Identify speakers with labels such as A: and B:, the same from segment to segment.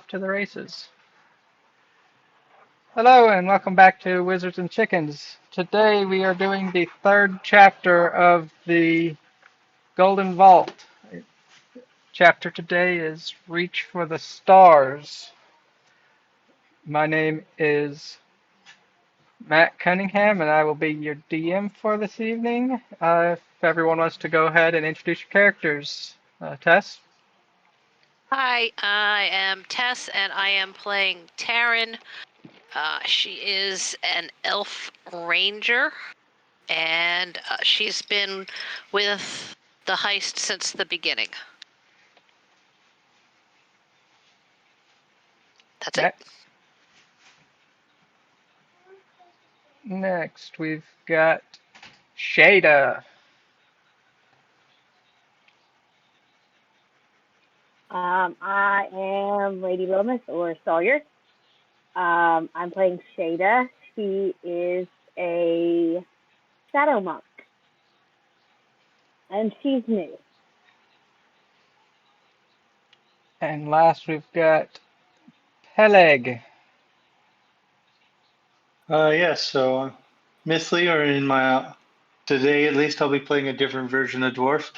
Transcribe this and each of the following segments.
A: to the races. Hello and welcome back to Wizards and Chickens. Today we are doing the third chapter of the Golden Vault. Chapter today is Reach for the Stars. My name is Matt Cunningham and I will be your DM for this evening. If everyone wants to go ahead and introduce your characters. Tess?
B: Hi, I am Tess, and I am playing Taryn. She is an elf ranger, and she's been with the heist since the beginning. That's it.
A: Next, we've got Shada.
C: I am Lady Lomas, or Sawyer. I'm playing Shada. She is a shadow monk, and she's new.
A: And last, we've got Peleg.
D: So Mithley, or in my today at least, I'll be playing a different version of dwarf.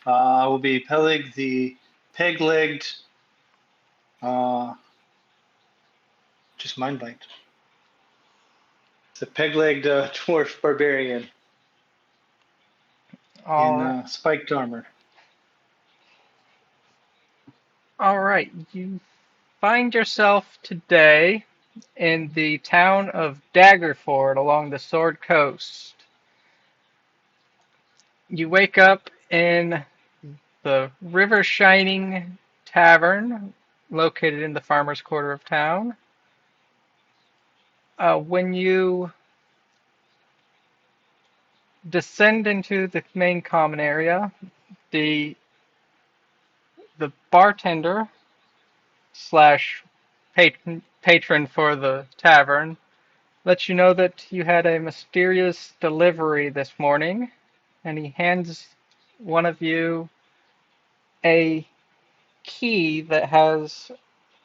D: I will be Peleg, the peg-legged, just mind blanked. The peg-legged dwarf barbarian in spiked armor.
A: All right, you find yourself today in the town of Daggerford along the Sword Coast. You wake up in the River Shining Tavern located in the farmer's quarter of town. When you descend into the main common area, the bartender slash patron for the tavern lets you know that you had a mysterious delivery this morning, and he hands one of you a key that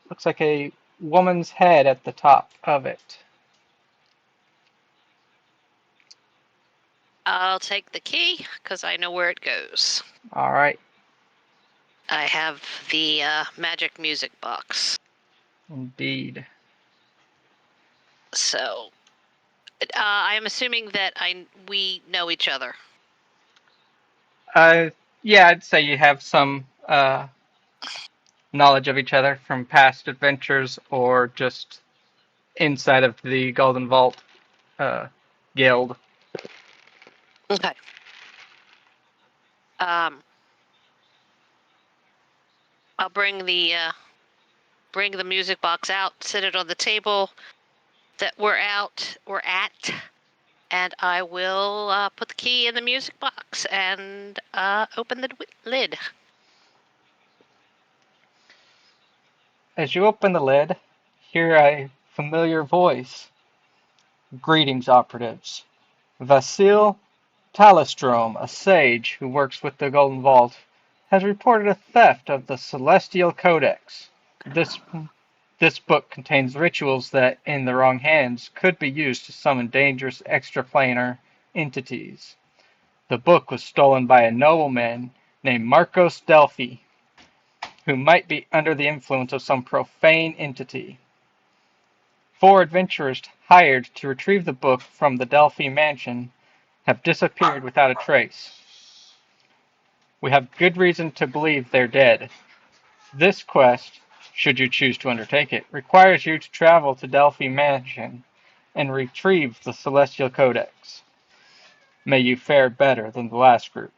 A: looks like a woman's head at the top of it.
B: I'll take the key, because I know where it goes.
A: All right.
B: I have the magic music box.
A: Indeed.
B: So, I'm assuming that we know each other.
A: Yeah, I'd say you have some knowledge of each other from past adventures or just inside of the Golden Vault guild.
B: Okay. I'll bring the music box out, sit it on the table that we're at, and I will put the key in the music box and open the lid.
A: As you open the lid, hear a familiar voice. Greetings, operatives. Vasil Talistrom, a sage who works with the Golden Vault, has reported a theft of the Celestial Codex. This book contains rituals that, in the wrong hands, could be used to summon dangerous extraplanar entities. The book was stolen by a nobleman named Marcos Delphi, who might be under the influence of some profane entity. 4 adventurers hired to retrieve the book from the Delphi Mansion have disappeared without a trace. We have good reason to believe they're dead. This quest, should you choose to undertake it, requires you to travel to Delphi Mansion and retrieve the Celestial Codex. May you fare better than the last group.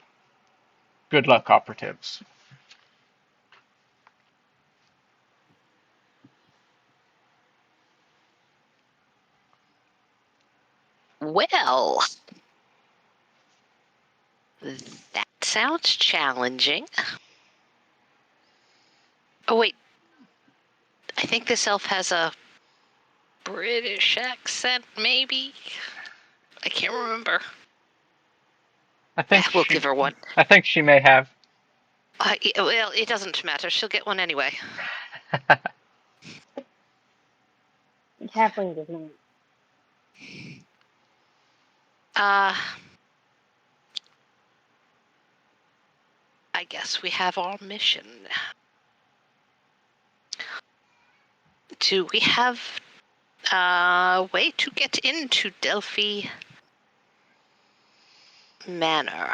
A: Good luck, operatives.
B: Well, that sounds challenging. Oh, wait. I think this elf has a British accent, maybe? I can't remember. We'll give her one.
A: I think she may have.
B: Well, it doesn't matter. She'll get one anyway.
C: Halfling does not.
B: I guess we have our mission. Do we have a way to get into Delphi Manor?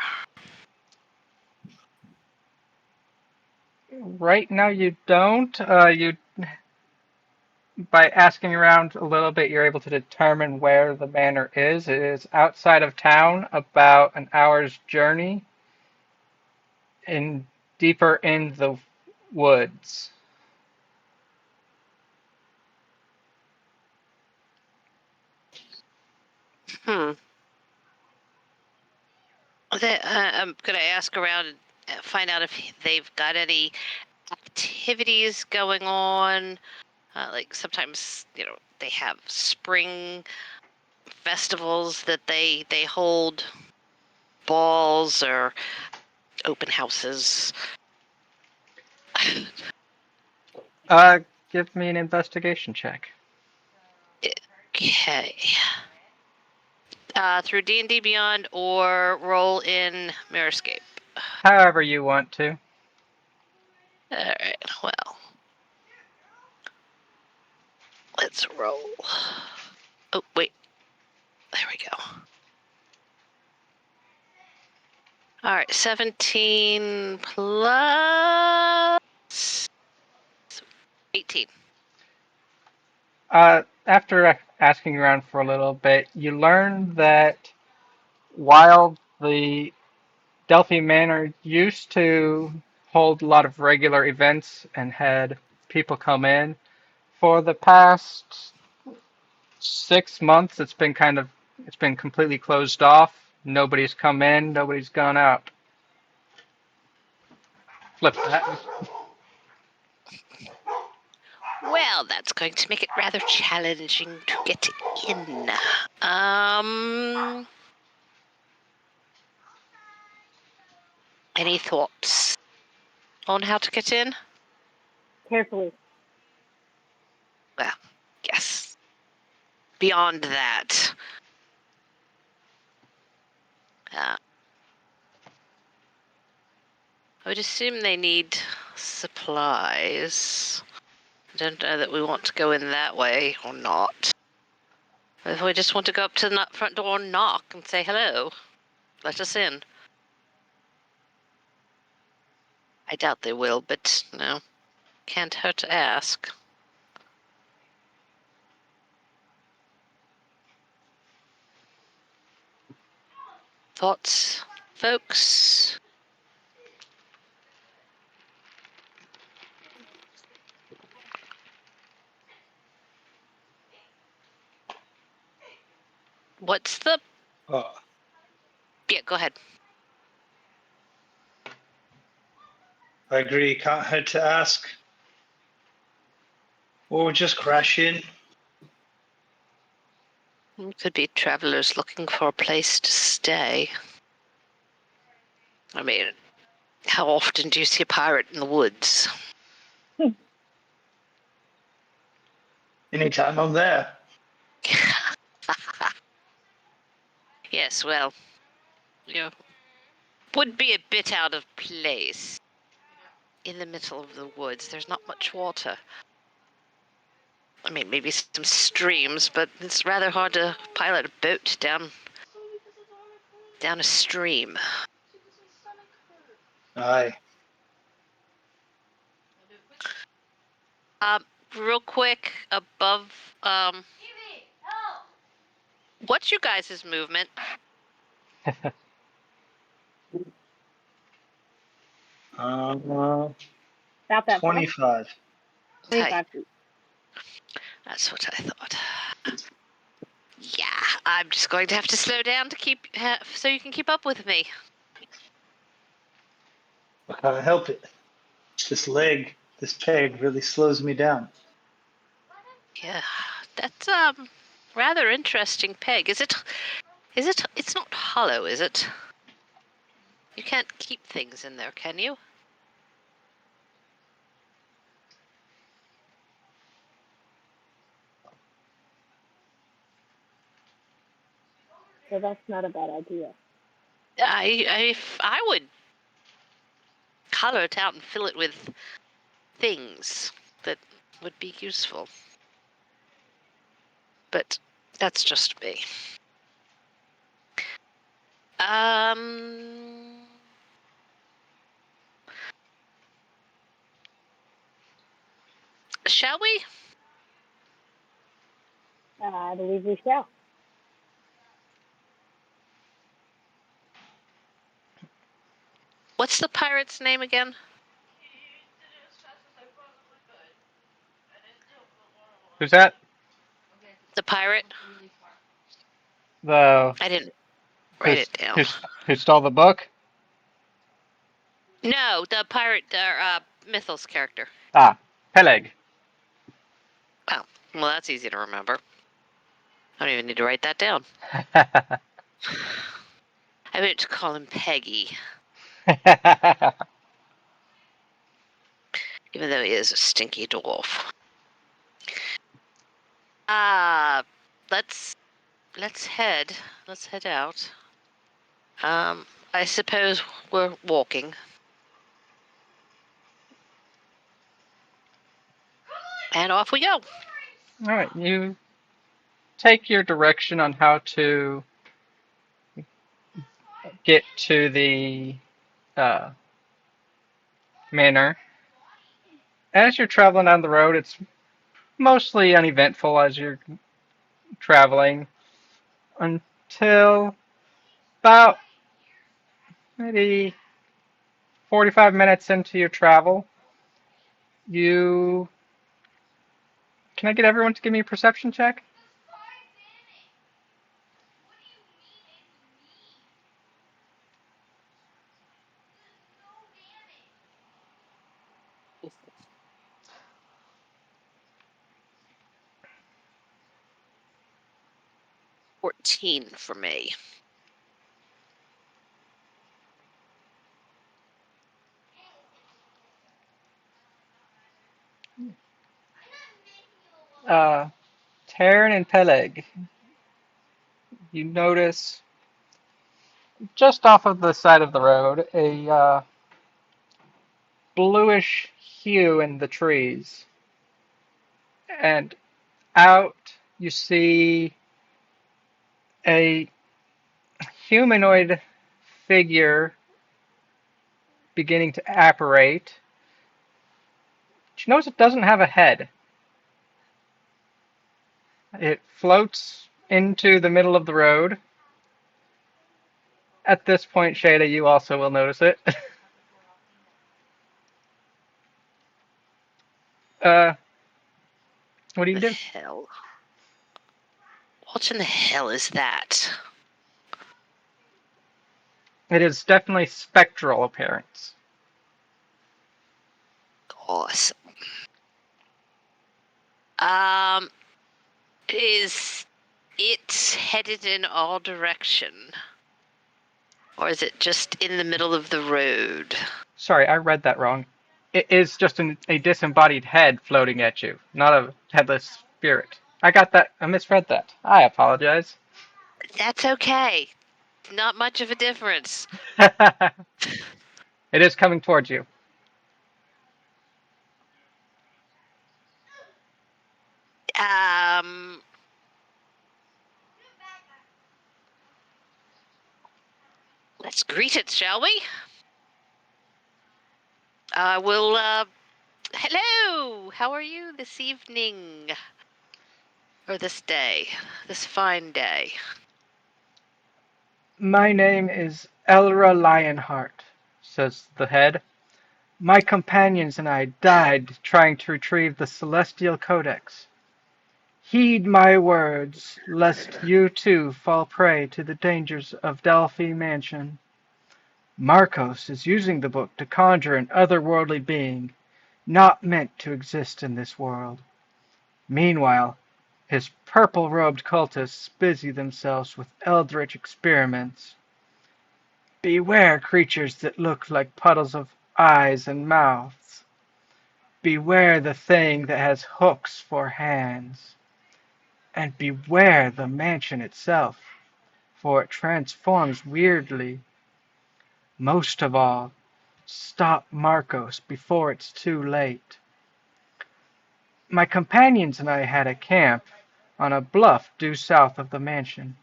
A: Right now you don't. By asking around a little bit, you're able to determine where the manor is. It is outside of town, about an hour's journey, in deeper in the woods.
B: I'm going to ask around and find out if they've got any activities going on. Like sometimes, they have spring festivals that they hold, balls or open houses.
A: Give me an investigation check.
B: Okay. Through D&D Beyond or roll in Mirrorscape.
A: However you want to.
B: Alright, well. Let's roll. Oh, wait. There we go. Alright, 17 plus 18.
A: After asking around for a little bit, you learn that while the Delphi Manor used to hold a lot of regular events and had people come in, for the past 6 months it's been completely closed off. Nobody's come in, nobody's gone out. Flip that.
B: Well, that's going to make it rather challenging to get in. Any thoughts on how to get in?
C: Carefully.
B: Well, yes. Beyond that, I would assume they need supplies. I don't know that we want to go in that way or not. If we just want to go up to the front door and knock and say hello, let us in. I doubt they will, but no, can't hurt to ask. Thoughts, folks? What's the... Yeah, go ahead.
D: I agree. Can't hurt to ask. Or just crash in.
B: Could be travelers looking for a place to stay. I mean, how often do you see a pirate in the woods?
D: Anytime I'm there.
B: Yes, well, would be a bit out of place. In the middle of the woods, there's not much water. I mean, maybe some streams, but it's rather hard to pilot a boat down a stream.
D: Aye.
B: Real quick, above, what's your guys' movement?
C: About that
D: 25.
C: 25 feet.
B: That's what I thought. Yeah, I'm just going to have to slow down to so you can keep up with me.
D: I can't help it. This peg really slows me down.
B: Yeah, that's rather interesting peg. Is it? It's not hollow, is it? You can't keep things in there, can you?
C: So that's not a bad idea.
B: I would color it out and fill it with things that would be useful. But that's just me. Shall we?
C: I believe we shall.
B: What's the pirate's name again?
A: Who's that?
B: The pirate?
A: The
B: I didn't write it down.
A: who stole the book?
B: No, the pirate, Mythos character.
A: Ah, Peleg.
B: Oh, well, that's easy to remember. I don't even need to write that down. I meant to call him Peggy, even though he is a stinky dwarf. Let's head out. I suppose we're walking. And off we go.
A: All right, you take your direction on how to get to the manor. As you're traveling down the road, it's mostly uneventful as you're traveling until about maybe 45 minutes into your travel. Can I get everyone to give me a perception check?
C: Just
B: 14 for me.
A: Taryn and Peleg, you notice just off of the side of the road a bluish hue in the trees. And out you see a humanoid figure beginning to apparate. But you notice it doesn't have a head. It floats into the middle of the road. At this point, Shada, you also will notice it. What do you
B: The
A: do?
B: hell? What in the hell is that?
A: It is definitely spectral appearance.
B: Awesome. Is it headed in all direction? Or is it just in the middle of the road?
A: Sorry, I read that wrong. It is just a disembodied head floating at you, not a headless spirit. I got that. I misread that. I apologize.
B: That's okay. Not much of a difference.
A: It is coming towards you.
B: Let's greet it, shall we? Hello! How are you this evening? Or this day? This fine day?
A: My name is Elra Lionheart, says the head. My companions and I died trying to retrieve the Celestial Codex. Heed my words, lest you too fall prey to the dangers of Delphi Mansion. Marcos is using the book to conjure an otherworldly being, not meant to exist in this world. Meanwhile, his purple-robed cultists busy themselves with eldritch experiments. Beware creatures that look like puddles of eyes and mouths. Beware the thing that has hooks for hands. And beware the mansion itself, for it transforms weirdly. Most of all, stop Marcos before it's too late. My companions and I had a camp on a bluff due south of the mansion.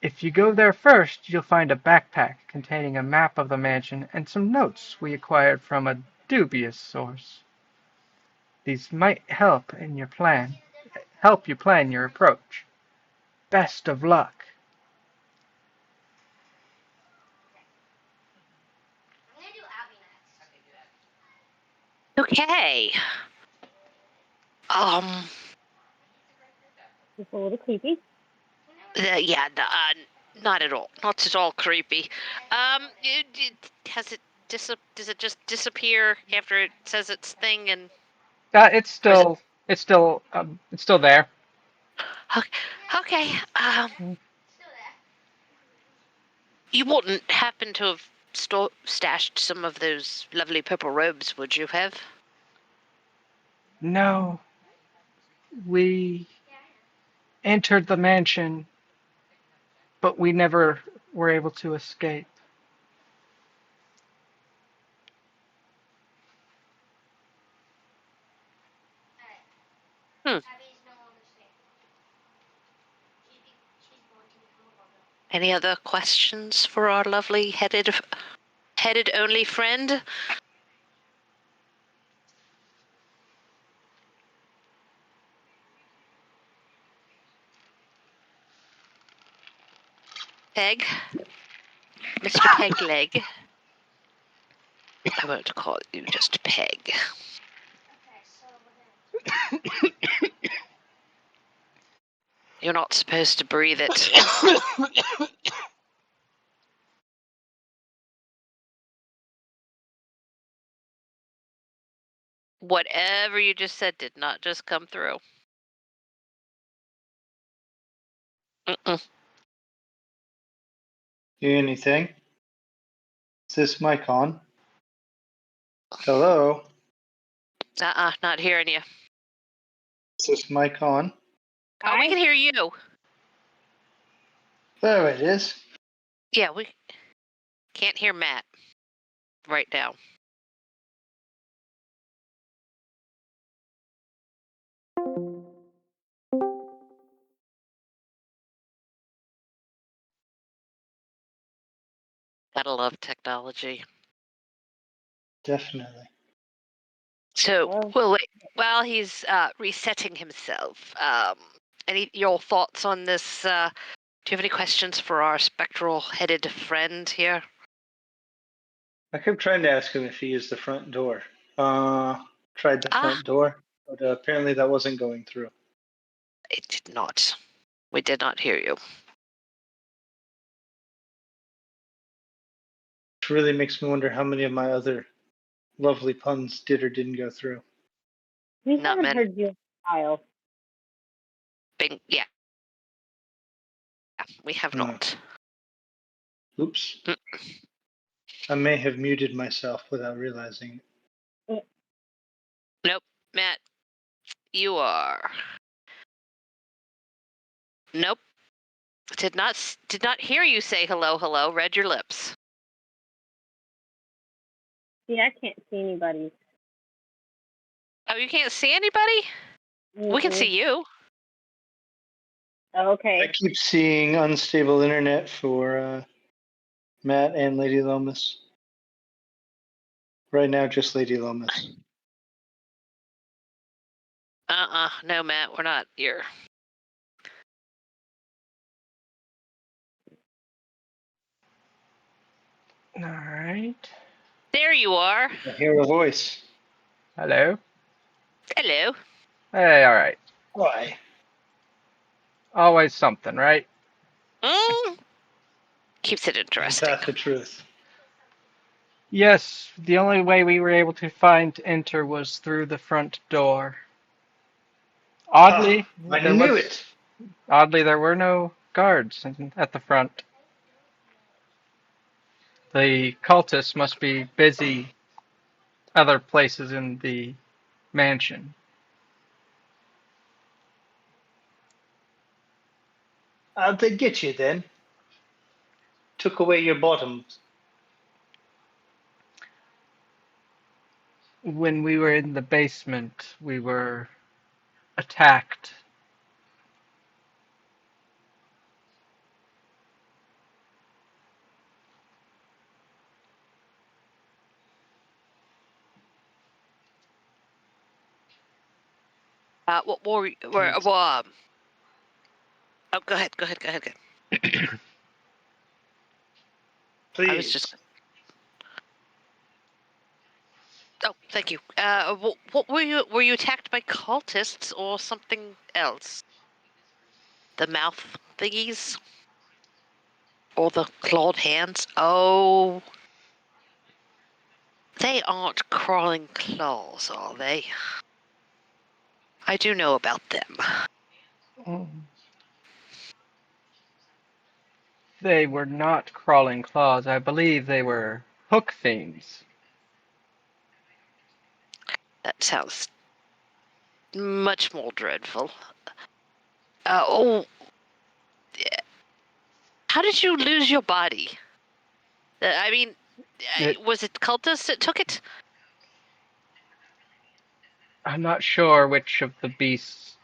A: If you go there first, you'll find a backpack containing a map of the mansion and some notes we acquired from a dubious source. These might help you plan your approach. Best of luck.
B: Okay.
C: It's a little creepy.
B: Yeah, not at all. Not at all creepy. Has it does it just disappear after it says its thing and
A: It's
B: or is it
A: still it's still there.
B: okay? Okay. You wouldn't happen to have stashed some of those lovely purple robes, would you have?
A: No, we entered the mansion, but we never were able to escape.
B: Hmm. Any other questions for our lovely headed only friend? Peg? Mr. Pegleg. I won't call you just Peg. You're not supposed to breathe it. Whatever you just said did not just come through. Mm-mm.
D: Hear anything? Is this mic on? Hello?
B: Not hearing you.
D: Is this mic on?
B: Oh, we can hear you.
D: There it is.
B: Yeah, we can't hear Matt right now. Gotta love technology.
D: Definitely.
B: So, while he's resetting himself, any your thoughts on this? Do you have any questions for our spectral-headed friend here?
D: I kept trying to ask him if he used the front door. Tried the front door, but apparently that wasn't going through.
B: It did not. We did not hear you.
D: Which really makes me wonder how many of my other lovely puns did or didn't go through.
C: We
B: Not
C: haven't
B: many.
C: heard you in a while.
B: Yeah. We have not.
D: Oops. I may have muted myself without realizing it.
B: Nope, Matt. You are. Nope. Did not hear you say hello, hello. Read your lips.
C: See, I can't see anybody.
B: Oh, you can't see anybody? We can see you.
C: Okay.
D: I keep seeing unstable internet for Matt and Lady Lomas. Right now, just Lady Lomas.
B: No, Matt, we're not here.
A: All right.
B: There you are.
D: I hear a voice.
A: Hello.
B: Hello.
A: Hey, all right.
D: Why?
A: Always something, right?
B: Keeps it
D: Isn't
B: interesting.
D: that the truth?
A: Yes, the only way we were able to find to enter was through the front door. Oddly,
D: I knew it.
A: Oddly, there were no guards at the front. The cultists must be busy other places in the mansion.
D: How'd they get you then? took away your bottoms?
A: When we were in the basement, we were attacked.
B: What were oh, go ahead. I was just.
D: Please.
B: Oh, thank you. What were you? Were you attacked by cultists or something else? The mouth thingies? Or the clawed hands? Oh. They aren't crawling claws, are they? I do know about them.
A: They were not crawling claws. I believe they were hook fiends.
B: That sounds much more dreadful. Oh, how did you lose your body? I mean,
A: It,
B: was it cultists that took it?
A: I'm not sure which of the beasts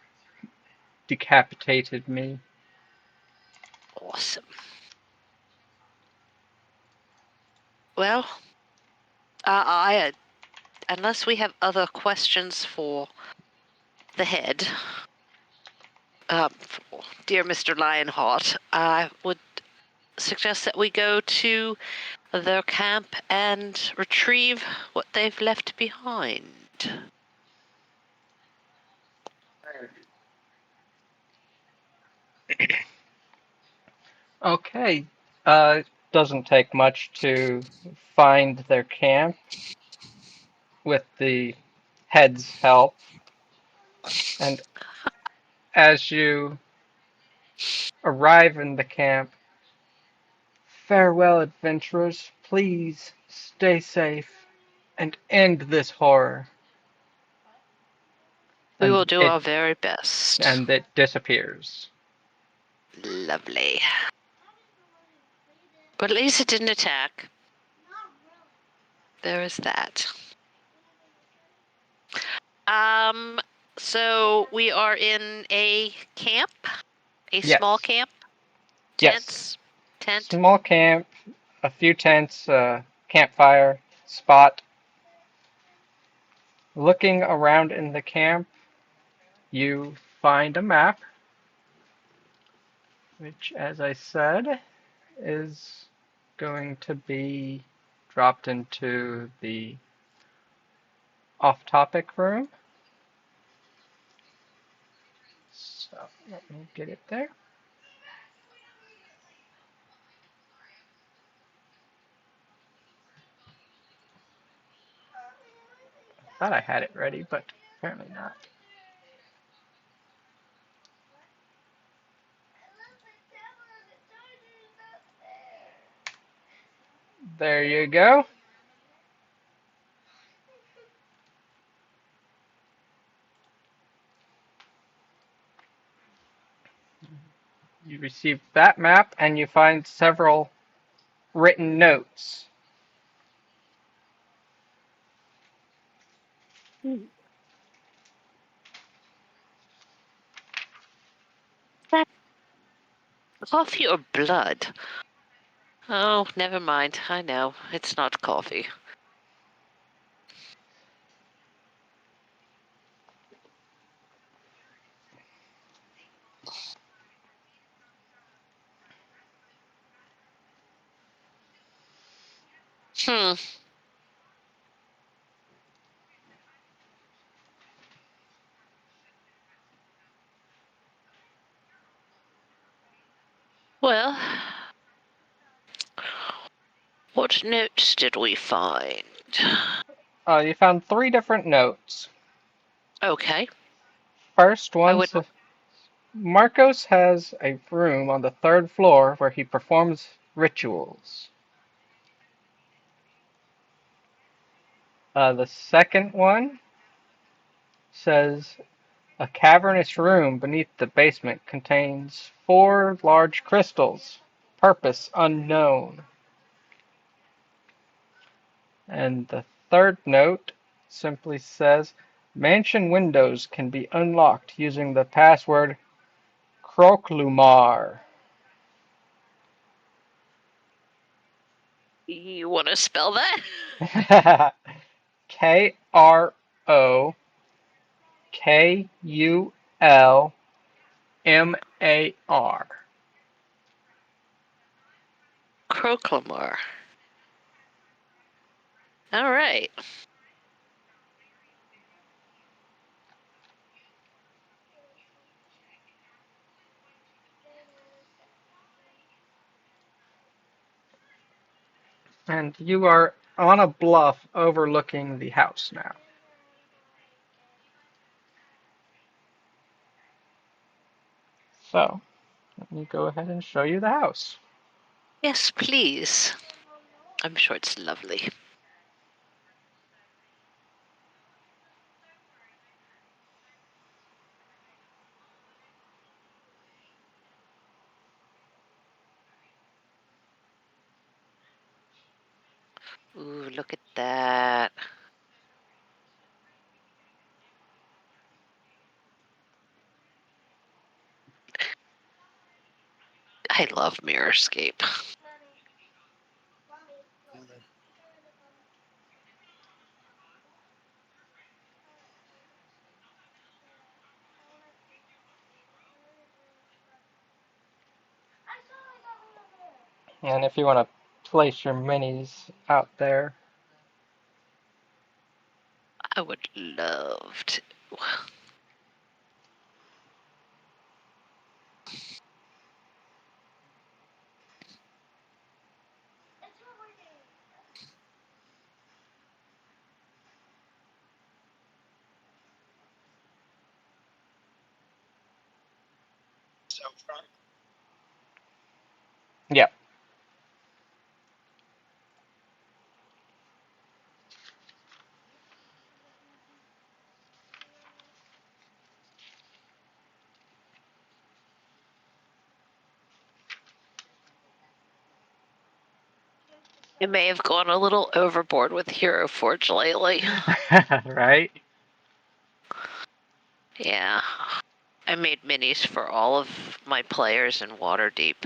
A: decapitated me.
B: Awesome. Well, unless we have other questions for the head, for dear Mr. Lionheart, I would suggest that we go to their camp and retrieve what they've left behind.
A: Okay. Doesn't take much to find their camp with the head's help. And as you arrive in the camp, farewell, adventurers. Please stay safe and end this horror.
B: We will
A: And
B: do our very best.
A: it disappears.
B: Lovely. But at least it didn't attack. There is that. So we are in a camp? A
A: Yes.
B: small camp?
A: Yes.
B: Tents? Tent?
A: Small camp, a few tents, campfire spot. Looking around in the camp, you find a map, which, as I said, is going to be dropped into the off-topic room. So let me get it there. I thought I had it ready, but apparently not. There you go. You receive that map, and you find several written notes.
C: Hmm.
B: That coffee or blood? Oh, never mind. I know. It's not coffee. Hmm. Well, what notes did we find?
A: You found three different notes.
B: Okay.
A: First
B: I
A: one,
B: would.
A: Marcos has a room on the third floor where he performs rituals. The second one says a cavernous room beneath the basement contains four large crystals, Purpose unknown. And the third note simply says mansion windows can be unlocked using the password Kroklumar.
B: You want to spell that?
A: Krokulmar.
B: Croclamar. All right.
A: And you are on a bluff overlooking the house now. So, let me go ahead and show you the house.
B: Yes, please. I'm sure it's lovely. Ooh, look at that. I love Mirrorscape.
A: And if you want to place your minis out there,
B: I would love to.
A: yeah.
B: You may have gone a little overboard with Hero Forge lately.
A: Right?
B: Yeah. I made minis for all of my players in Waterdeep.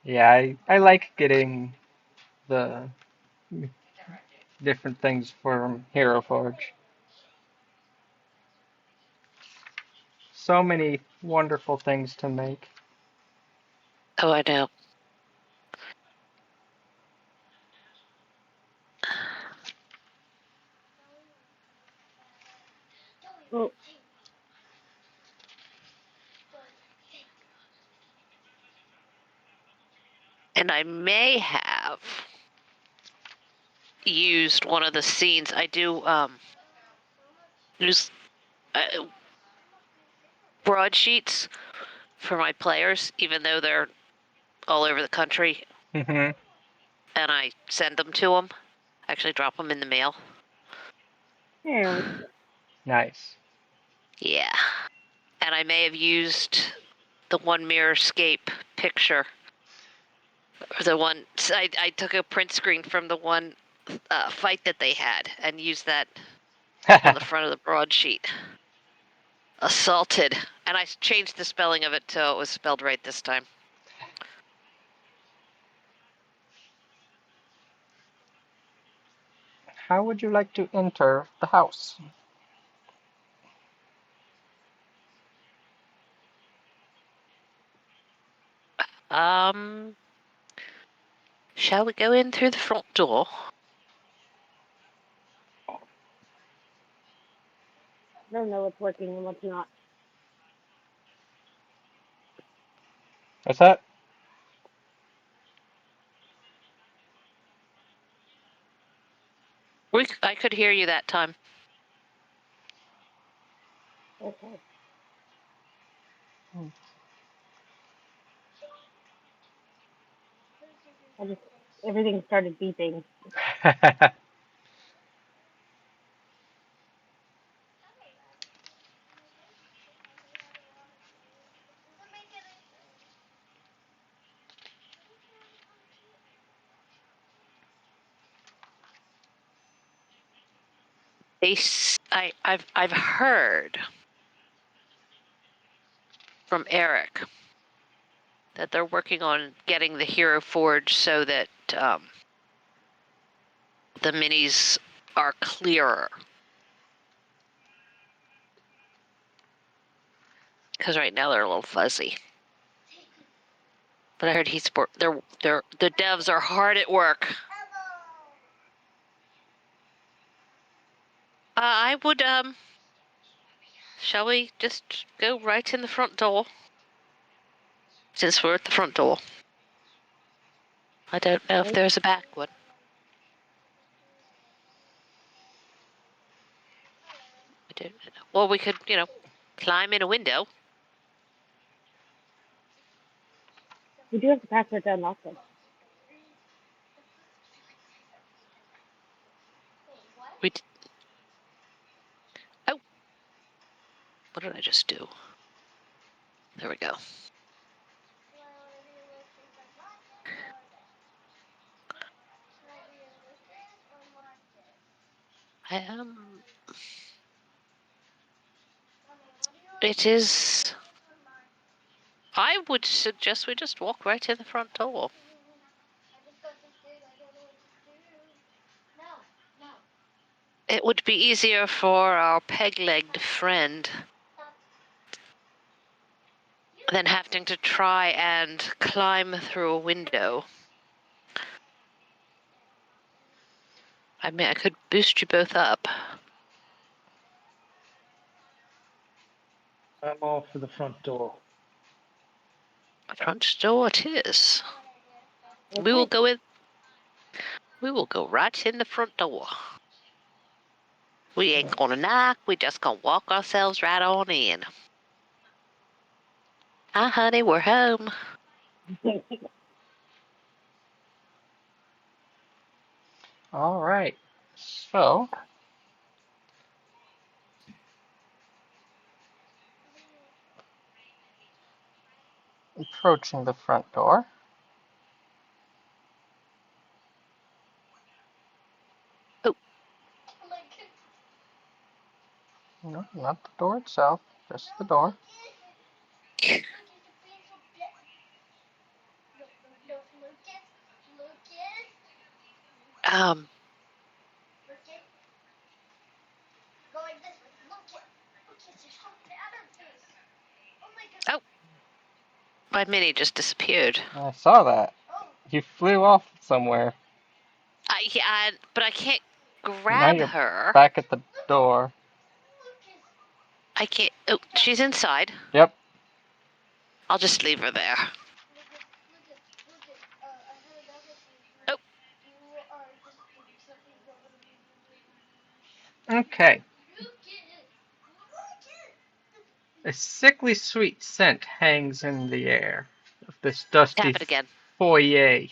A: Yeah, I like getting the different things from Hero Forge. So many wonderful things to make.
B: Oh, I know.
C: Oh,
B: And I may have used one of the scenes. I do use broadsheets for my players, even though they're all over the country,
A: Hmm.
B: and I send them to them. Actually, drop them in the mail.
C: yeah.
A: Nice.
B: Yeah. And I may have used the one Mirrorscape picture. Or the one, I took a print screen from the one fight that they had and used that on the front of the broadsheet. Assaulted. And I changed the spelling of it so it was spelled right this time.
A: How would you like to enter the house?
B: Shall we go in through the front door?
C: I don't know what's working and what's not.
A: What's that?
B: I could hear you that time.
C: Okay. Everything started beeping.
B: I've heard from Eric that they're working on getting the Hero Forge so that the minis are clearer. Because right now they're a little fuzzy. But I heard the devs are hard at work. I would shall we just go right in the front door? Since we're at the front door. I don't know if there's a back one. I don't know. Well, we could, climb in a window.
C: We do have the password to unlock them.
B: Oh. What did I just do? There we go. It is. I would suggest we just walk right in the front door. It would be easier for our peg-legged friend than having to try and climb through a window. I mean, I could boost you both up.
A: I'm all for the front door.
B: Front door it is.
C: Okay.
B: We will go in. We will go right in the front door. We ain't gonna knock. We just gonna walk ourselves right on in. Hi, honey, we're home.
A: All right. So, approaching the front door.
B: Oh.
A: No, not the door itself, just the door.
B: Oh. My mini just disappeared.
A: I saw that. You flew off somewhere.
B: But I can't
A: Now
B: grab
A: you're
B: her.
A: back at the door.
B: I can't. Oh, she's inside.
A: Yep.
B: I'll just leave her there. Oh.
A: Okay. A sickly sweet scent hangs in the air of this dusty
B: Tap it again.
A: foyer.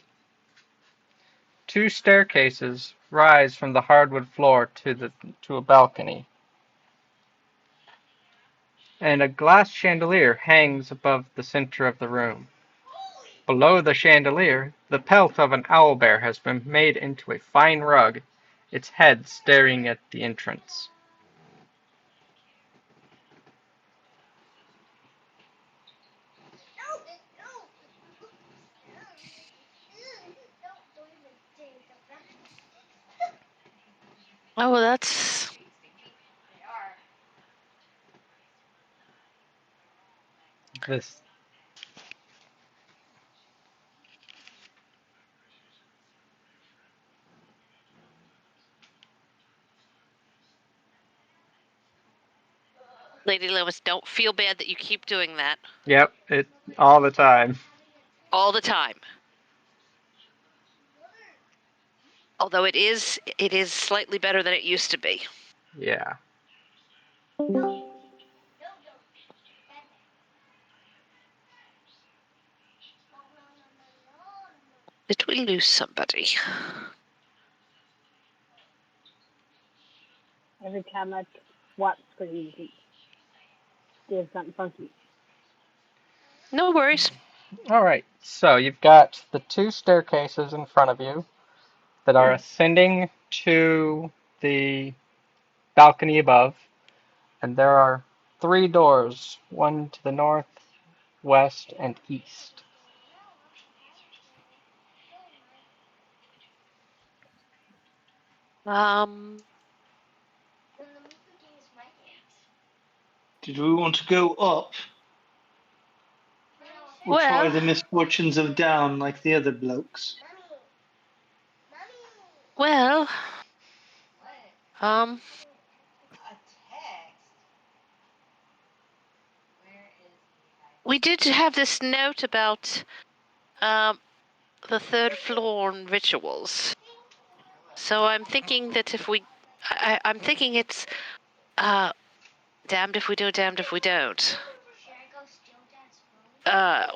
A: Two staircases rise from the hardwood floor to a balcony, and a glass chandelier hangs above the center of the room. Below the chandelier, the pelt of an owlbear has been made into a fine rug, its head staring at the entrance.
B: Oh, well, that's.
A: This
B: Lady Loomis, don't feel bad that you keep doing that.
A: Yep, it all the time.
B: All the time. Although it is slightly better than it used to be.
A: Yeah.
B: Did we lose somebody?
C: Every time I swap screens, it does something funky.
B: No worries.
A: All right. So you've got the two staircases in front of you that are ascending to the balcony above, and there are 3 doors, one to the north, west, and east.
B: Um,
D: Did we want to go up or try
B: well,
D: the misfortunes of down like the other blokes?
B: well, um, we did have this note about the 3rd floor and rituals. So I'm thinking that if we, I'm thinking it's damned if we do, damned if we don't.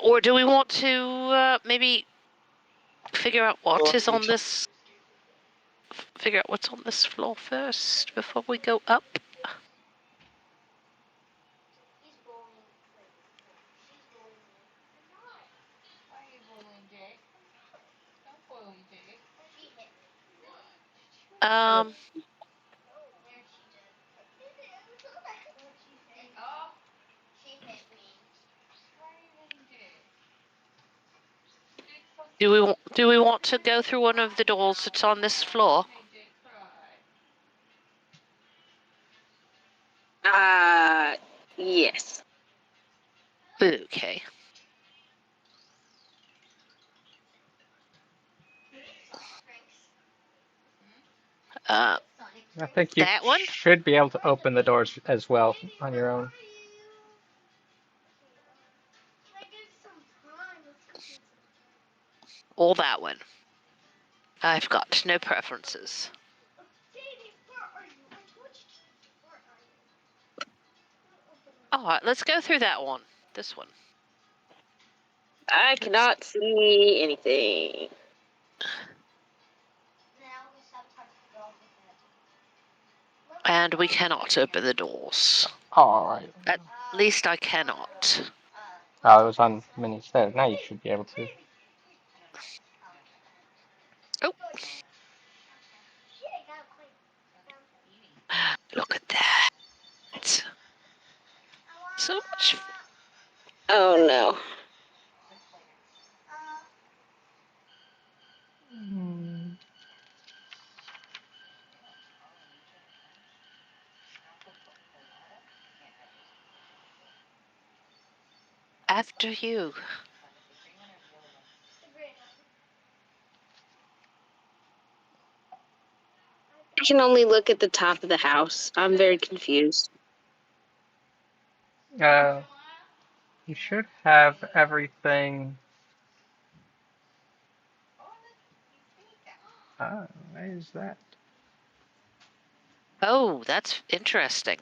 B: Or do we want to maybe figure out what is on this? Figure out what's on this floor first before we go up. Um, do we want to go through one of the doors that's on this floor?
E: Yes.
B: Okay.
A: I think you
B: That one?
A: should be able to open the doors as well on your own.
B: Or that one? I've got no preferences. All right, let's go through that one. This one.
E: I cannot see anything.
B: And we cannot open the doors.
A: All right.
B: At least I cannot.
A: Oh, it was on mini instead. Now you should be able to.
B: Oh. Look at that. So much.
E: Oh no.
B: After you.
E: I can only look at the top of the house. I'm very confused.
A: You should have everything. Ah, why is that?
B: Oh, that's interesting.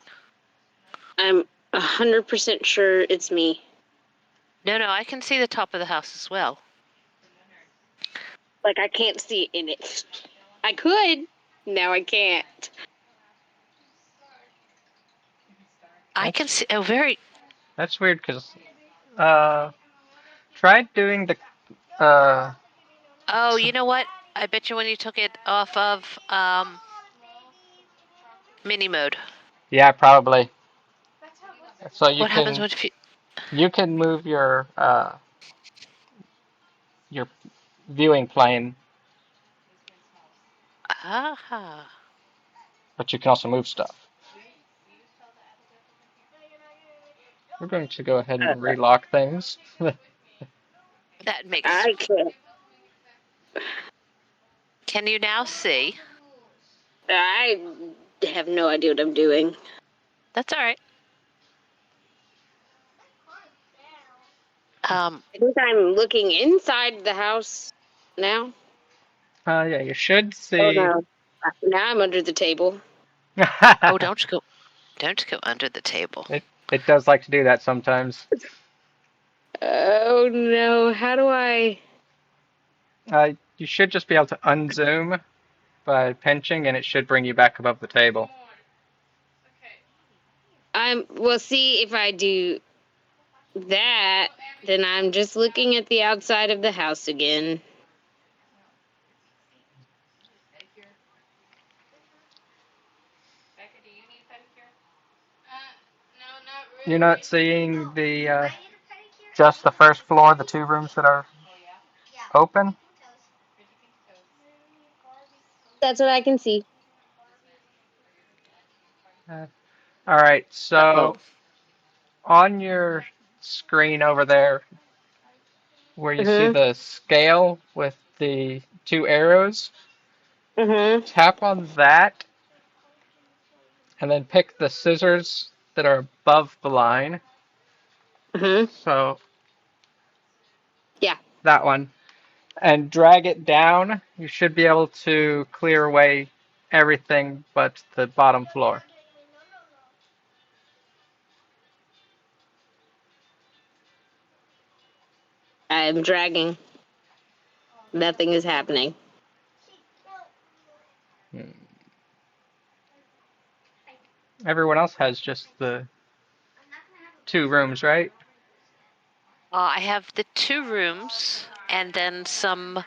E: I'm 100% sure it's me.
B: No, I can see the top of the house as well.
E: Like, I can't see in it. I could. Now I can't.
B: I can see. Oh, very.
A: That's weird because try doing the
B: Oh, you know what? I bet you when you took it off of mini mode.
A: yeah, probably. So
B: What happens when
A: you can move your viewing plane,
B: Ah.
A: but you can also move stuff. We're going to go ahead and relock things.
B: That makes.
E: I can't.
B: Can you now see?
E: I have no idea what I'm doing.
B: That's all right.
E: I think I'm looking inside the house now.
A: Yeah, you should
E: Oh
A: see.
E: no. Now I'm under the table.
B: Oh, don't go under the table.
A: It does like to do that sometimes.
E: Oh no. How do I?
A: You should just be able to unzoom by pinching, and it should bring you back above the table.
E: Well, see, if I do that, then I'm just looking at the outside of the house again.
A: You're not seeing the just the first floor, the two rooms that are open?
E: That's what I can see.
A: All right,
B: Uh-oh.
A: so on your screen over there, where you see
E: Mhm.
A: the scale with the two arrows,
E: Mhm.
A: tap on that, and then pick the scissors that are above the line.
E: Mhm.
A: So
E: Yeah.
A: that one. And drag it down. You should be able to clear away everything but the bottom floor.
E: I'm dragging. Nothing is happening.
A: Everyone else has just the two rooms, right?
B: I have the 2 rooms and then some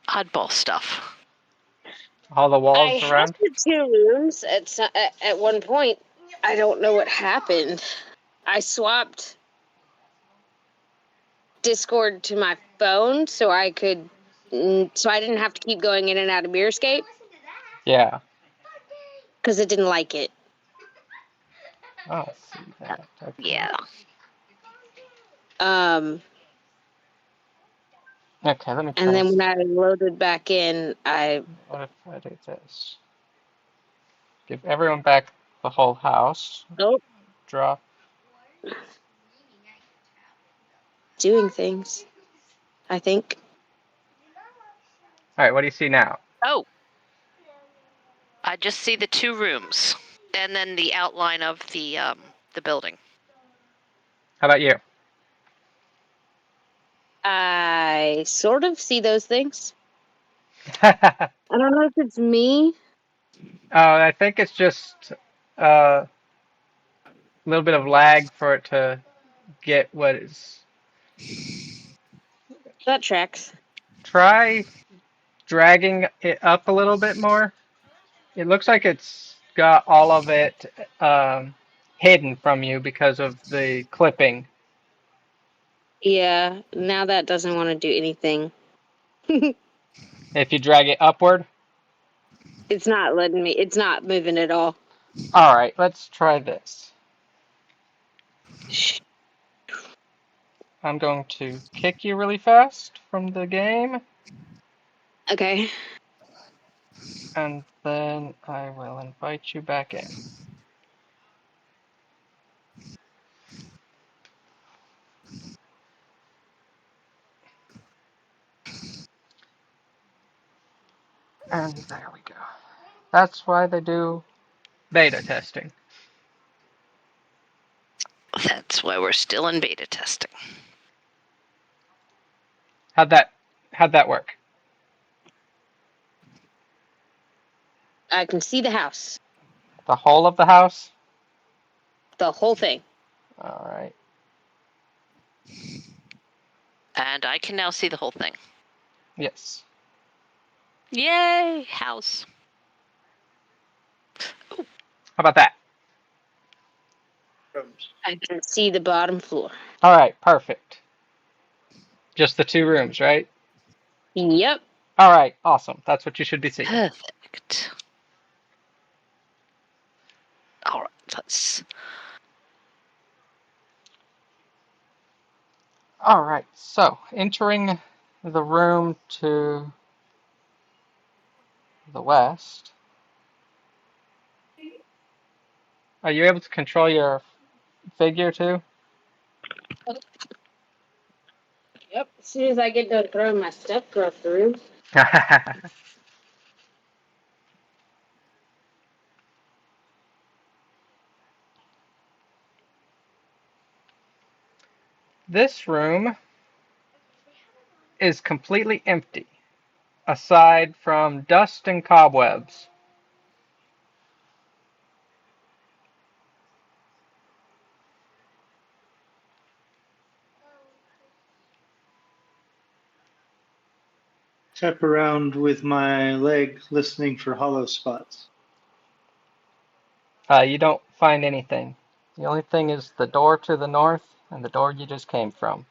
B: oddball stuff.
A: All the
E: I
A: walls
E: had
A: around?
E: the 2 rooms at one point. I don't know what happened. I swapped Discord to my phone so I could, so I didn't have to keep going in and out of Mirror Escape
A: Yeah.
E: because it didn't like it.
A: Oh, I see that. Okay.
B: Yeah.
A: Okay, let me try
E: And then
A: this.
E: when I loaded back in,
A: What if I do this? Give everyone back the whole house.
E: oh,
A: Drop.
E: doing things. I think.
A: All right, what do you see now?
B: Oh, I just see the 2 rooms and then the outline of the building.
A: How about you?
E: I sort of see those things.
A: Oh,
E: I don't know if it's me.
A: I think it's just a little bit of lag for it to get what is.
E: That tracks.
A: Try dragging it up a little bit more. It looks like it's got all of it hidden from you because of the clipping.
E: Yeah, now that doesn't want to do anything.
A: If you drag it upward.
E: It's not letting me. It's not moving at all.
A: All right, let's try this.
E: Shh.
A: I'm going to kick you really fast from the game,
E: Okay.
A: and then I will invite you back in. And there we go. That's why they do beta testing.
B: That's why we're still in beta testing.
A: How'd that work?
E: I can see the house.
A: The whole of the house?
E: The whole thing.
A: All right.
B: And I can now see the whole thing.
A: Yes.
B: Yay, house.
A: How about that?
E: I can see the bottom floor.
A: All right, perfect. Just the two rooms, right?
E: Yep.
A: All right, awesome. That's what you should be seeing.
B: Perfect. All right, let's.
A: All right, so entering the room to the west. Are you able to control your figure too?
E: Yep. As soon as I get done throwing my stuff across the room.
A: This room is completely empty, aside from dust and cobwebs.
D: Tap around with my leg, listening for hollow spots.
A: You don't find anything. The only thing is the door to the north and the door you just came from.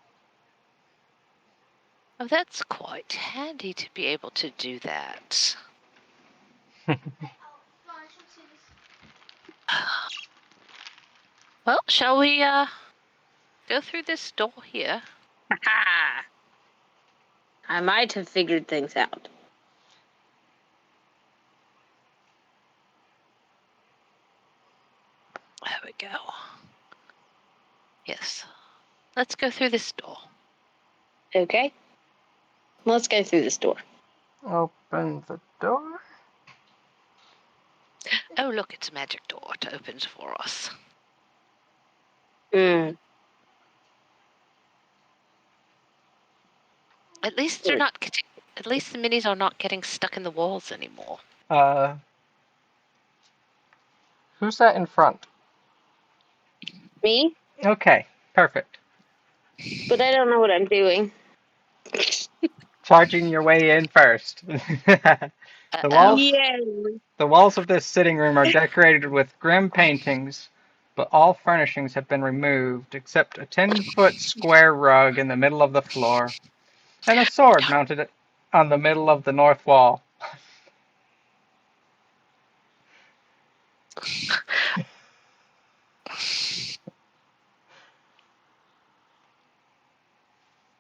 B: Oh, that's quite handy to be able to do that. Well, shall we go through this door here?
E: Ha! I might have figured things out.
B: There we go. Yes. Let's go through this door.
E: Okay. Let's go through this door.
A: Open the door.
B: Oh, look, it's a magic door. It opens for us.
E: Mm.
B: At least they're not getting. At least the minis are not getting stuck in the walls anymore.
A: Who's that in front?
E: Me?
A: Okay, perfect.
E: But I don't know what I'm doing.
A: Charging your way in first. The
B: Oh,
A: walls of this sitting room are decorated with grim paintings, but all furnishings have been removed except a 10-foot square rug in the middle of the floor and a sword mounted on the middle of the north wall.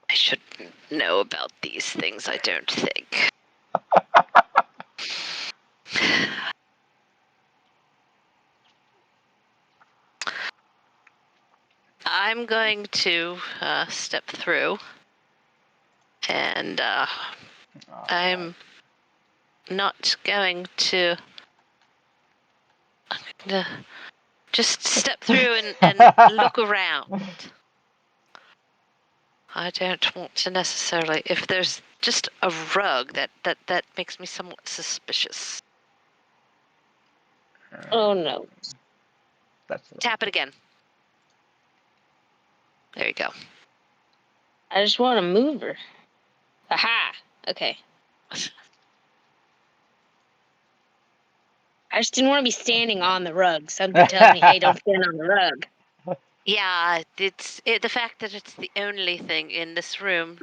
B: I should know about these things, I don't think. I'm going to step through, and I'm not going to. I'm going to just step through and look around. I don't want to necessarily. If there's just a rug, that makes me somewhat suspicious.
E: Oh no.
A: That's
B: Tap it again. There you go.
E: I just want to move her. Aha! Okay. I just didn't want to be standing on the rug. Something tells me, hey, don't stand on the rug.
B: Yeah, it's the fact that it's the only thing in this room.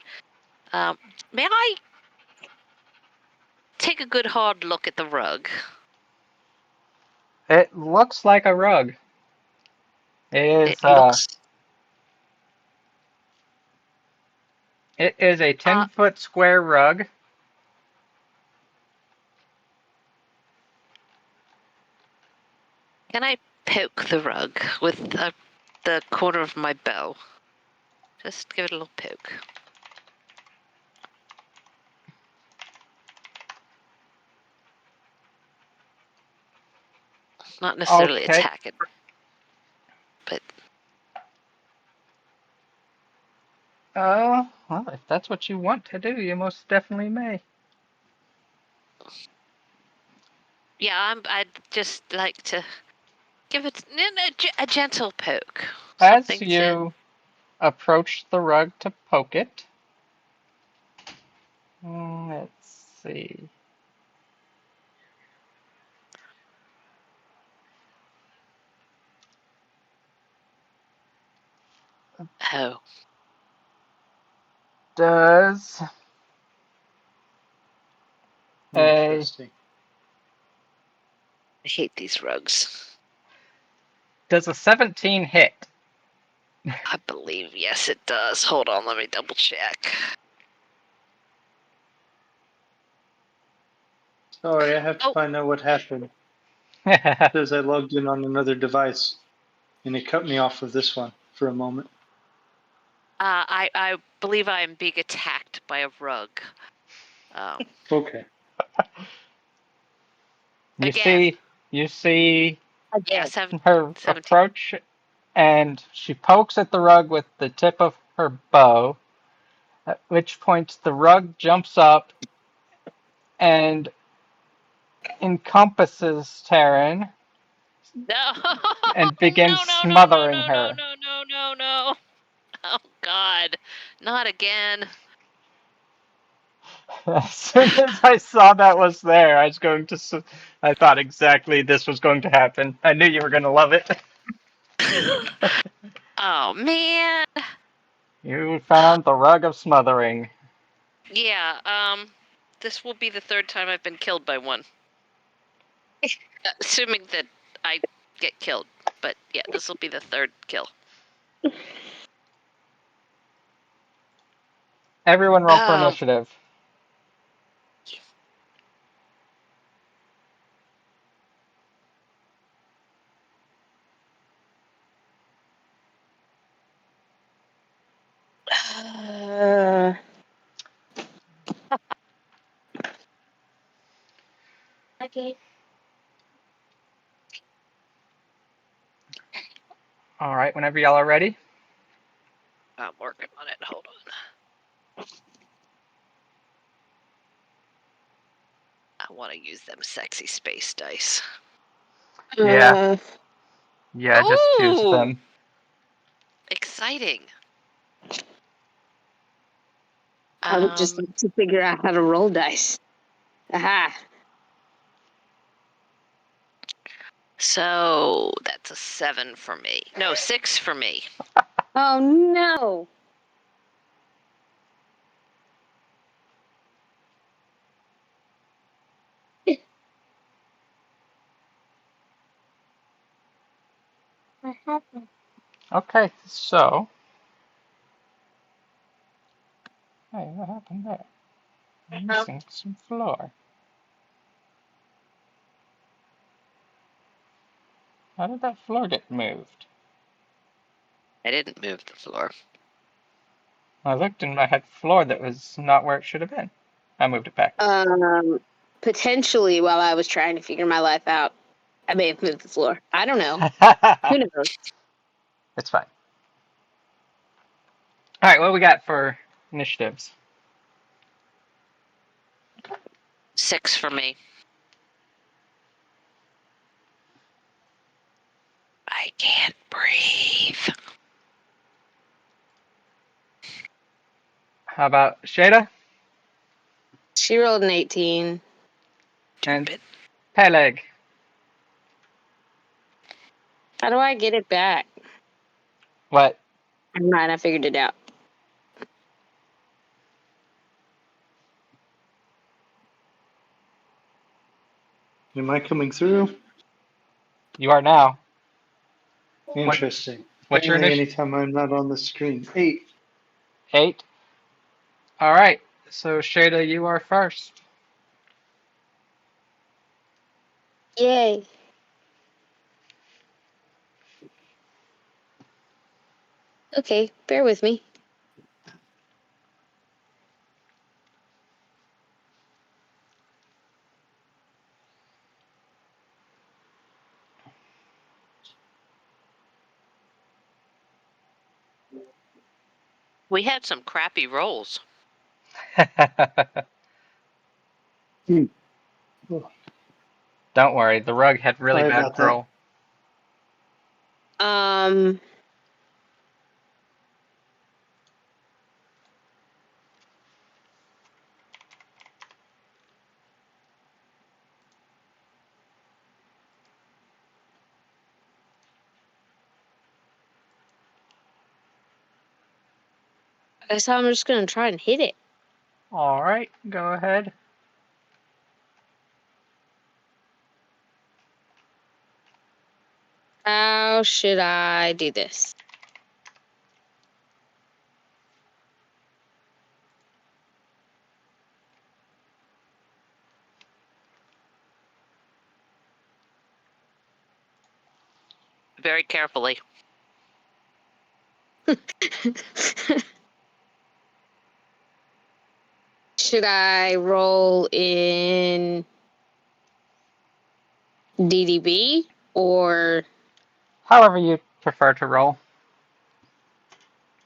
B: May I take a good hard look at the rug?
A: It looks like a rug.
B: It looks.
A: It is a 10-foot square rug.
B: Can I poke the rug with the corner of my bow? Just give it a little poke. Not necessarily
A: Okay.
B: attack it, but
A: Well, if that's what you want to do, you most definitely may.
B: yeah, I'd just like to give it a gentle poke.
A: As
B: Something to.
A: you approach the rug to poke it, let's see.
B: Oh,
A: Does a
D: Interesting.
B: I hate these rugs.
A: does a 17 hit?
B: I believe yes, it does. Hold on, let me double check.
D: Sorry, I have to find out what happened. It says I logged in on another device, and it cut me off of this one for a moment.
B: I believe I am being attacked by a rug.
D: Okay.
B: Again.
A: You see
B: Yeah,
A: her
B: 17.
A: approach, and she pokes at the rug with the tip of her bow, at which point the rug jumps up and encompasses Taryn
B: No.
A: and begins smothering her.
B: No. Oh God, not again.
A: As soon as I saw that was there, I was going to I thought exactly this was going to happen. I knew you were going to love it.
B: Oh man.
A: You found the rug of smothering.
B: Yeah. This will be the third time I've been killed by one. Assuming that I get killed, but yeah, this will be the third kill.
A: Everyone roll for initiative.
E: Okay.
A: All right, whenever y'all are ready.
B: I'm working on it. Hold on. I want to use them sexy space dice.
A: Yeah. Yeah, just use
B: Ooh!
A: them.
B: Exciting.
E: I would just like to figure out how to roll dice. Aha.
B: So that's a 7 for me. No, 6 for me.
E: Oh no. What happened?
A: Okay, so. Hey, what happened there? I'm missing some floor. How did that floor get moved?
B: I didn't move the floor.
A: I looked and I had floor that was not where it should have been. I moved it back.
E: Potentially while I was trying to figure my life out, I may have moved the floor. I don't know. Who knows?
A: It's fine. All right, what we got for initiatives?
B: 6 for me. I can't breathe.
A: How about Shada
E: She rolled an 18.
A: and
B: Stupid.
A: Peleg?
E: How do I get it back?
A: What?
E: Never mind, I figured it out.
D: Am I coming through?
A: You are now.
D: Interesting.
A: What's your
D: Apparently,
A: initiative?
D: anytime I'm not on the screen. 8.
A: 8. All right, so Shada, you are first.
E: Yay. Okay, bear with me.
B: We had some crappy rolls.
A: Don't worry, the rug had really
D: Sorry
A: bad
D: about that.
A: roll.
E: I guess I'm just gonna try and hit it.
A: All right, go ahead.
E: How should I do this?
B: Very carefully.
E: Should I roll in DDB or
A: However you prefer to roll.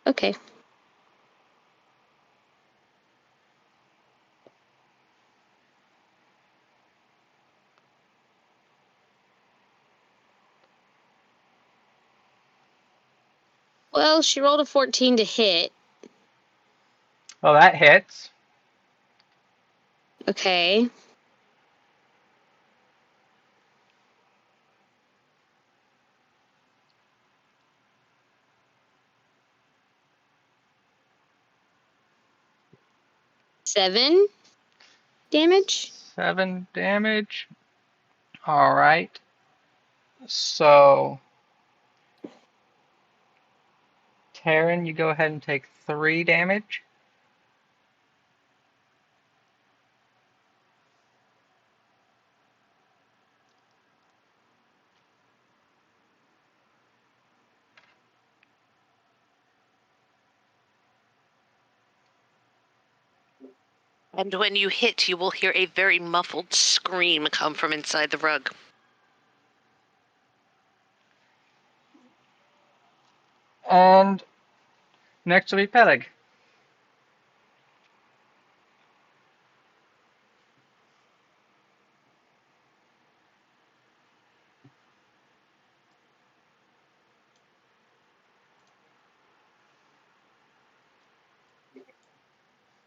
E: okay? Well, she rolled a 14 to hit.
A: Well, that hits.
E: Okay. 7 damage.
A: 7 damage. All right. So, Taryn, you go ahead and take 3 damage.
B: And when you hit, you will hear a very muffled scream come from inside the rug.
A: And next will be Peleg.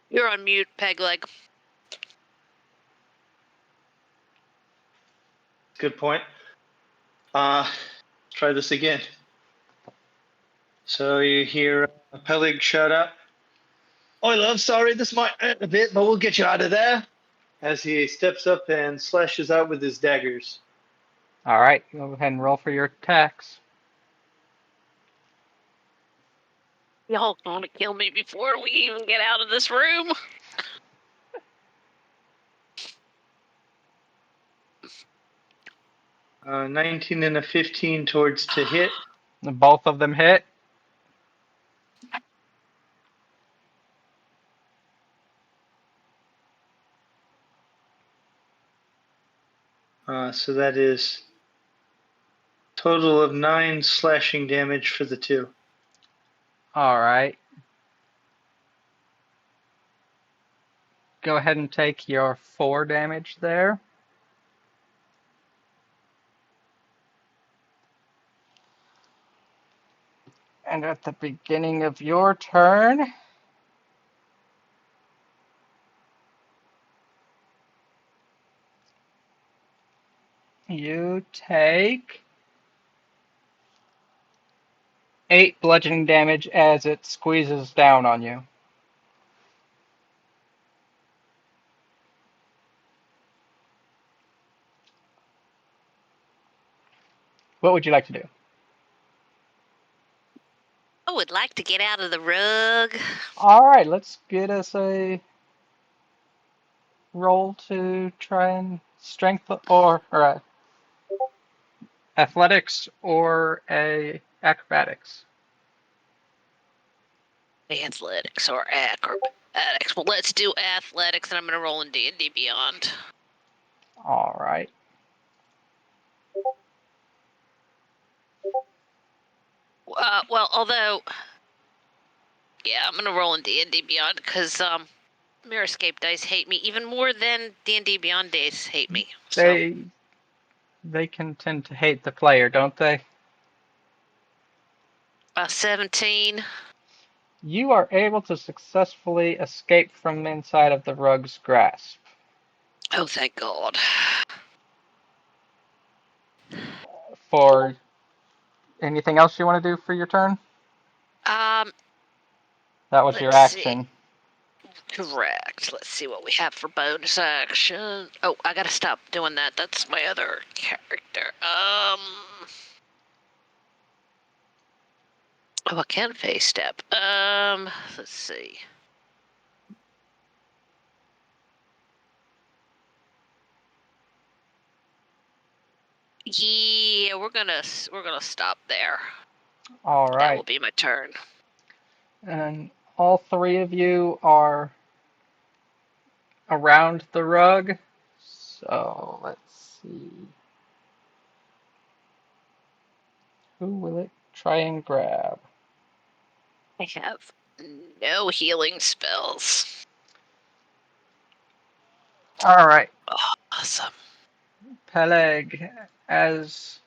B: You're on mute, Pegleg.
D: Good point. Try this again. So you hear Peleg shout out, "Oi, love, sorry, this might hurt a bit, but we'll get you out of there." As he steps up and slashes out with his daggers.
A: All right, go ahead and roll for your attacks.
B: Y'all gonna kill me before we even get out of this room?
D: 19 and a 15 towards to hit.
A: Both of them hit.
D: So that is total of 9 slashing damage for the 2.
A: All right. Go ahead and take your 4 damage there. And at the beginning of your turn, you take 8 bludgeoning damage as it squeezes down on you. What would you like to do?
B: I would like to get out of the rug.
A: All right, let's get us a roll to try and strength or athletics or a acrobatics.
B: Athletics or acrobatics. Well, let's do athletics, and I'm gonna roll in D&D Beyond.
A: All right.
B: Well, although, yeah, I'm gonna roll in D&D Beyond because Mirror Escape dice hate me even more than D&D Beyond dice hate me. So
A: They can tend to hate the player, don't they?
B: 17.
A: You are able to successfully escape from inside of the rug's grasp.
B: Oh, thank God.
A: For anything else you want to do for your turn?
B: Um,
A: That was your
B: let's see.
A: action.
B: Correct. Let's see what we have for bonus action. Oh, I gotta stop doing that. That's my other character. Oh, I can face step. Let's see. Yeah, we're gonna stop there.
A: All
B: That will
A: right.
B: be my turn.
A: And all 3 of you are around the rug. So let's see. Who will it try and grab?
B: I have no healing spells.
A: All right.
B: Awesome.
A: Peleg, as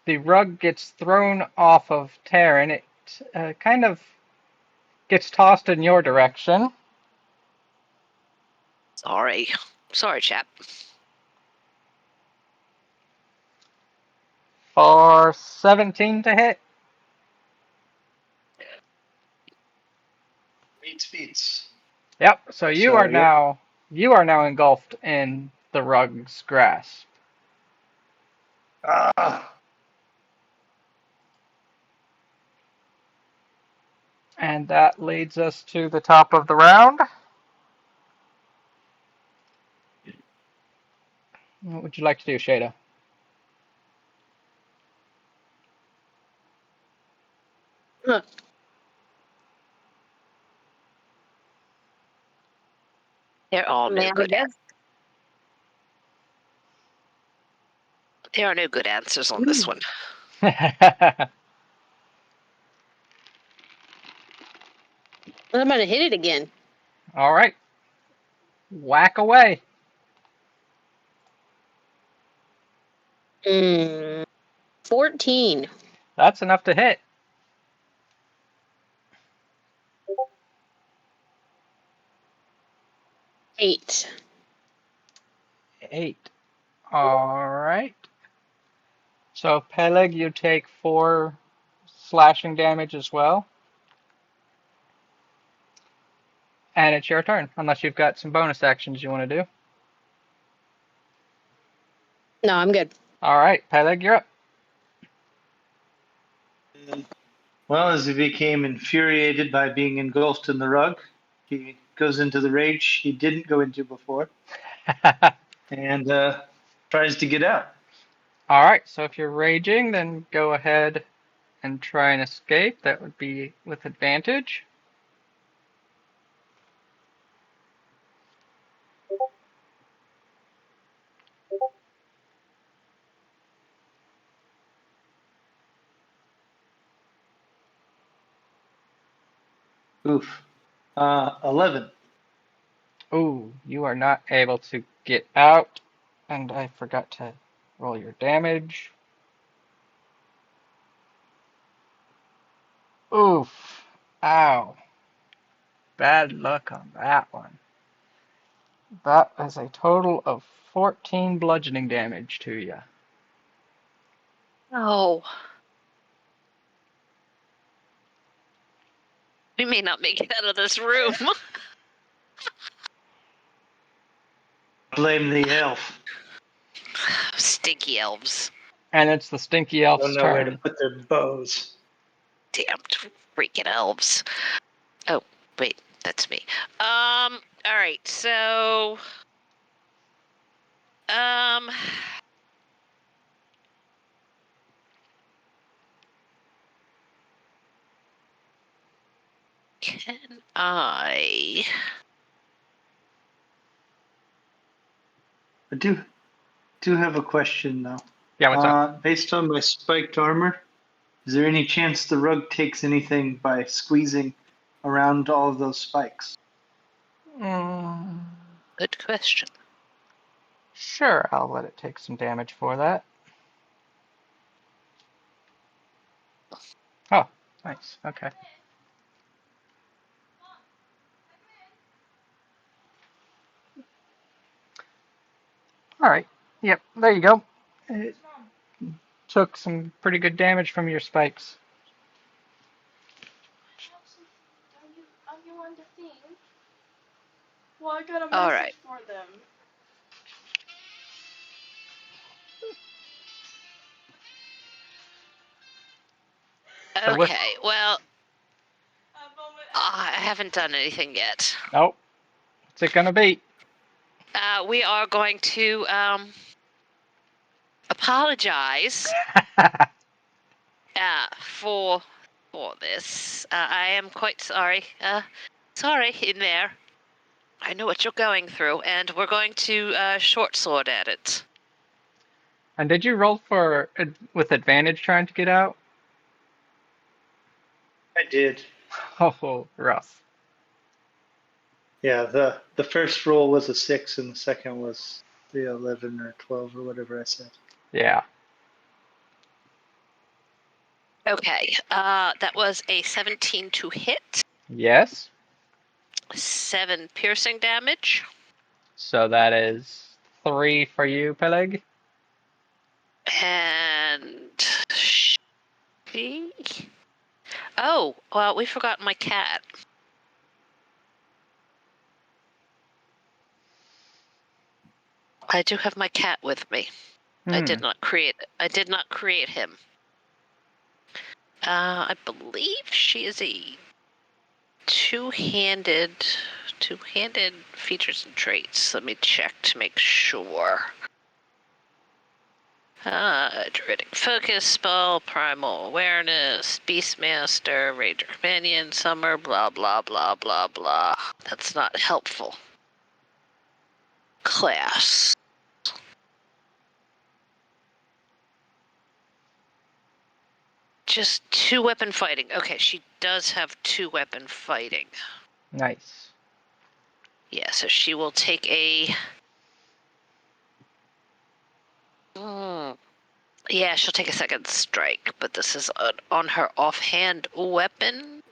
A: the rug gets thrown off of Terran, it kind of gets tossed in your direction.
B: Sorry, chap.
A: For 17 to hit.
D: Beats.
A: Yep. So you
D: So,
A: are
D: yep.
A: now engulfed in the rug's grasp.
D: Ah,
A: And that leads us to the top of the round. What would you like to do, Shada?
E: Huh.
B: They're all no
E: Man, I
B: good.
E: guess.
B: There are no good answers on this one.
E: I'm gonna hit it again.
A: All right. Whack away.
E: 14.
A: That's enough to hit.
E: 8.
A: 8. All right. So Peleg, you take 4 slashing damage as well. And it's your turn, unless you've got some bonus actions you want to do.
E: No, I'm good.
A: All right, Peleg, you're up.
D: well, as he became infuriated by being engulfed in the rug, he goes into the rage he didn't go into before and tries to get out.
A: All right, so if you're raging, then go ahead and try and escape. That would be with advantage.
D: Oof. 11.
A: Ooh, you are not able to get out. And I forgot to roll your damage. Oof. Ow. Bad luck on that one. That is a total of 14 bludgeoning damage to you.
B: Oh. We may not make it out of this room.
D: Blame the elf.
B: Stinky elves.
A: And it's the stinky elf's
D: Don't know where to
A: turn.
D: put their bows.
B: Damned freaking elves. Oh, wait, that's me. All right, so can I
D: I do have a question though.
A: Yeah, what's up?
D: Based on my spiked armor, is there any chance the rug takes anything by squeezing around all of those spikes?
A: Mm,
B: good question.
A: sure, I'll let it take some damage for that. Oh, nice. Okay. All right. Yep, there you go. It took some pretty good damage from your spikes.
F: Are you on the thing? Well, I got a
B: All
F: message
B: right.
F: for them.
A: So with
B: Okay, well, I haven't done anything yet.
A: oh, what's it gonna be?
B: We are going to apologize for this. I am quite sorry. Sorry in there. I know what you're going through, and we're going to short sword at it.
A: And did you roll for with advantage trying to get out?
D: I did.
A: Oh, rough.
D: Yeah, the first roll was a 6 and the second was the 11 or 12 or whatever I said.
A: Yeah.
B: Okay, that was a 17 to hit,
A: Yes.
B: 7 piercing damage,
A: So that is 3 for you, Peleg.
B: and she... Oh, well, we forgot my cat. I do have my cat with me. I did not create him. I believe she is a two-handed features and traits. Let me check to make sure. Druidic focus, spell, primal awareness, beastmaster, ranger companion, summer, blah blah blah blah blah. That's not helpful. Class. Just 2-weapon fighting. Okay, she does have 2-weapon fighting.
A: Nice.
B: Yeah, so she will take a... Yeah, she'll take a second strike, but this is on her offhand weapon.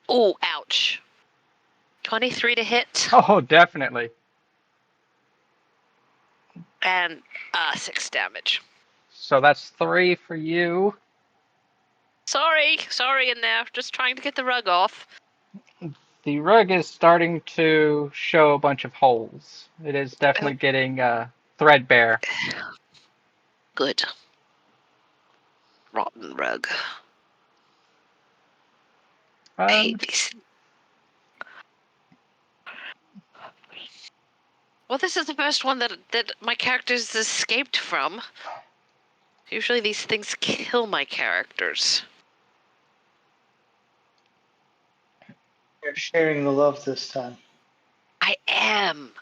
B: Oh, ouch. 23 to hit.
A: Oh, definitely.
B: And 6 damage.
A: So that's 3 for you.
B: Sorry in there. Just trying to get the rug off.
A: The rug is starting to show a bunch of holes. It is definitely getting threadbare.
B: Good. Rotten rug. I hate these. Well, this is the first one that my characters escaped from. Usually these things kill my characters.
D: You're sharing the love this time.
B: I am.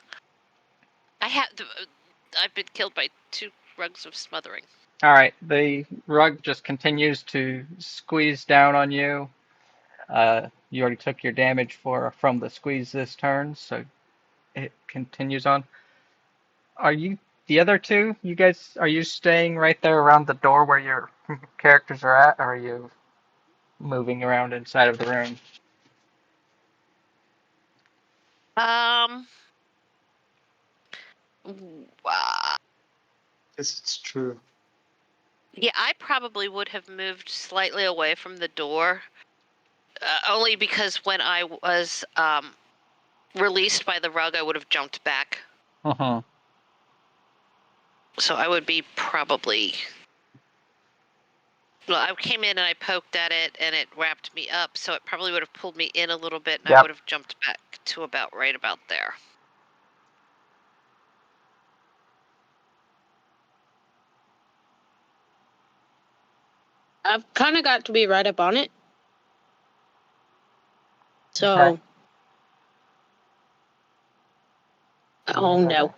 B: I've been killed by 2 rugs of smothering.
A: All right, the rug just continues to squeeze down on you. You already took your damage from the squeeze this turn, so it continues on. Are you the other two? You guys, are you staying right there around the door where your characters are at, or are you moving around inside of the room?
D: Guess it's true.
B: Yeah, I probably would have moved slightly away from the door, only because when I was released by the rug, I would have jumped back.
A: Uh-huh.
B: So I would be probably... Well, I came in and I poked at it, and it wrapped me up, so it probably would have pulled me in a little bit, and I would have jumped back to about right about there.
E: I've kind of got to be right up on it. So.
A: Okay.
E: Oh, no.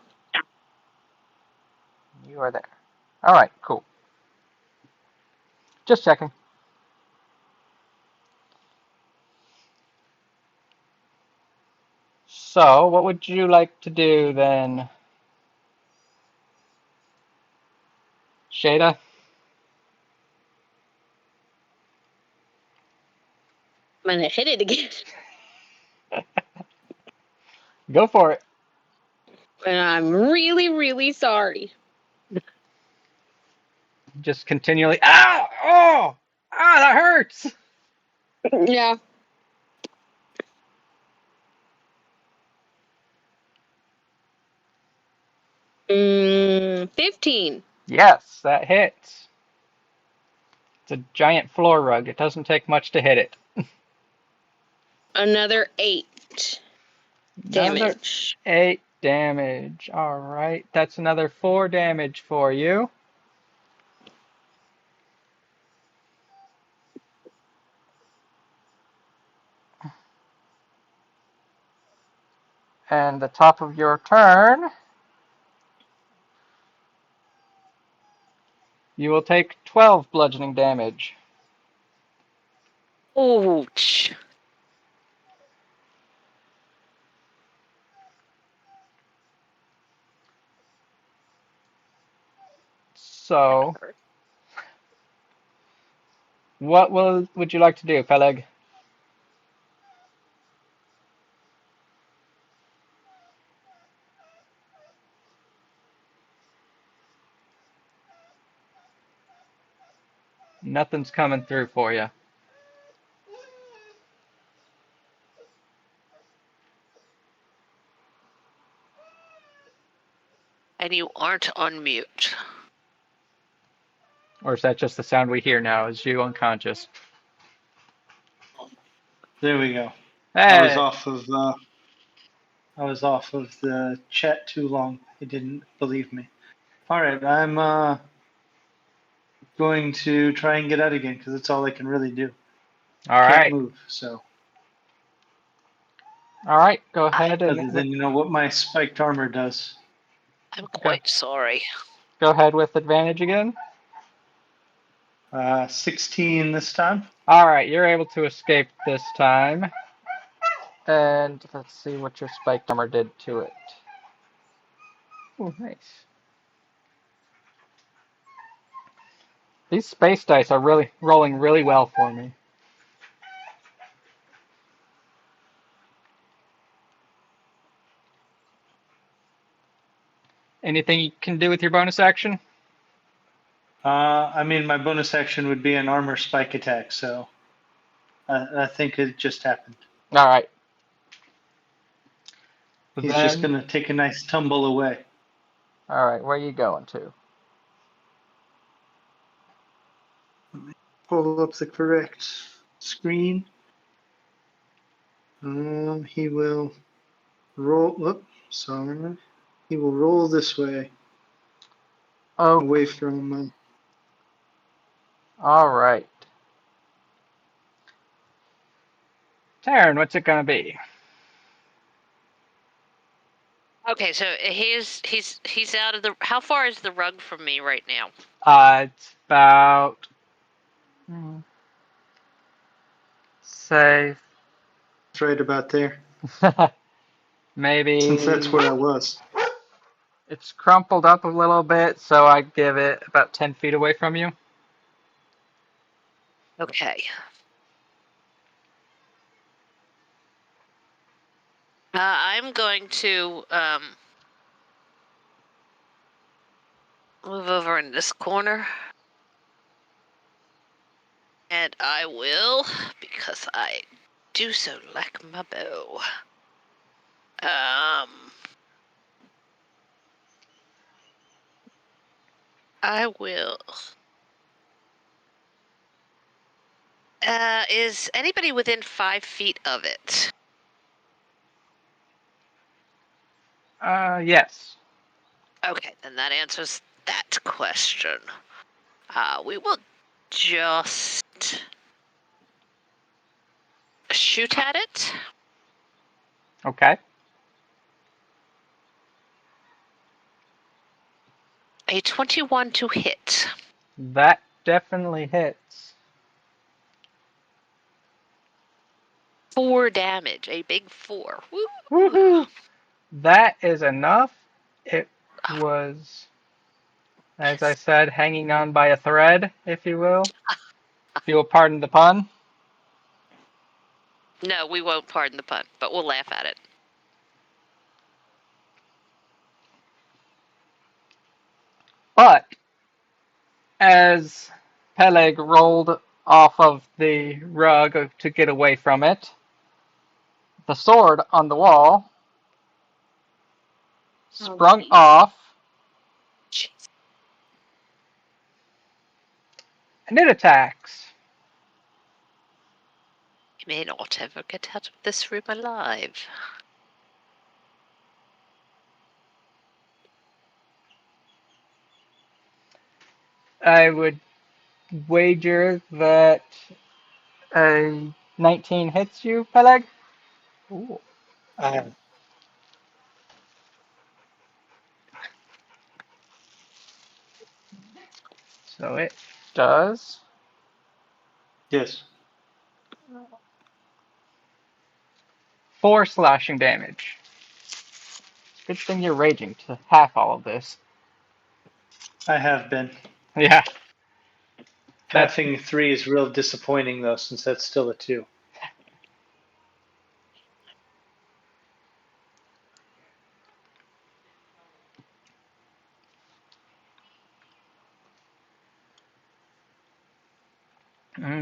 A: You are there. All right, cool. Just checking. So, what would you like to do then, Shada?
E: I'm going to hit it again.
A: Go for it.
E: And I'm really, really sorry.
A: Just continually, ah, oh, ah, that hurts.
E: Yeah. 15.
A: Yes, that hits. It's a giant floor rug. It doesn't take much to hit it.
E: Another 8 damage.
A: Another 8 damage. All right, that's another 4 damage for you. And the top of your turn, you will take 12 bludgeoning damage.
B: Ouch.
A: So, what would you like to do, Peleg? Nothing's coming through for you.
B: And you aren't on mute.
A: Or is that just the sound we hear now? Is you unconscious?
D: There we go. I was
A: Hey!
D: off of the chat too long. It didn't believe me. All right, I'm going to try and get out again because it's all I can really do.
A: All
D: Can't
A: right.
D: move, so
A: All right, go ahead
D: other
A: and
D: than what my spiked armor does.
B: I'm quite sorry.
A: go ahead with advantage again.
D: 16 this time.
A: All right, you're able to escape this time. And let's see what your spiked armor did to it. Oh, nice. These space dice are really rolling really well for me. Anything you can do with your bonus action?
D: I mean, my bonus action would be an armor spike attack, so I think it just happened.
A: All right.
D: He's just
A: Then,
D: gonna take a nice tumble away.
A: all right, where are you going to?
D: Pull up the correct screen. He will roll. Whoop, sorry. He will roll this way,
A: Oh,
D: away from.
A: all right. Taryn, what's it gonna be?
B: Okay, so he's out of the. How far is the rug from me right now?
A: It's about, say,
D: It's right about there,
A: maybe
D: since that's where I was.
A: it's crumpled up a little bit, so I give it about 10 feet away from you.
B: Okay. I'm going to move over in this corner. And I will, because I do so like my bow. I will. Is anybody within 5 feet of it?
A: Yes.
B: Okay, then that answers that question. We will just shoot at it.
A: Okay.
B: A 21 to hit.
A: That definitely hits.
B: 4 damage, a big 4. Woo!
A: Woohoo! That is enough. It
B: Oh,
A: was, as I
B: yes.
A: said, hanging on by a thread, if you will. If you will pardon the pun.
B: No, we won't pardon the pun, but we'll laugh at it.
A: But as Peleg rolled off of the rug to get away from it, the sword on the wall sprung
E: geez.
A: off,
B: Jeez.
A: and it attacks.
B: You may not ever get out of this room alive.
A: I would wager that a 19 hits you, Peleg. Ooh.
D: I
A: So it does
D: Yes.
A: 4 slashing damage. Good thing you're raging to half all of this.
D: I have been.
A: Yeah, that's
D: Halving 3 is real disappointing though, since that's still a 2.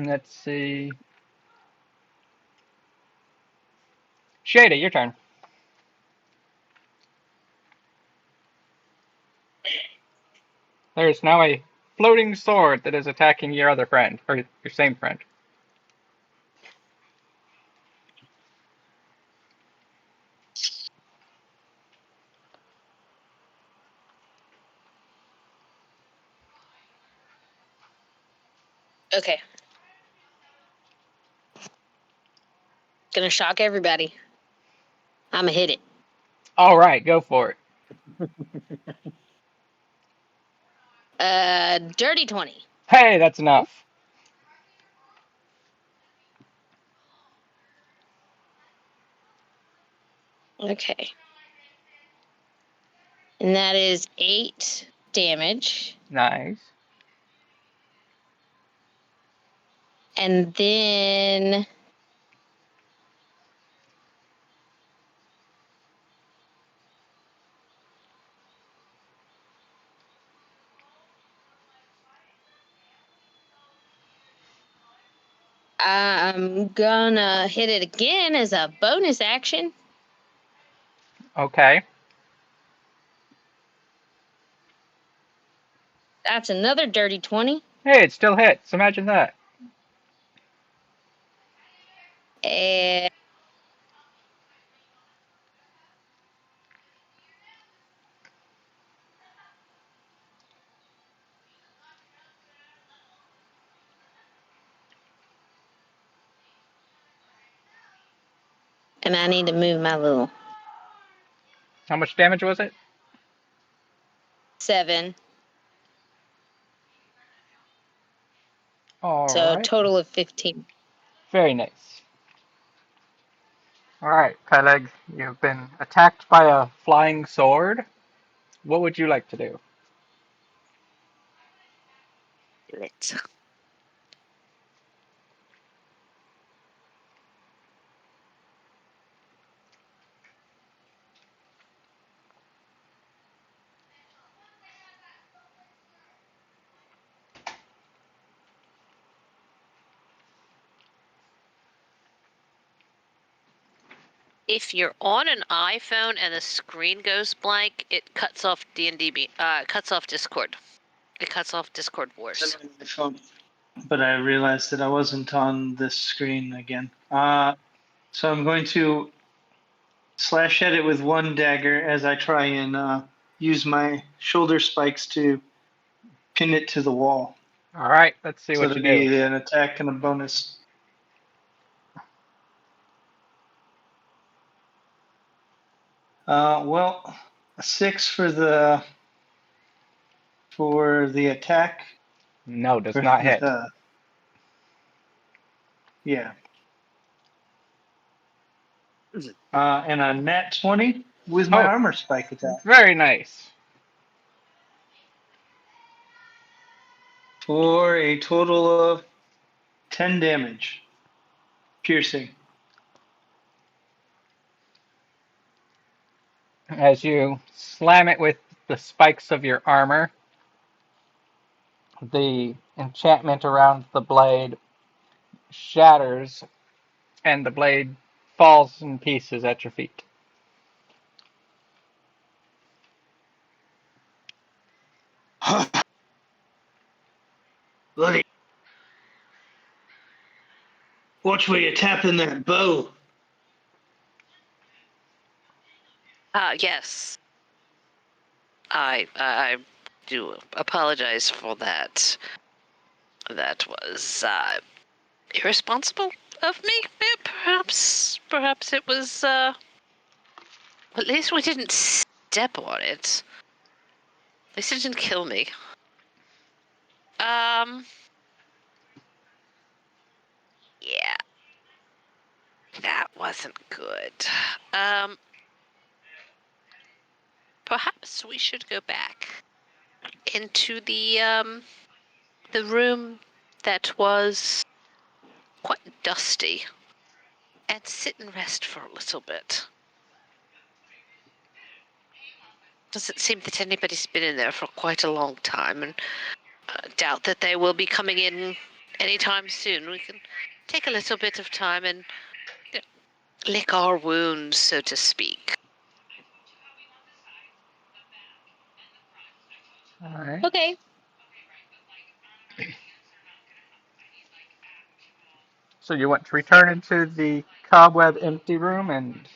A: let's see. Shada, your turn. There is now a floating sword that is attacking your other friend, or your same friend.
E: Okay. Gonna shock everybody. I'ma hit it.
A: All right, go for it.
E: Dirty 20.
A: Hey, that's enough.
E: Okay. And that is 8 damage.
A: Nice.
E: And then I'm gonna hit it again as a bonus action.
A: Okay.
E: That's another dirty 20.
A: Hey, it still hits. Imagine that.
E: And I need to move my little
A: How much damage was it?
E: 7.
A: All
E: So a
A: right.
E: total of 15.
A: Very nice. All right, Peleg, you've been attacked by a flying sword. What would you like to do?
B: Lit. If you're on an iPhone and the screen goes blank, it cuts off D&D. Cuts off Discord. It cuts off Discord
D: It's
B: Wars.
D: on my phone, but I realized that I wasn't on this screen again. So I'm going to slash at it with one dagger as I try and use my shoulder spikes to pin it to the wall.
A: All right, let's see
D: So
A: what
D: it'll
A: you do.
D: be an attack and a bonus. Well, a 6 for the attack.
A: No, does
D: For
A: not hit.
D: Yeah. And a nat 20 with my
A: Oh,
D: armor spike attack
A: very nice.
D: for a total of 10 damage, piercing.
A: As you slam it with the spikes of your armor, the enchantment around the blade shatters and the blade falls in pieces at your feet.
D: Bloody! Watch where you're tapping that bow.
B: Yes. I do apologize for that. That was irresponsible of me. Perhaps it was. At least we didn't step on it. At least it didn't kill me. Yeah, that wasn't good. Perhaps we should go back into the room that was quite dusty and sit and rest for a little bit. Doesn't seem that anybody's been in there for quite a long time, and doubt that they will be coming in anytime soon. We can take a little bit of time and lick our wounds, so to speak.
A: Alright.
E: Okay.
A: So you want to return into the cobweb empty room and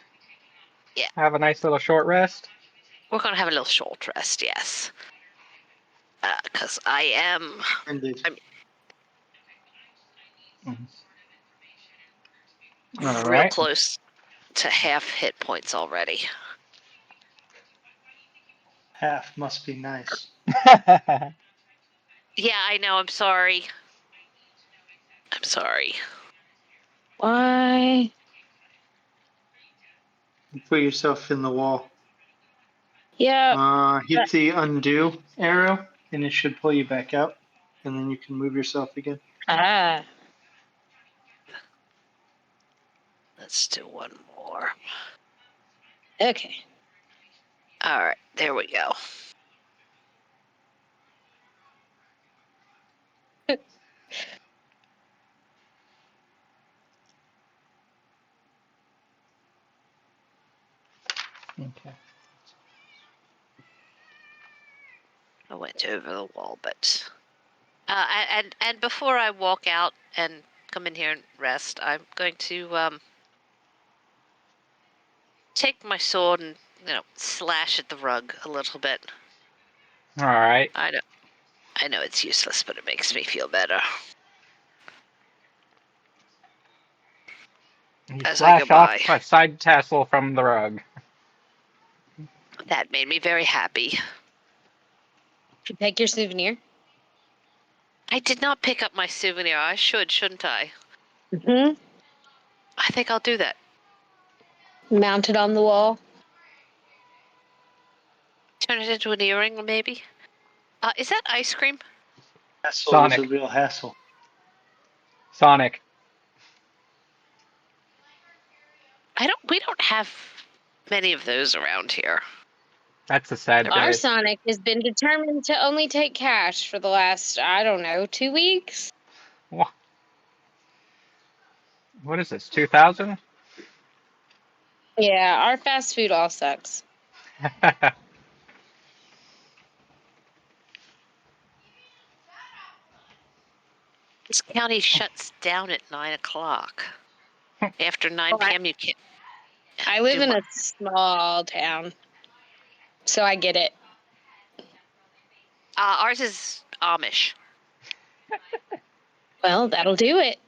B: Yeah.
A: have a nice little short rest?
B: We're going to have a little short rest, yes. Because I am
D: Indeed.
B: real
A: Alright.
B: close to half hit points already.
D: Half must be nice.
B: Yeah, I know. I'm sorry. I'm sorry.
E: Why?
D: You put yourself in the wall.
E: Yeah.
D: Hit the undo arrow, and it should pull you back out, and then you can move yourself again.
E: Ah.
B: Let's do one more.
E: Okay.
B: All right, there we go.
A: Okay.
B: I went over the wall, but and before I walk out and come in here and rest, I'm going to take my sword and slash at the rug a little bit.
A: Alright.
B: I know it's useless, but it makes me feel better.
A: You
B: As I go
A: slash off
B: by.
A: a side tassel from the rug.
B: That made me very happy.
E: Did you take your souvenir?
B: I did not pick up my souvenir. I should, shouldn't I?
E: Mm-hmm.
B: I think I'll do that.
E: Mounted on the wall.
B: Turn it into an earring, maybe? Is that ice cream?
D: Hassle is a
A: Sonic.
D: real hassle.
A: Sonic.
B: We don't have many of those around here.
A: That's a sad
E: Our
A: day.
E: Sonic has been determined to only take cash for the last, I don't know, 2 weeks?
A: What is this, 2000?
E: Yeah, our fast food all sucks.
B: This county shuts down at 9 o'clock. After 9
E: Oh,
B: p.m., you can't.
E: I live
B: do
E: in
B: what?
E: a small town, so I get it.
B: Ours is Amish.
E: Well, that'll do it.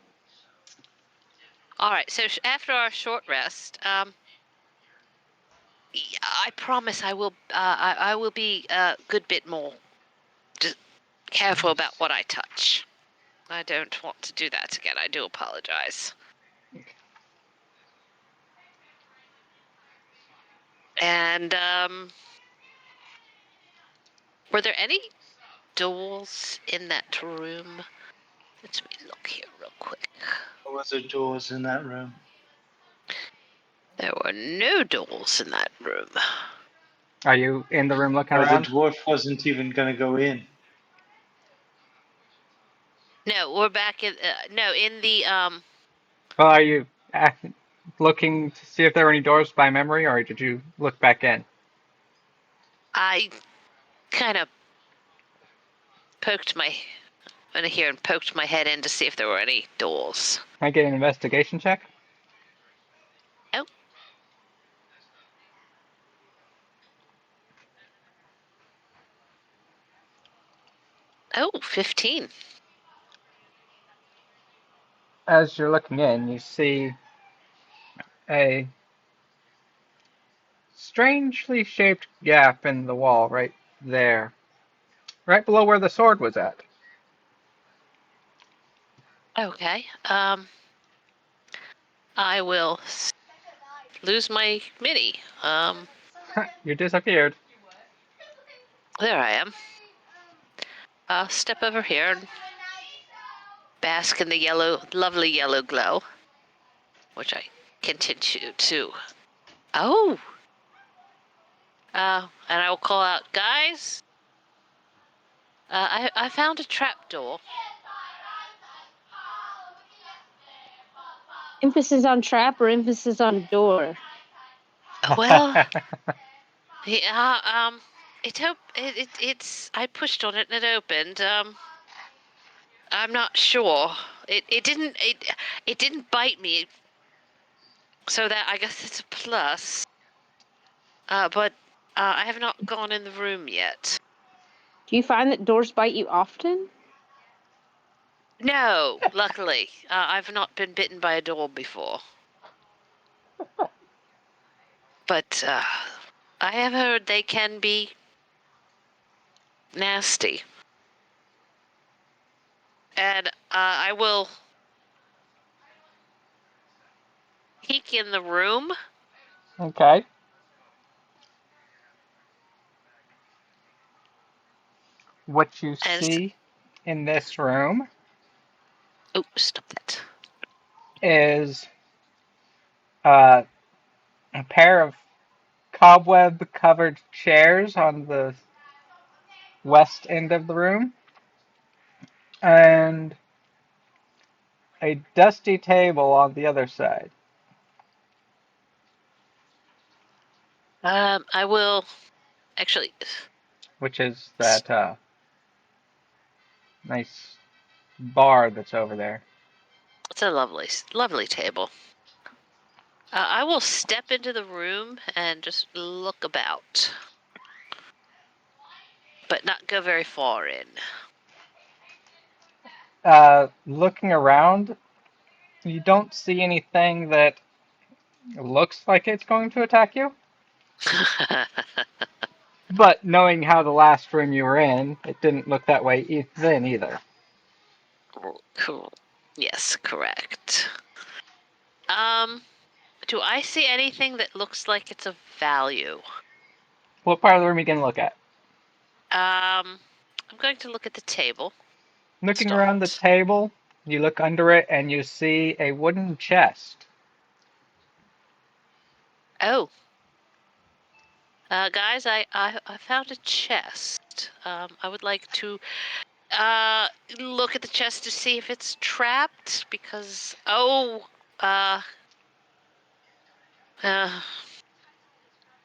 B: All right. So after our short rest, I promise I will. I will be a good bit more just careful about what I touch. I don't want to do that again. I do apologize. And were there any doors in that room? Let me look here real quick.
D: There was a doors in that room.
B: There were no doors in that room.
A: Are you in the room looking
D: Or the
A: around?
D: dwarf wasn't even going to go in.
B: No, we're back in. No, in the
A: Well, are you looking to see if there were any doors by memory, or did you look back in?
B: I kind of poked my in here and poked my head in to see if there were any doors.
A: Can I get an investigation check?
B: Oh. Oh, 15.
A: As you're looking in, you see a strangely shaped gap in the wall right there, right below where the sword was at.
B: Okay. I will lose my mini.
A: You disappeared.
B: There I am. I'll step over here and bask in the lovely yellow glow, which I continue to. Oh. And I will call out, guys. I found a trapdoor.
E: Emphasis on trap or emphasis on door?
B: Well, yeah. It's. I pushed on it and it opened. I'm not sure. It didn't. It didn't bite me. So that I guess it's a plus. But I have not gone in the room yet.
E: Do you find that doors bite you often?
B: No, luckily, I've not been bitten by a door before. But I have heard they can be nasty. And I will peek in the room.
A: Okay. What you
B: And
A: see in this room
B: oh, stop that.
A: is a pair of cobweb-covered chairs on the west end of the room, and a dusty table on the other side,
B: I will actually.
A: which is that nice bar that's over there.
B: It's a lovely table. I will step into the room and just look about, but not go very far in.
A: Looking around, you don't see anything that looks like it's going to attack you. But knowing how the last room you were in, it didn't look that way then either.
B: Cool. Yes, correct. Do I see anything that looks like it's of value?
A: What part of the room are you going to look at?
B: I'm going to look at the table.
A: Looking around the table, you look under it and you see a wooden chest.
B: Oh. Guys, I found a chest. I would like to look at the chest to see if it's trapped because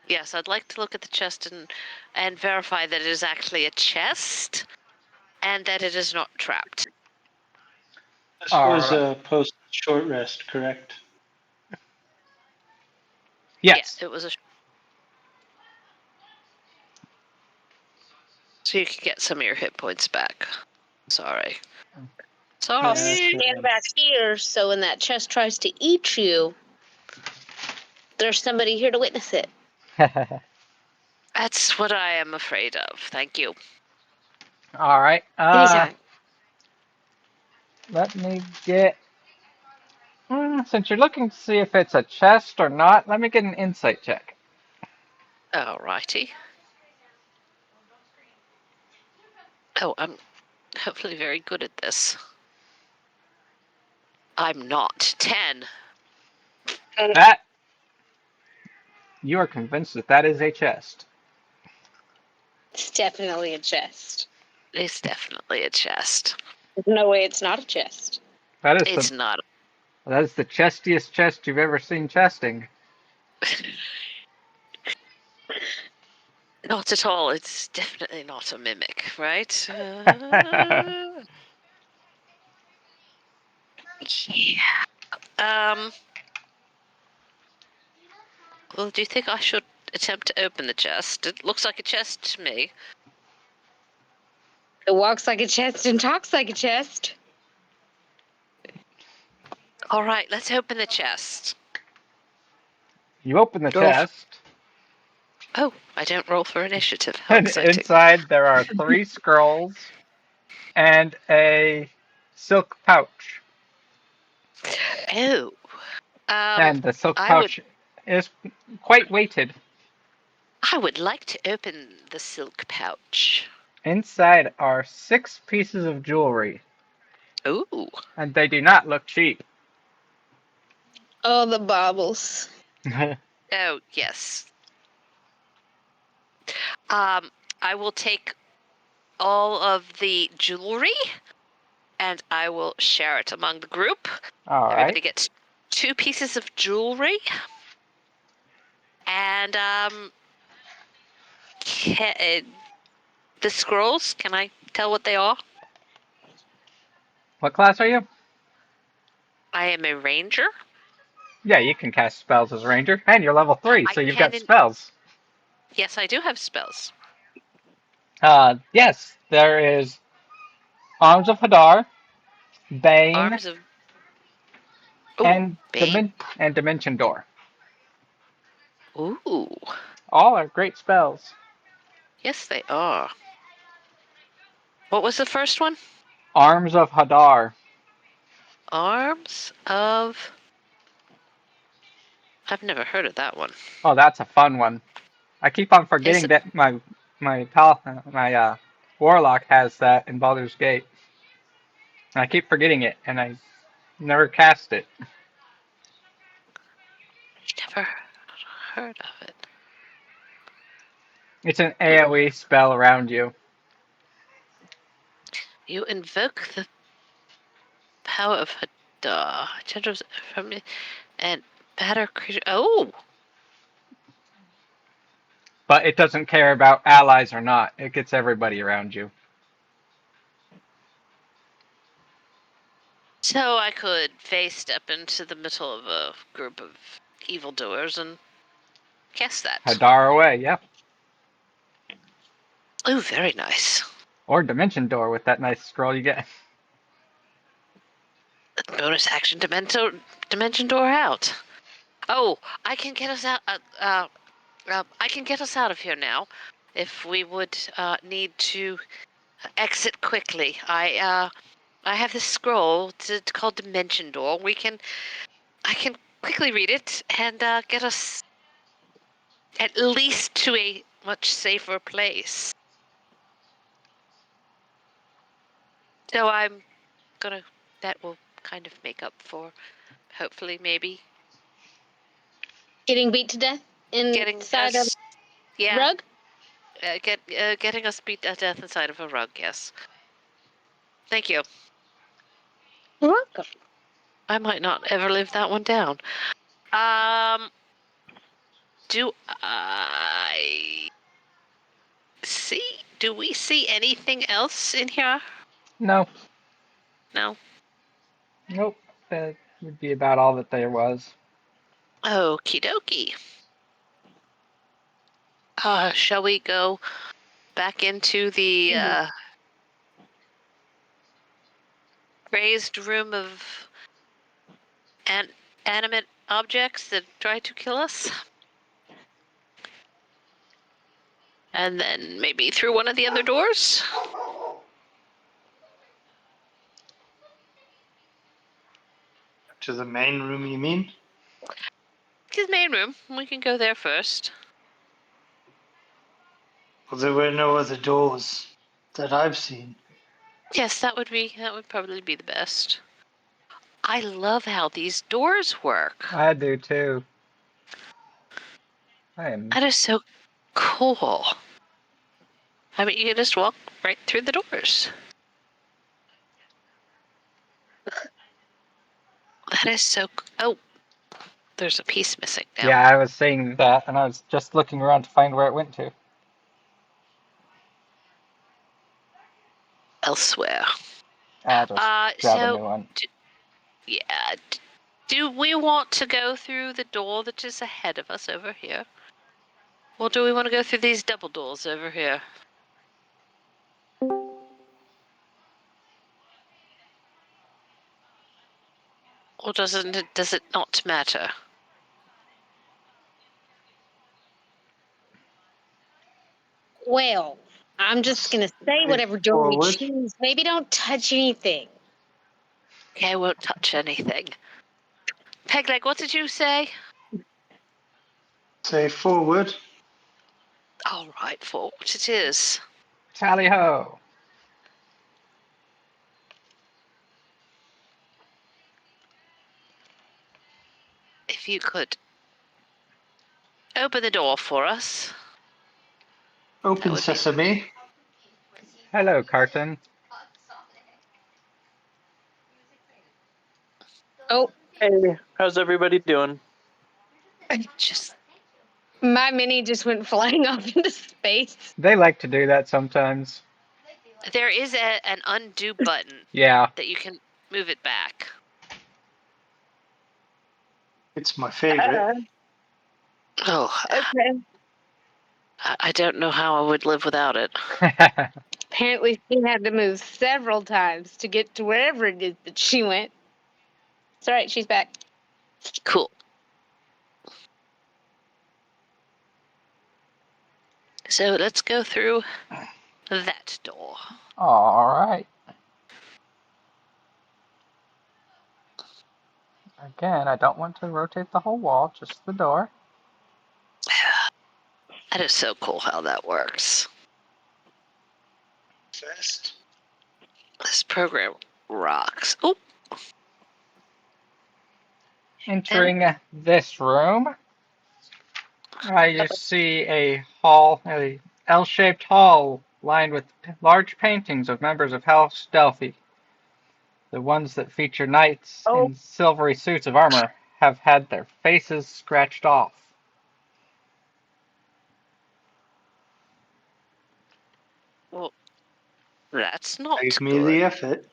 B: yes, I'd like to look at the chest and verify that it is actually a chest and that it is not trapped.
D: This was
A: Alright.
D: post short rest, correct?
A: Yes.
B: Yeah, it was a. So you can get some of your hit points back. Sorry.
E: I'll
B: Sorry.
E: stand back here so when that chest tries to eat you, there's somebody here to witness it.
B: That's what I am afraid of. Thank you.
A: Alright.
E: Anytime.
A: Let me get... since you're looking to see if it's a chest or not, let me get an insight check.
B: Alrighty. Oh, I'm hopefully very good at this. I'm not. 10.
A: That... You are convinced that that is a chest.
E: It's definitely a chest.
B: It's definitely a chest.
E: There's no way it's not a chest.
A: That is
B: It's not.
A: that is the chestiest chest you've ever seen chesting.
B: Not at all. It's definitely not a mimic, right? Yeah. Well, do you think I should attempt to open the chest? It looks like a chest to me.
E: It walks like a chest and talks like a chest.
B: All right, let's open the chest.
A: You open the
B: Roll.
A: chest,
B: Oh, I don't roll for initiative. How
A: and
B: exciting.
A: inside there are 3 scrolls and a silk pouch.
B: Oh.
A: And the silk
B: I would
A: pouch is quite weighted.
B: like to open the silk pouch.
A: Inside are 6 pieces of jewelry,
B: Ooh.
A: and they do not look cheap.
E: Oh, the baubles.
B: Oh, yes. I will take all of the jewelry and I will share it among the group.
A: All
B: Everybody
A: right.
B: gets 2 pieces of jewelry. And The scrolls, can I tell what they are?
A: What class are you?
B: I am a ranger.
A: Yeah, you can cast spells as a ranger, and you're level 3,
B: I
A: so you've
B: can.
A: got spells.
B: Yes, I do have spells.
A: Yes, there is Arms of Hadar, Bane,
B: Arms of. Oh,
A: and
B: Bane.
A: Dimension Door.
B: Ooh.
A: All are great spells.
B: Yes, they are. What was the first one?
A: Arms of Hadar.
B: Arms of. I've never heard of that one.
A: Oh, that's a fun one. I keep on
B: Is
A: forgetting
B: it?
A: that my warlock has that in Baldur's Gate. And I keep forgetting it, and I never cast it.
B: Never heard of it.
A: It's an AoE spell around you.
B: You invoke the power of Hadar. Tendrils from and batter creature. Oh,
A: But it doesn't care about allies or not. It gets everybody around you.
B: so I could face step into the middle of a group of evildoers and cast that.
A: Hadar away, yeah.
B: Oh, very nice.
A: Or Dimension Door with that nice scroll you get.
B: Bonus action dimension door out. Oh, I can get us out. I can get us out of here now, if we would need to exit quickly. I have this scroll called Dimension Door. I can quickly read it and get us at least to a much safer place. So I'm gonna. That will kind of make up for, hopefully, maybe
E: Getting beat to death
B: getting
E: inside
B: us.
E: of
B: Yeah,
E: a rug?
B: getting us beat to death inside of a rug. Yes. Thank you.
E: You're welcome.
B: I might not ever live that one down. Do I see? Do we see anything else in here?
A: No.
B: No.
A: Nope. That would be about all that there was.
B: Okie dokie. Shall we go back into the raised room of animate objects that try to kill us? And then maybe through one of the other doors?
D: To the main room, you mean?
B: His main room. We can go there first.
D: Well, there were no other doors that I've seen.
B: Yes, that would probably be the best. I love how these doors work.
A: I do too. I am.
B: That is so cool. I mean, you can just walk right through the doors. That is so. Oh, there's a piece missing now.
A: Yeah, I was saying that, and I was just looking around to find where it went to.
B: Elsewhere.
A: I'll just grab a new one.
B: Yeah. Do we want to go through the door that is ahead of us over here? Or do we want to go through these double doors over here? Or does it not matter?
E: Well, I'm just gonna say whatever door we
D: Forward.
E: choose. Maybe don't touch anything.
B: Okay, I won't touch anything. Pegleg, what did you say?
D: Say forward.
B: All right, forward it is.
A: Tally ho!
B: If you could open the door for us.
D: Open
B: would be-
D: sesame.
A: Hello, Carton.
E: Oh,
G: Hey, how's everybody doing?
B: Just
E: My mini just went flying off into space.
A: They like to do that sometimes.
B: There is an undo button
A: Yeah.
B: that you can move it back.
D: It's my favorite.
B: Oh,
E: Okay.
B: I don't know how I would live without it.
E: Apparently, she had to move several times to get to wherever it is that she went. It's all right. She's back.
B: Cool. So let's go through that door.
A: All right. Again, I don't want to rotate the whole wall, just the door.
B: That is so cool how that works.
D: Fast.
B: This program rocks. Oh,
A: Entering this room, I just see a hall, a L-shaped hall lined with large paintings of members of House Delphi. The ones that feature knights
E: Oh.
A: in silvery suits of armor have had their faces scratched off.
B: well, that's not
D: Save me
B: good.
D: the effort.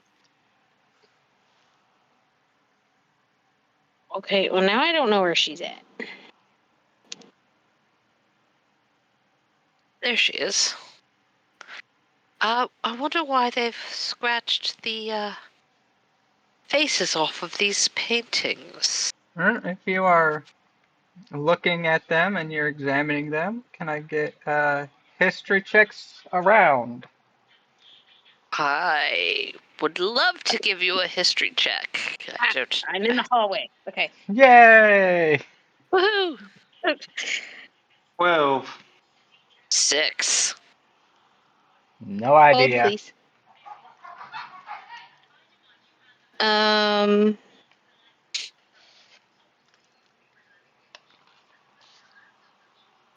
E: Okay. Well, now I don't know where she's at.
B: There she is. I wonder why they've scratched the faces off of these paintings.
A: If you are looking at them and you're examining them, can I get history checks around?
B: I would love to give you a history check. I don't.
E: I'm in the hallway. Okay.
A: Yay!
B: Woohoo!
D: 12.
B: 6.
A: No
E: Hold,
A: idea.
E: please.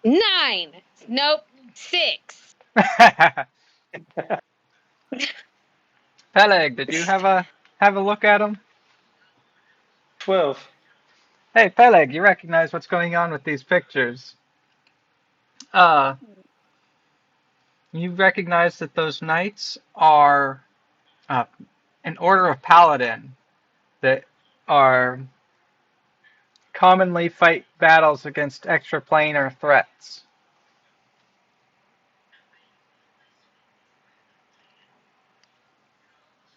E: 9. Nope. 6.
A: Peleg, did you have a look at them?
D: 12.
A: Hey, Peleg, you recognize what's going on with these pictures? You recognize that those knights are an order of paladin that are commonly fight battles against extraplanar threats.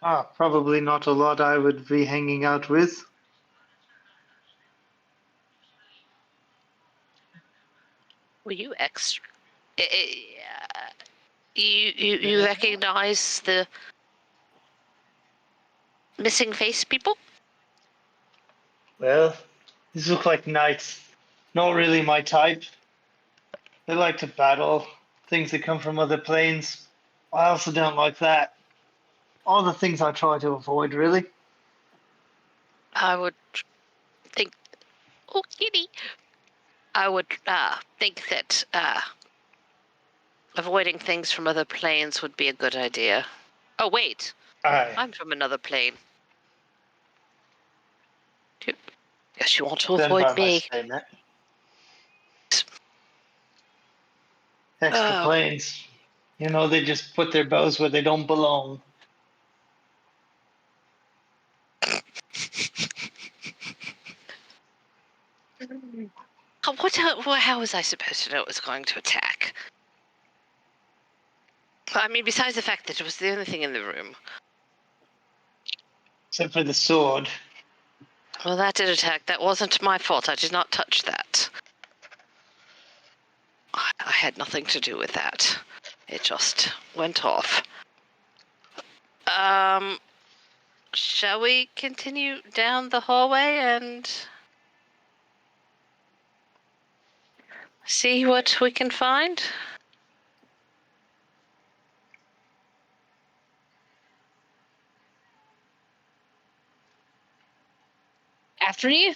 D: Probably not a lot I would be hanging out with.
B: Were you extra? You recognize the missing face people?
D: Well, these look like knights. Not really my type. They like to battle things that come from other planes. I also don't like that. All the things I try to avoid, really.
B: I would think. Oh, kitty! I would think that avoiding things from other planes would be a good idea. Oh wait,
D: Aye.
B: I'm from another plane. Guess you want to
D: Then
B: avoid
D: by my
B: me.
D: statement. Extra
B: Oh,
D: planes. You know, they just put their bows where they don't belong.
B: how was I supposed to know it was going to attack? I mean, besides the fact that it was the only thing in the room.
D: Except for the sword.
B: Well, that did attack. That wasn't my fault. I did not touch that. I had nothing to do with that. It just went off. Shall we continue down the hallway and see what we can find?
E: After you?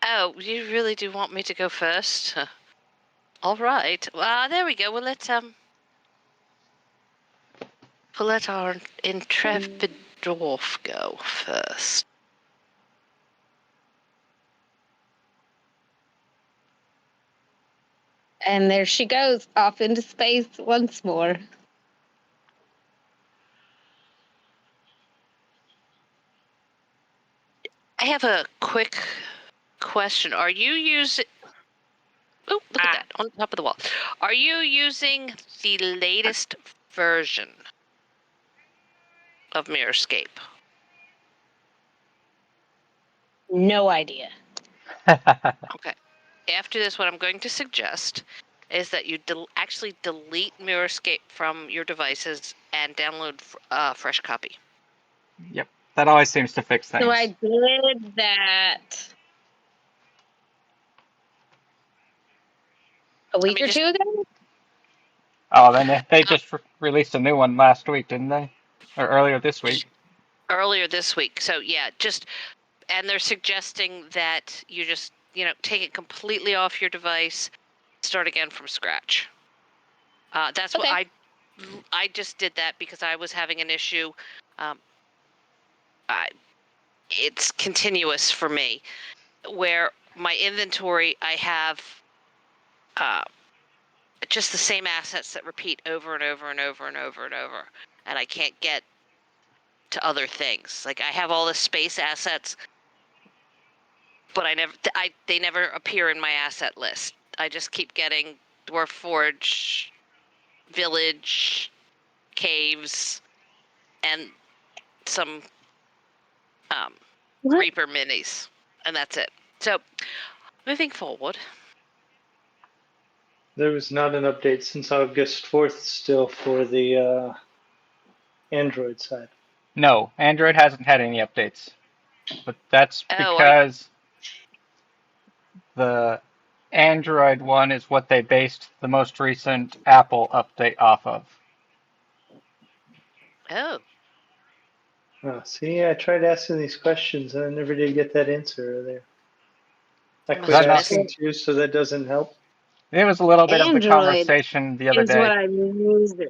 B: Oh, you really do want me to go first? All right. There we go. We'll let our intrepid dwarf go first.
E: And there she goes, off into space once more.
B: I have a quick question. Are you using... Oh, look at that, on top of the wall. Are you using the latest version of Mirrorscape?
E: No idea.
B: Okay. After this, what I'm going to suggest is that you actually delete Mirrorscape from your devices and download a fresh copy.
A: Yep, that always seems to fix things.
E: So I did that a week or two ago.
A: Oh, then they just released a new one last week, didn't they? Or earlier this week.
B: Earlier this week. So yeah, and they're suggesting that you just, take it completely off your device, start again from scratch. That's
E: Okay.
B: what I just did that because I was having an issue. It's continuous for me, where my inventory, I have just the same assets that repeat over and over and over and over and over, and I can't get to other things. Like, I have all the space assets, but they never appear in my asset list. I just keep getting Dwarf Forge, Village, Caves, and some Reaper minis, and that's it. So, moving forward.
D: There was not an update since August 4th still for the Android side.
A: No, Android hasn't had any updates. But that's because the Android one is what they based the most recent Apple update off of.
B: Oh.
D: Oh, see, I tried asking these questions and I never did get that answer earlier. I quit asking too, so that doesn't help.
A: It was a little bit of the
E: Android
A: conversation the other
E: is
A: day.
E: what I'm using.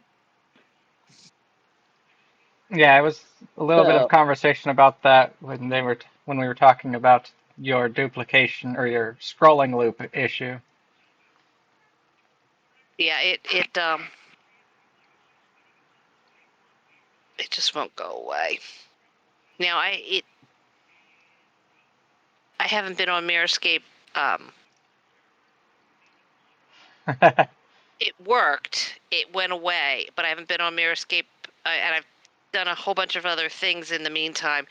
A: Yeah, it was a little bit of conversation about that when we were talking about your duplication or your scrolling loop issue.
B: Yeah, it just won't go away. Now I haven't been on Mirrorscape. It worked. It went away, but I haven't been on Mirrorscape, and I've done a whole bunch of other things in the meantime.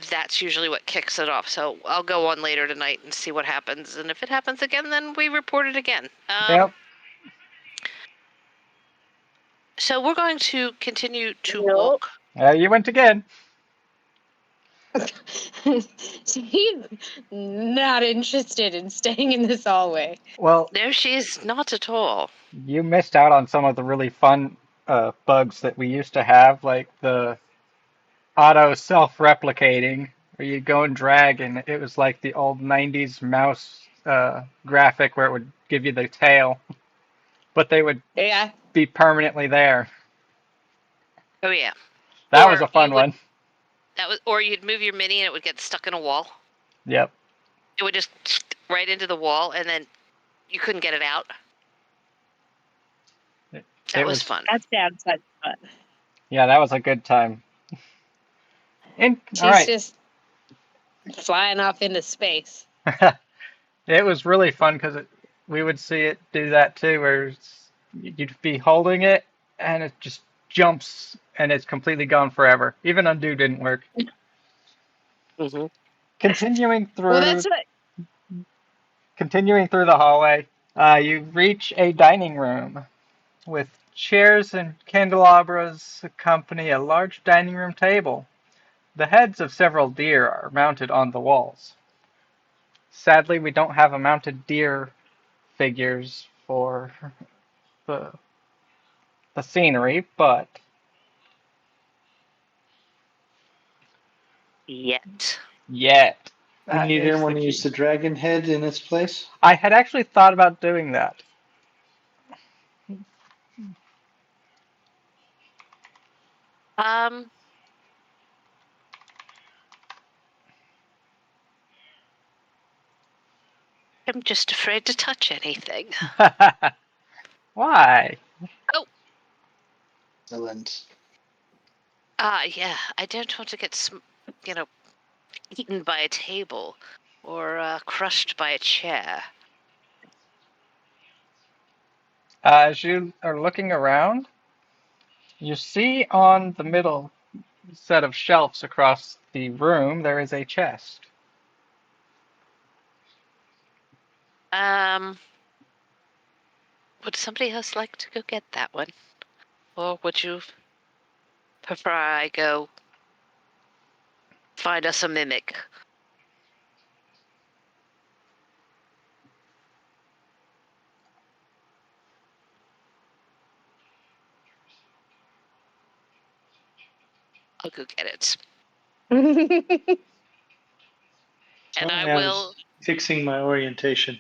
B: That's usually what kicks it off. So I'll go on later tonight and see what happens. And if it happens again, then we report it again.
A: Yep.
B: So we're going to continue to walk.
A: You went again.
E: She's not interested in staying in this hallway.
A: Well,
B: no, she's not at all.
A: You missed out on some of the really fun bugs that we used to have, like the auto self-replicating, where you go and drag, and it was like the old 90s mouse graphic where it would give you the tail, but they would be permanently there.
B: Oh yeah,
A: that was a fun one.
B: Or you'd move your mini and it would get stuck in a wall.
A: Yep.
B: It would just right into the wall, and then you couldn't get it out. That was fun.
E: That sounds like fun.
A: Yeah, that was a good time.
E: She's just flying off into space.
A: It was really fun because we would see it do that too, where you'd be holding it and it just jumps and it's completely gone forever. Even undo didn't work.
B: Mm-hmm.
A: Continuing through.
E: Well, that's what.
A: Continuing through the hallway, you reach a dining room with chairs and candelabras accompany a large dining room table. The heads of several deer are mounted on the walls. Sadly, we don't have a mounted deer figures for the scenery, but
B: Yet.
D: You need anyone to use the dragon head in its place?
A: I had actually thought about doing that.
B: I'm just afraid to touch anything.
A: Why?
D: Excellent.
B: Yeah, I don't want to get, eaten by a table or crushed by a chair.
A: As you are looking around, you see on the middle set of shelves across the room there is a chest.
B: Would somebody else like to go get that one? Or would you prefer I go find us a mimic? I'll go get it. And I
D: I
B: will.
D: was fixing my orientation.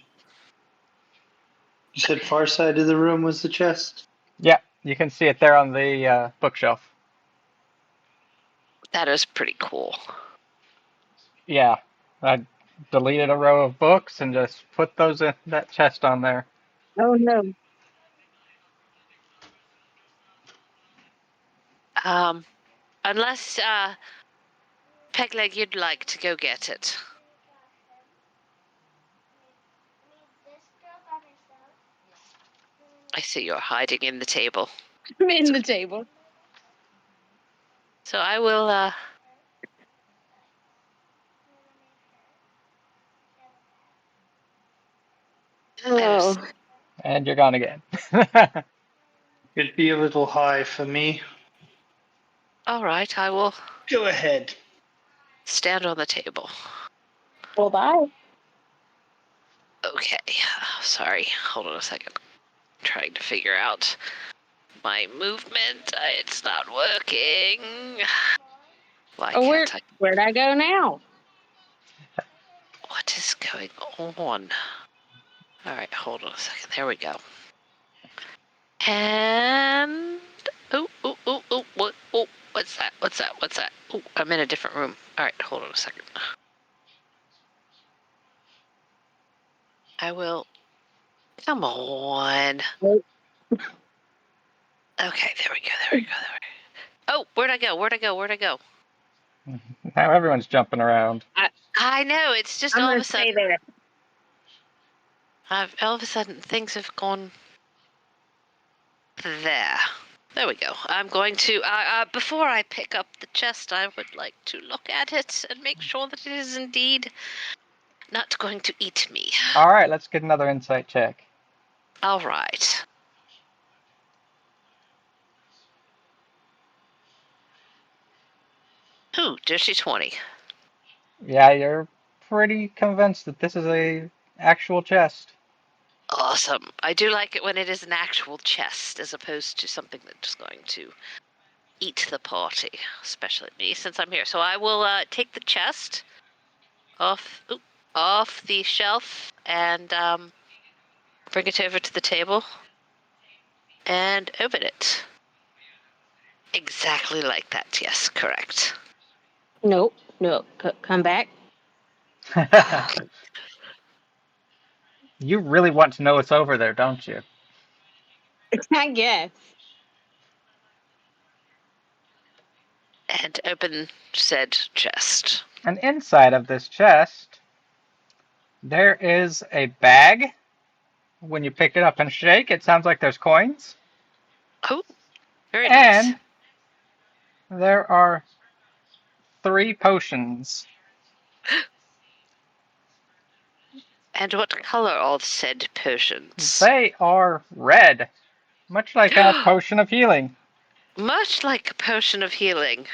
D: You said far side of the room was the chest?
A: Yeah, you can see it there on the bookshelf.
B: That is pretty cool.
A: Yeah, I deleted a row of books and just put those in that chest on there.
E: Oh no.
B: Unless Pegleg, you'd like to go get it. I see you're hiding in the table.
E: I'm in the table.
B: So I will.
E: Oh.
A: And you're gone again.
D: It'd be a little high for me.
B: All right, I will
D: Go ahead.
B: stand on the table.
C: Well, bye.
B: Okay. Sorry. Hold on a second. I'm trying to figure out my movement. It's not working. Why
E: Oh,
B: can't I?
E: where'd I go now?
B: What is going on? All right, hold on a second. There we go. And what's that? What's that? What's that? Oh, I'm in a different room. All right, hold on a second. I will. Come on.
E: Nope.
B: Okay, there we go. There we go. There we go. Oh, where'd I go? Where'd I go? Where'd I go?
A: Now everyone's jumping around.
B: I know. It's just
E: I'm
B: all of
E: gonna
B: a
E: stay
B: sudden.
E: there.
B: All of a sudden, things have gone there. There we go. I'm going to. Before I pick up the chest, I would like to look at it and make sure that it is indeed not going to eat me.
A: All right, let's get another insight check.
B: All right. Ooh, dirty 20.
A: Yeah, you're pretty convinced that this is a actual chest.
B: Awesome. I do like it when it is an actual chest as opposed to something that's going to eat the party, especially me since I'm here. So I will take the chest off the shelf and bring it over to the table and open it. Exactly like that. Yes, correct.
E: Nope. Nope. Come back.
A: You really want to know what's over there, don't you?
E: I guess.
B: And open said chest.
A: And inside of this chest, there is a bag. When you pick it up and shake, it sounds like there's coins.
B: Oh, very nice.
A: And there are 3 potions.
B: And what color are said potions?
A: They are red, much like a potion of healing.
B: Much like a potion of healing.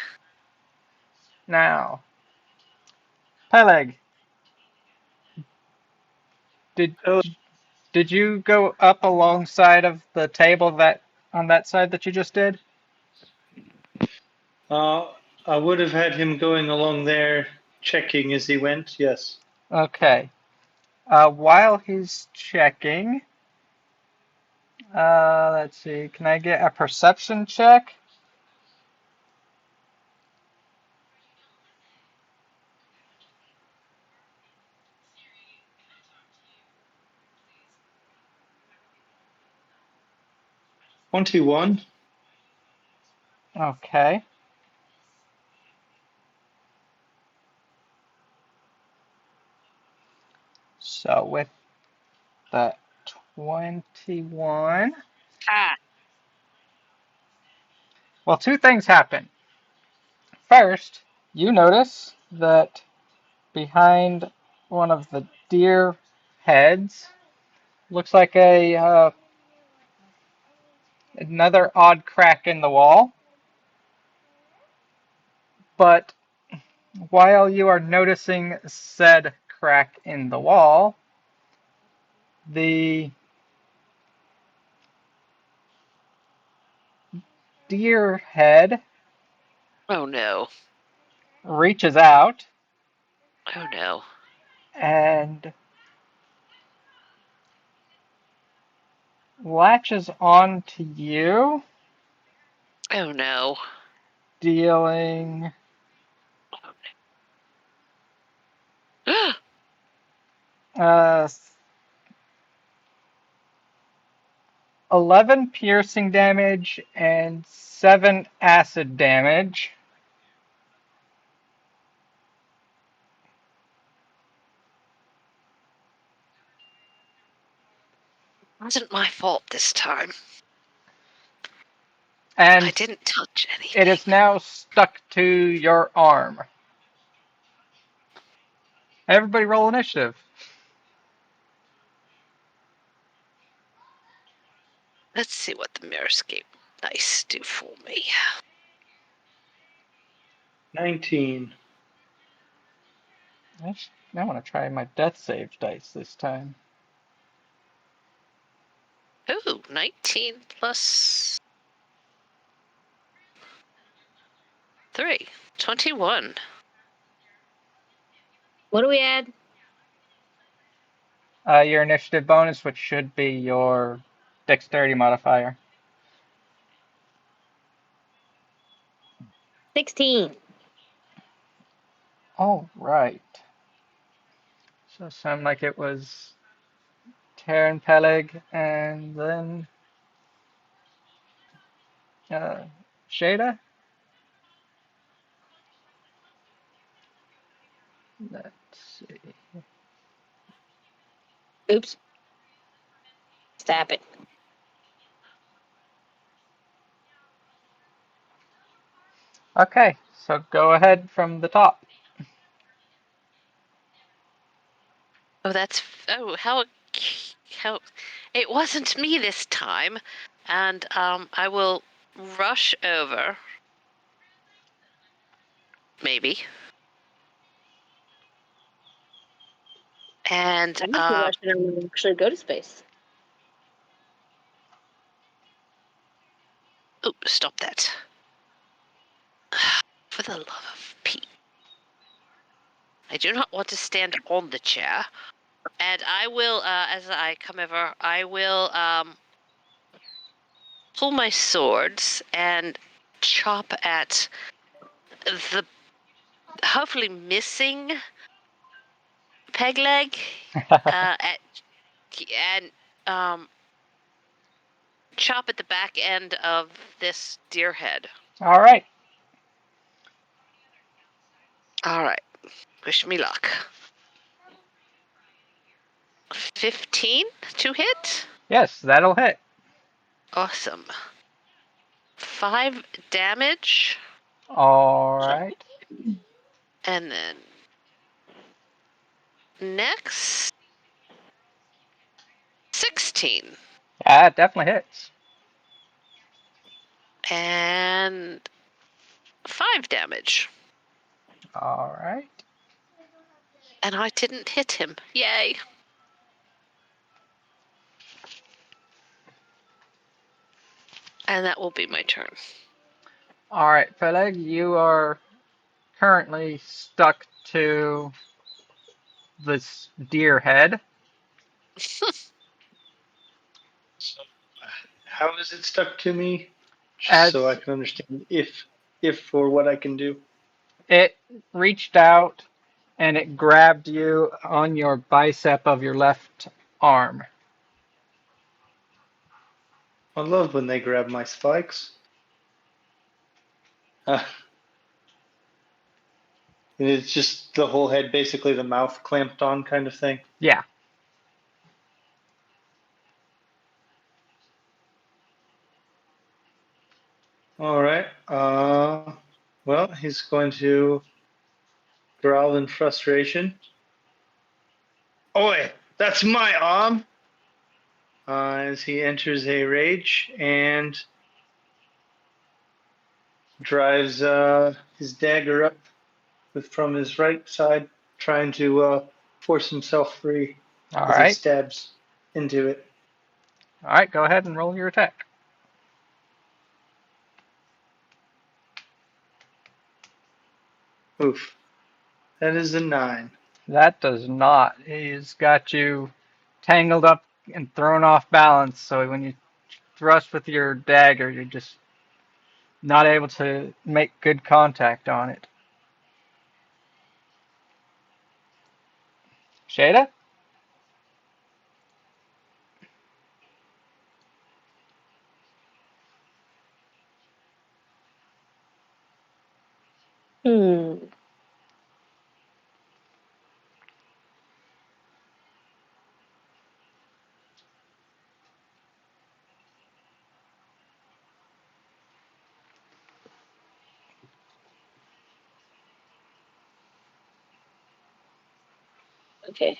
A: Now, Peleg, did
D: Oh,
A: did you go up alongside of the table that on that side that you just did?
D: I would have had him going along there checking as he went, yes.
A: Okay. While he's checking, let's see. Can I get a perception check?
D: 21.
A: Okay. So with the 21,
E: Ah,
A: well, two things happen. First, you notice that behind one of the deer heads looks like another odd crack in the wall. But while you are noticing said crack in the wall, the deer head
B: Oh no.
A: reaches out
B: Oh no.
A: and latches on to you,
B: Oh no.
A: dealing
B: Oh,
A: 11 piercing damage and 7 acid damage.
B: it wasn't my fault this time. I
A: And
B: didn't touch
A: it
B: anything.
A: is now stuck to your arm. Everybody roll initiative.
B: Let's see what the Mirrorscape dice do for me.
D: 19.
A: I want to try my death save dice this time.
B: Ooh, 19 plus 3. 21.
E: what do we add?
A: Your initiative bonus, which should be your dexterity modifier.
E: 16.
A: All right. So it sounded like it was Terran Peleg and then uh, Shada. Let's see.
E: Oops. Stop it.
A: Okay, so go ahead from the top.
B: Oh, that's. Oh, how. It wasn't me this time. And I will rush over. Maybe. And,
E: I'm not rushing. I'm going to actually go to space.
B: oh, stop that. For the love of Pete. I do not want to stand on the chair. And I will, as I come over, I will pull my swords and chop at the hopefully missing peg leg and chop at the back end of this deer head.
A: All right.
B: All right. Wish me luck. 15 to hit.
A: Yes, that'll hit.
B: Awesome. 5 damage.
A: All right.
B: And then next 16.
A: Yeah, it definitely hits.
B: And 5 damage.
A: All right.
B: And I didn't hit him. Yay. And that will be my turn.
A: All right, Peleg, you are currently stuck to this deer head.
D: So, how is it stuck to me? Just so I
A: As
D: can understand if or what I can do.
A: it reached out and it grabbed you on your bicep of your left arm.
D: I love when they grab my spikes. It's just the whole head, basically the mouth clamped on kind of thing.
A: Yeah.
D: All right. Well, he's going to growl in frustration. Oi, that's my arm! As he enters a rage and drives his dagger up from his right side, trying to force himself free
A: All
D: as he
A: right.
D: stabs into it.
A: All right. Go ahead and roll your attack.
D: Oof. That is a 9.
A: That does not. He's got you tangled up and thrown off balance. So when you thrust with your dagger, you're just not able to make good contact on it. Shada?
E: Hmm. Okay. I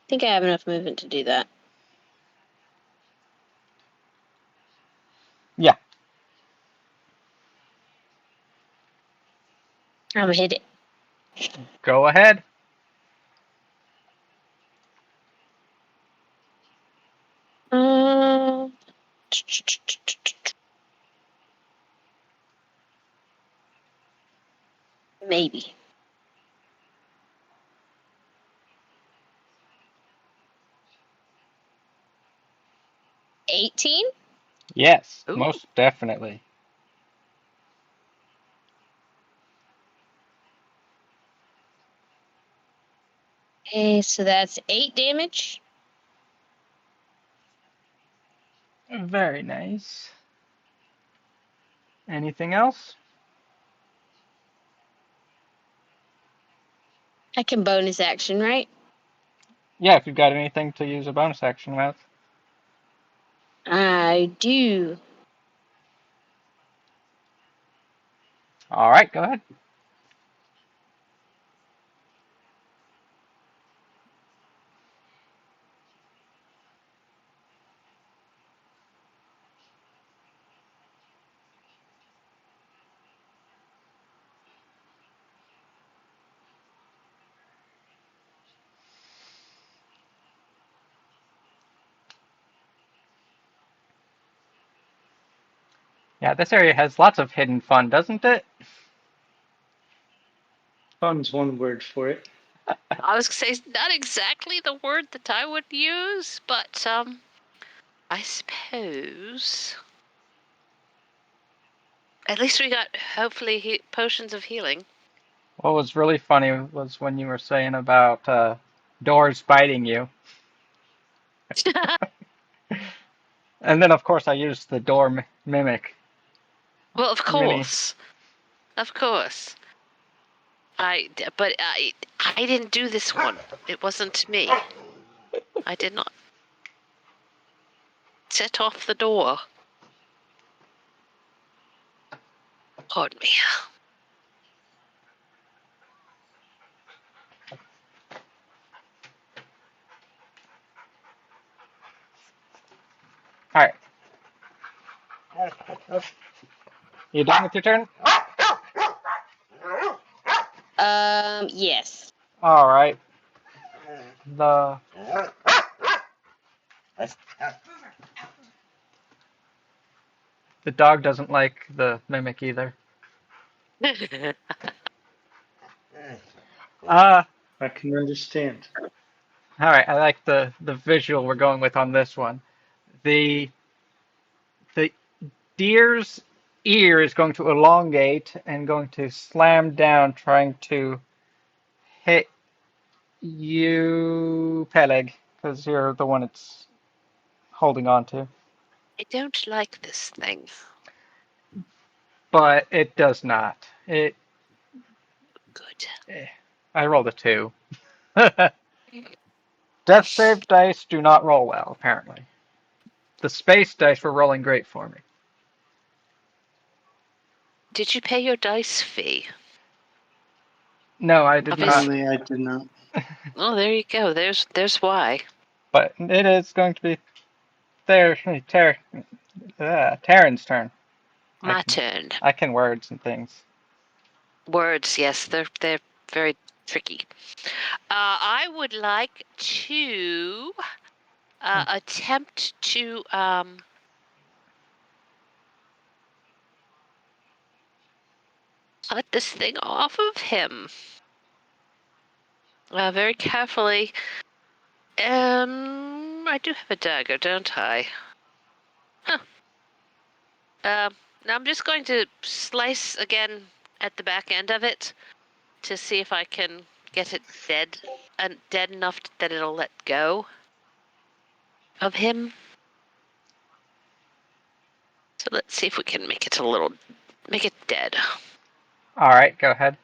E: think I have enough movement to do that.
A: Yeah.
E: I'm gonna hit it.
A: Go ahead.
E: Uh, maybe. 18?
A: Yes,
B: Ooh.
A: most definitely.
E: Okay, so that's 8 damage.
A: Very nice. Anything else?
E: I can bonus action, right?
A: Yeah, if you've got anything to use a bonus action with.
E: I do.
A: All right, go ahead. Yeah, this area has lots of hidden fun, doesn't it?
D: Fun's one word for it.
B: I was gonna say not exactly the word that I would use, but I suppose. At least we got hopefully potions of healing.
A: What was really funny was when you were saying about doors biting you. And then, of course, I used the door mimic.
B: Well, of
A: Mini.
B: course, of course. But I didn't do this one. It wasn't me. I did not set off the door. Pardon me.
A: All right. You done with your turn?
E: Yes.
A: All right. The the dog doesn't like the mimic either. Uh,
D: I can understand.
A: all right. I like the visual we're going with on this one. The the deer's ear is going to elongate and going to slam down, trying to hit you, Peleg, because you're the one it's holding on to.
B: I don't like this thing.
A: But it does not.
B: Good.
A: I rolled a 2. Death save dice do not roll well, apparently. The space dice were rolling great for me.
B: Did you pay your dice fee?
A: No, I did not.
D: Apparently, I did not.
B: Oh, there you go. There's why.
A: But it is going to be Taryn's turn.
B: My turn.
A: I can words and things.
B: Words, yes, they're very tricky. I would like to attempt to cut this thing off of him. Very carefully. I do have a dagger, don't I? Huh. Now I'm just going to slice again at the back end of it to see if I can get it dead enough that it'll let go of him. So let's see if we can make it dead.
A: All right, go ahead.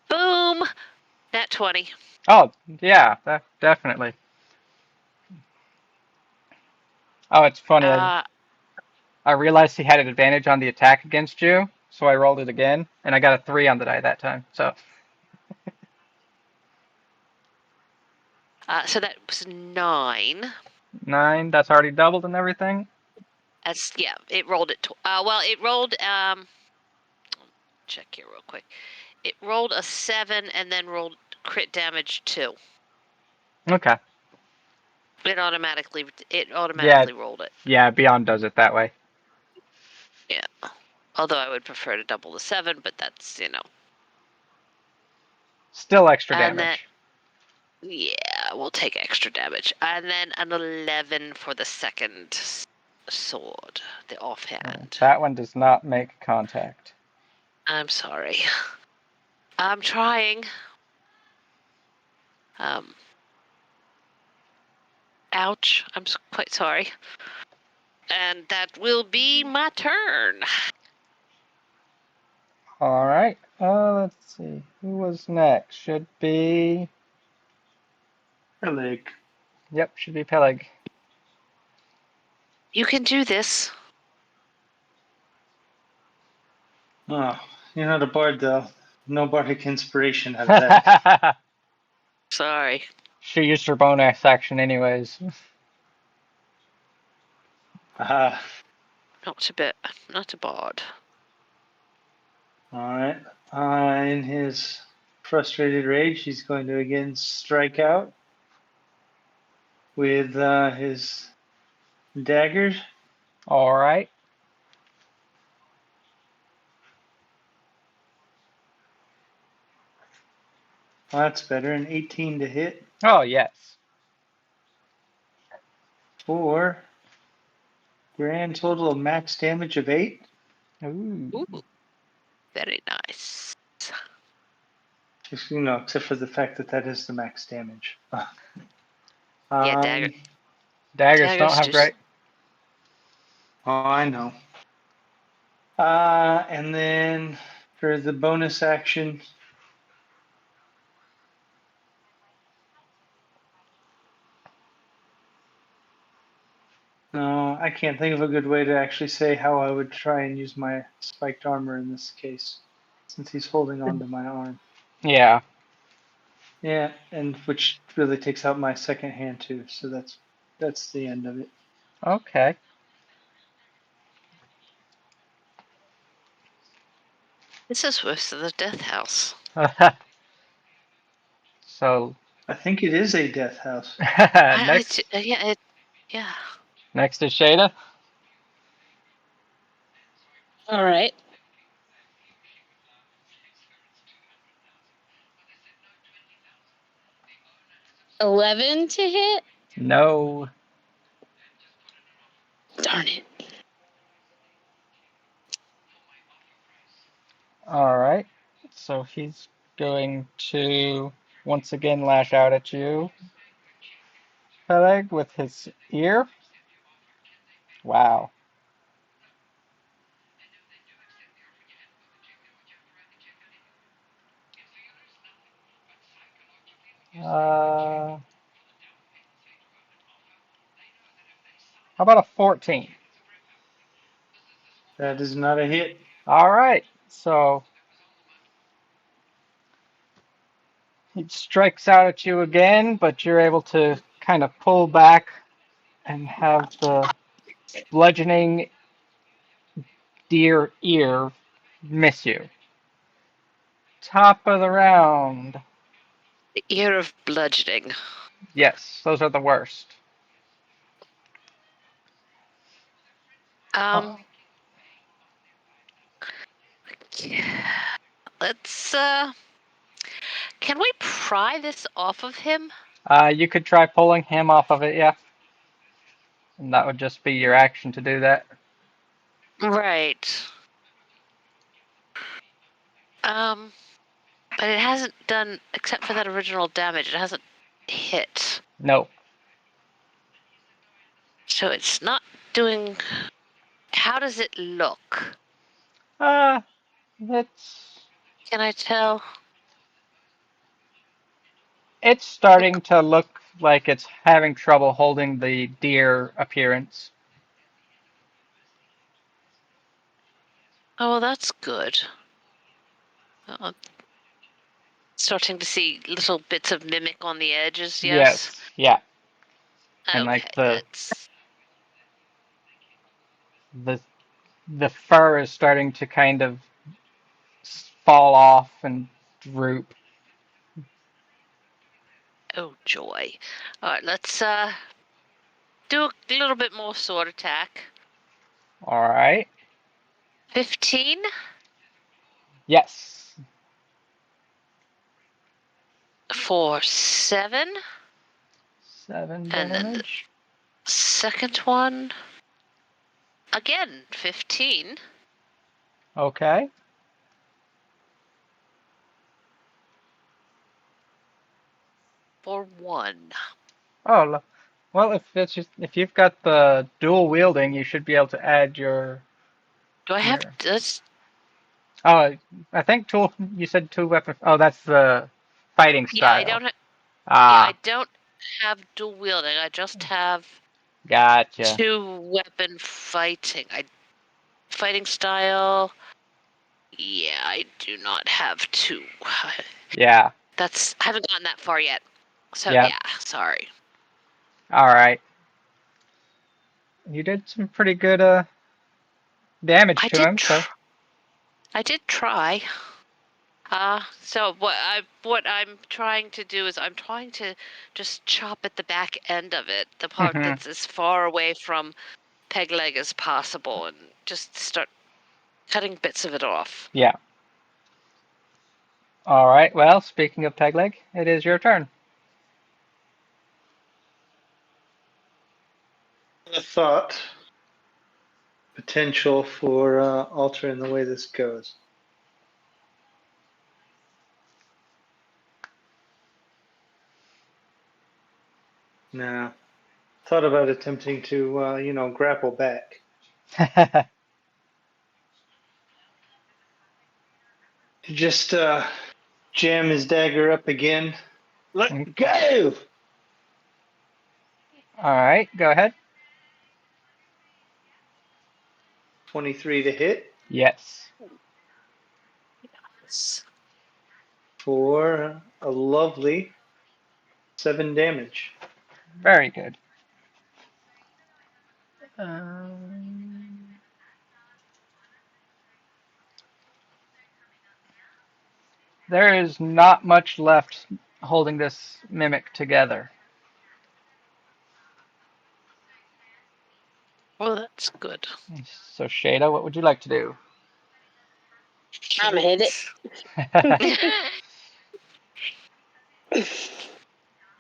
B: Boom! Nat 20.
A: Oh, yeah, definitely. Oh, it's funny. I realized he had an advantage on the attack against you, so I rolled it again, and I got a 3 on the die that time. So
B: So that was 9.
A: 9, that's already doubled and everything.
B: Yeah, it rolled it. Well, it rolled. Check here real quick. It rolled a 7 and then rolled crit damage 2.
A: Okay.
B: It automatically rolled it.
A: Yeah, Beyond does it that way.
B: Yeah. Although I would prefer to double the 7, but that's
A: Still extra
B: And
A: damage.
B: yeah, we'll take extra damage. And then an 11 for the second sword, the offhand.
A: That one does not make contact.
B: I'm sorry. I'm trying. Ouch. I'm quite sorry. And that will be my turn.
A: All right. Let's see. Who was next? Should be.
D: Peleg.
A: Yep, should be Peleg.
B: You can do this.
D: Oh, you're not a bard, though. No bardic inspiration out of that.
B: Sorry.
A: She used her bonus action anyways.
D: Aha.
B: Not a bard.
D: Alright. In his frustrated rage, he's going to again strike out with his daggers.
A: All right.
D: Well, that's better. An 18 to hit
A: Oh, yes.
D: for grand total of max damage of 8.
A: Ooh.
B: Ooh. Very nice.
D: Just, except for the fact that that is the max damage.
B: Yeah, dagger.
A: Daggers don't have great.
D: Oh, I know. And then for the bonus action, no, I can't think of a good way to actually say how I would try and use my spiked armor in this case, since he's holding on to my arm.
A: Yeah.
D: Yeah, and which really takes out my second hand too, so that's the end of it.
A: Okay.
B: This is worse than the death house.
A: So
D: I think it is a death house.
A: next
B: Yeah.
A: next is Shada.
E: All right. $11 to hit.
A: No.
E: Darn it.
A: All right. So he's going to once again lash out at you. Peleg with his ear. Wow. How about a 14?
D: That is not a hit.
A: All right. So he strikes out at you again, but you're able to kind of pull back and have the bludgeoning deer ear miss you. Top of the round.
B: The ear of bludgeoning.
A: Yes, those are the worst.
B: Um, let's, can we pry this off of him?
A: You could try pulling him off of it, yeah. And that would just be your action to do that.
B: Right. But it hasn't done, except for that original damage, it hasn't hit.
A: No.
B: So it's not doing. How does it look?
A: It's
B: Can I tell?
A: it's starting to look like it's having trouble holding the deer appearance.
B: Oh, well, that's good. Uh, Starting to see little bits of mimic on the edges, yes?
A: Yes, yeah. And
B: Okay,
A: like
B: let's.
A: the the fur is starting to kind of fall off and droop.
B: Oh, joy. Alright, let's do a little bit more sword attack.
A: All right.
B: 15
A: Yes.
B: for 7.
A: 7
B: And then the
A: damage.
B: second one. Again, 15
A: Okay.
B: for 1.
A: Oh, well, if you've got the dual wielding, you should be able to add your
B: Do I have
A: your.
B: this?
A: Oh, I think tool. You said two weapon. Oh, that's the fighting
B: Yeah, I
A: style.
B: don't. Yeah, I
A: Ah,
B: don't have dual wielding. I just have
A: gotcha.
B: 2 weapon fighting. Fighting style. Yeah, I do not have 2.
A: Yeah.
B: I haven't gotten that far yet. So
A: Yep.
B: yeah, sorry.
A: All right. You did some pretty good damage
B: I
A: to
B: did.
A: him. So.
B: I did try. So what I'm trying to do is I'm trying to just chop at the back end of it, the part
A: Hmm.
B: that's as far away from peg leg as possible, and just start cutting bits of it off.
A: Yeah. All right. Well, speaking of Pegleg, it is your turn.
D: A thought potential for altering the way this goes. Now, thought about attempting to, grapple back. Just jam his dagger up again. Let go!
A: All right. Go ahead.
D: 23 to hit
A: Yes.
D: for a lovely 7 damage.
A: Very good. Um, there is not much left holding this mimic together.
B: Oh, that's good.
A: So, Shada, what would you like to do?
E: I'm gonna hit it.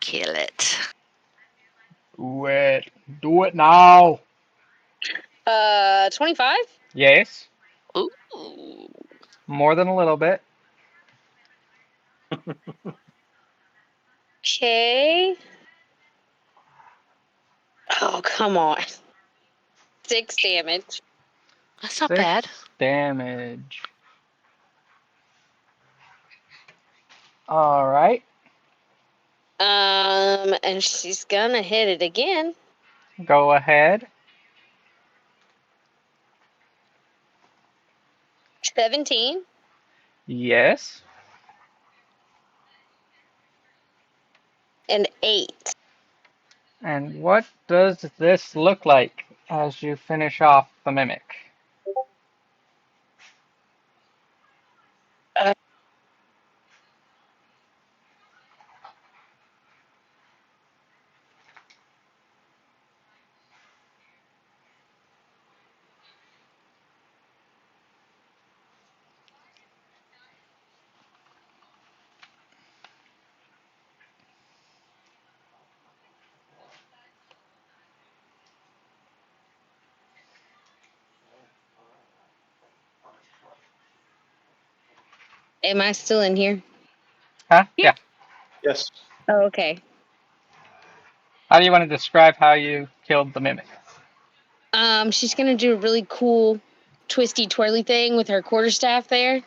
B: Kill it.
A: Do it. Do it now.
E: 25.
A: Yes.
B: Ooh.
A: More than a little bit.
E: Okay. Oh, come on. 6 damage.
B: That's not
A: 6
B: bad.
A: damage. Alright.
E: And she's gonna hit it again.
A: Go ahead.
E: 17
A: Yes.
E: and 8.
A: And what does this look like as you finish off the mimic?
E: Uh, Am I still in here?
A: Huh?
B: Yeah.
A: Yeah.
D: Yes.
E: Oh, okay.
A: How do you want to describe how you killed the mimic?
E: She's gonna do a really cool twisty twirly thing with her quarterstaff there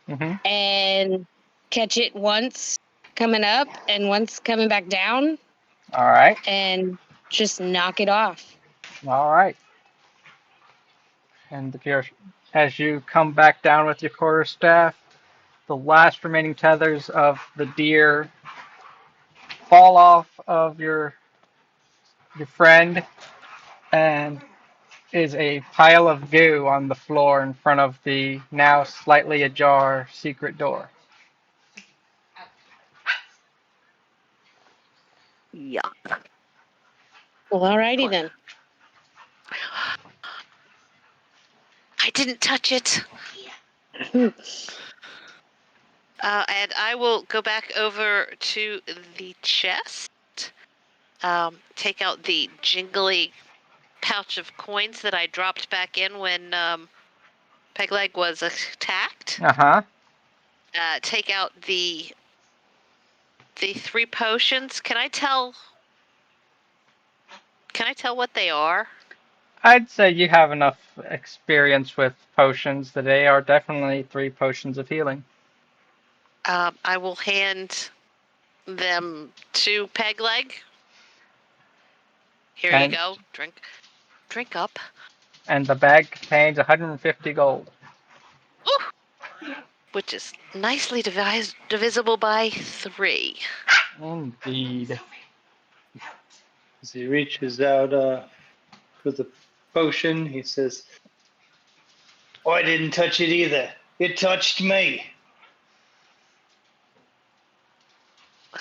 A: Mm-hmm.
E: and catch it once coming up and once coming back down
A: Alright.
E: and just knock it off.
A: Alright. And as you come back down with your quarterstaff, the last remaining tethers of the deer fall off of your friend, and is a pile of goo on the floor in front of the now slightly ajar secret door.
B: Yuck.
E: Well, alrighty then.
B: I didn't touch it. And I will go back over to the chest. Take out the jingly pouch of coins that I dropped back in when Pegleg was attacked.
A: Uh-huh.
B: Take out the 3 potions. Can I tell what they are?
A: I'd say you have enough experience with potions that they are definitely 3 potions of healing.
B: I will hand them to Pegleg. Here you
A: And
B: go. Drink up.
A: and the bag contains 150 gold.
B: Ooh, which is nicely divisible by 3.
A: Indeed.
D: As he reaches out for the potion, he says, I didn't touch it either. It touched me.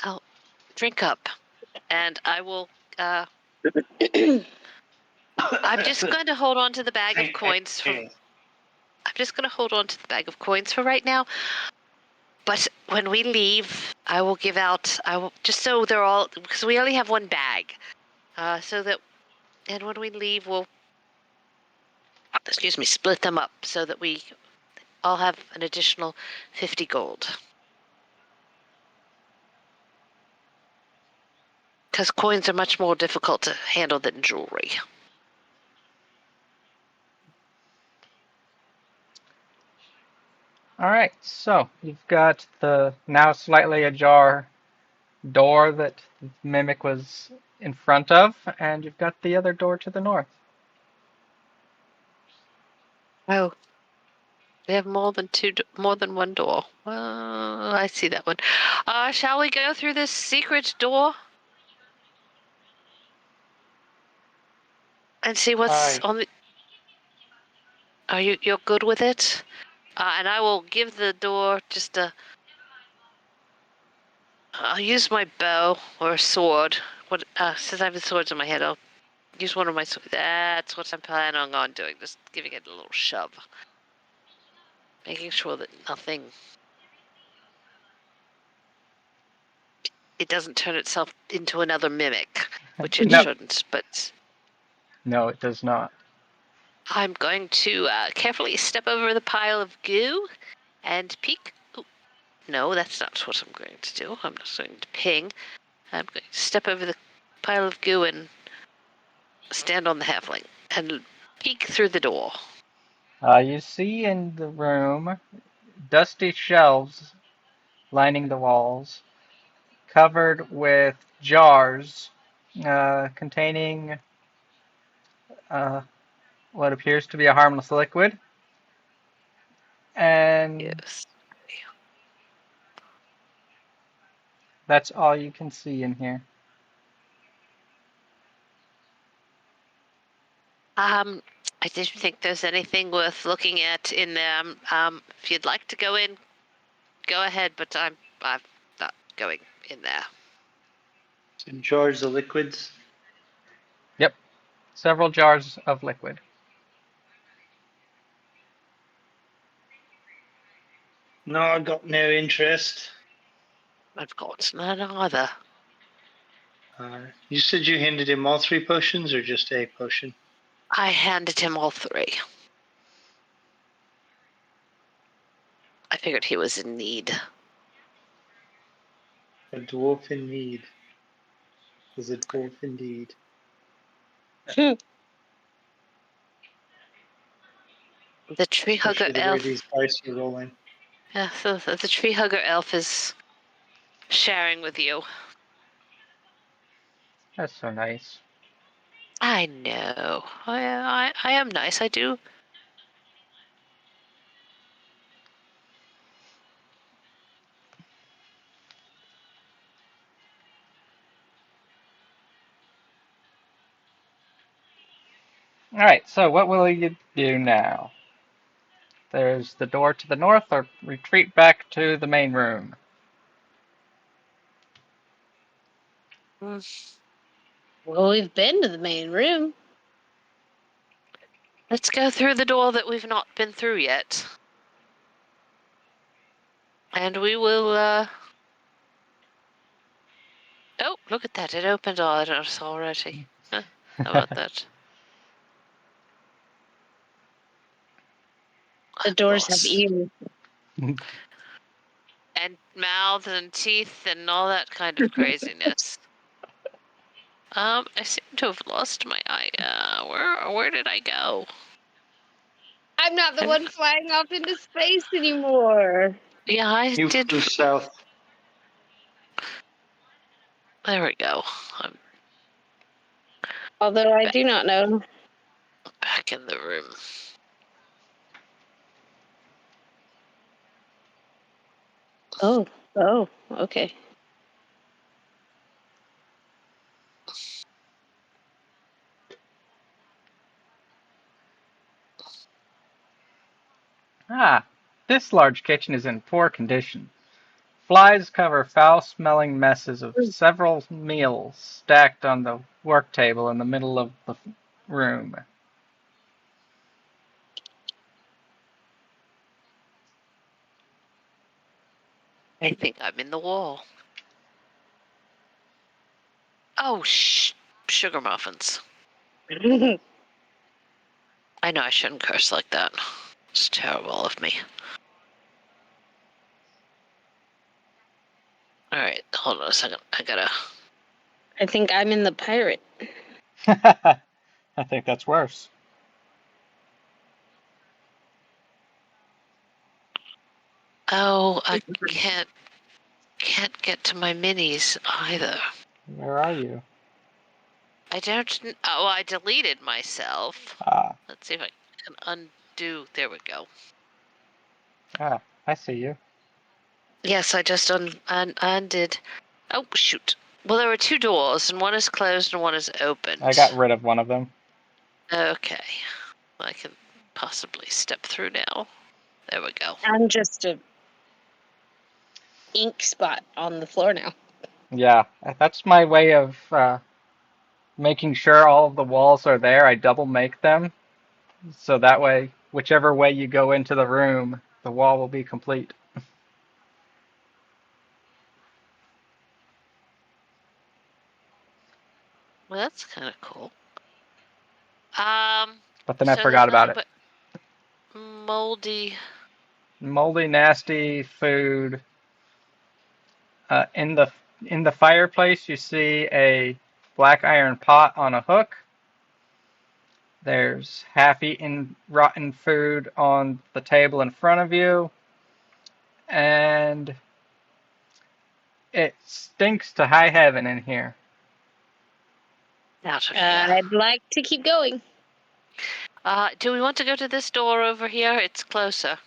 B: Well, drink up, and I will. I'm just going to hold on to the bag of coins for. I'm just going to hold on to the bag of coins for right now. But when we leave, I will give out. I will just so they're all because we only have one bag, so that, and when we leave, we'll. Excuse me, split them up so that we all have an additional 50 gold. Because coins are much more difficult to handle than jewelry.
A: Alright, so you've got the now slightly ajar door that the mimic was in front of, and you've got the other door to the north.
B: Oh, we have more than one door. Well, I see that one. Shall we go through this secret door and see what's
D: Aye.
B: on the? Are you're good with it? And I will give the door just a. I'll use my bow or a sword. Since I have the swords in my head, I'll use one of my swords. That's what I'm planning on doing. Just giving it a little shove, making sure that nothing. It doesn't turn itself into another mimic, which it
A: No,
B: shouldn't. But
A: no, it does not.
B: I'm going to carefully step over the pile of goo and peek. Ooh, no, that's not what I'm going to do. I'm not going to ping. I'm going to step over the pile of goo and stand on the halfling and peek through the door.
A: You see in the room dusty shelves lining the walls, covered with jars containing uh, what appears to be a harmless liquid. And
B: Yes.
A: that's all you can see in here.
B: I didn't think there's anything worth looking at in there. If you'd like to go in, go ahead, but I'm not going in there.
D: Some jars of liquids.
A: Yep, several jars of liquid.
D: No, I got no interest.
B: I've got none either.
D: You said you handed him all 3 potions or just a potion?
B: I handed him all 3. I figured he was in need.
D: A dwarf in need is a dwarf indeed.
B: The tree hugger
D: Especially the way
B: elf.
D: these dice are rolling.
B: Yeah, so the tree hugger elf is sharing with you.
A: That's so nice.
B: I know. I am nice. I do.
A: Alright, so what will you do now? There's the door to the north, or retreat back to the main room.
E: Well, we've been to the main room.
B: Let's go through the door that we've not been through yet. And we will, Oh, look at that. It opened on us already. Huh, how about that?
E: The doors have
B: Lost.
E: ears.
B: And mouths and teeth and all that kind of craziness. I seem to have lost my eye. Where did I go?
E: I'm not the one flying off into space anymore.
B: Yeah, I
D: You
B: did.
D: flew south.
B: There we go. I'm
E: Although I do not know.
B: back in the room.
E: Oh, okay.
A: This large kitchen is in poor condition. Flies cover foul-smelling messes of several meals stacked on the work table in the middle of the room.
B: I think I'm in the wall. Oh, sugar muffins. I know I shouldn't curse like that. It's terrible of me. Alright, hold on a second.
E: I think I'm in the pirate.
A: I think that's worse.
B: Oh, I can't get to my minis either.
A: Where are you?
B: I don't. Oh, I deleted myself.
A: Ah,
B: Let's see if I can undo. There we go.
A: I see you.
B: Yes, I just undid. Oh, shoot. Well, there were 2 doors, and one is closed and one is opened.
A: I got rid of one of them.
B: Okay. I can possibly step through now. There we go.
E: I'm just a ink spot on the floor now.
A: Yeah, that's my way of making sure all of the walls are there. I double make them, so that way, whichever way you go into the room, the wall will be complete.
B: Well, that's kind of cool.
A: But then I
B: So there's
A: forgot about
B: nothing
A: it.
B: but moldy.
A: Moldy, nasty food. In the fireplace, you see a black iron pot on a hook, There's half-eaten, rotten food on the table in front of you, and it stinks to high heaven in here.
B: Out of here.
E: I'd like to keep going.
B: Do we want to go to this door over here? It's closer.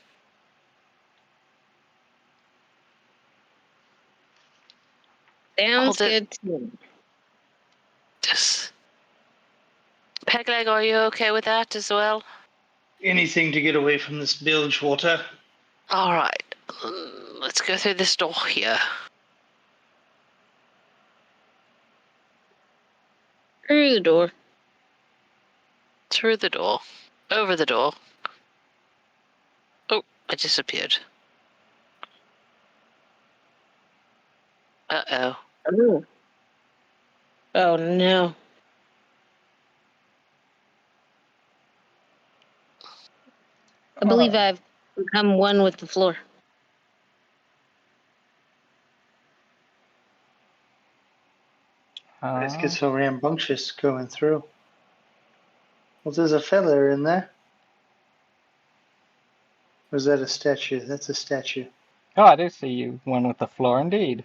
E: Sounds
B: Hold it.
E: good to me.
B: Just... Pegleg, are you okay with that as well?
D: Anything to get away from this bilge water.
B: All right. Let's go through this door here.
E: Through the door.
B: Through the door. Over the door. Oh, I disappeared. Uh-oh.
E: Oh. Oh no. I believe I've become one with the floor.
D: Let's get so rambunctious going through. Well, there's a feather in there. Or is that a statue? That's a statue.
A: Oh, I do see you, one with the floor indeed.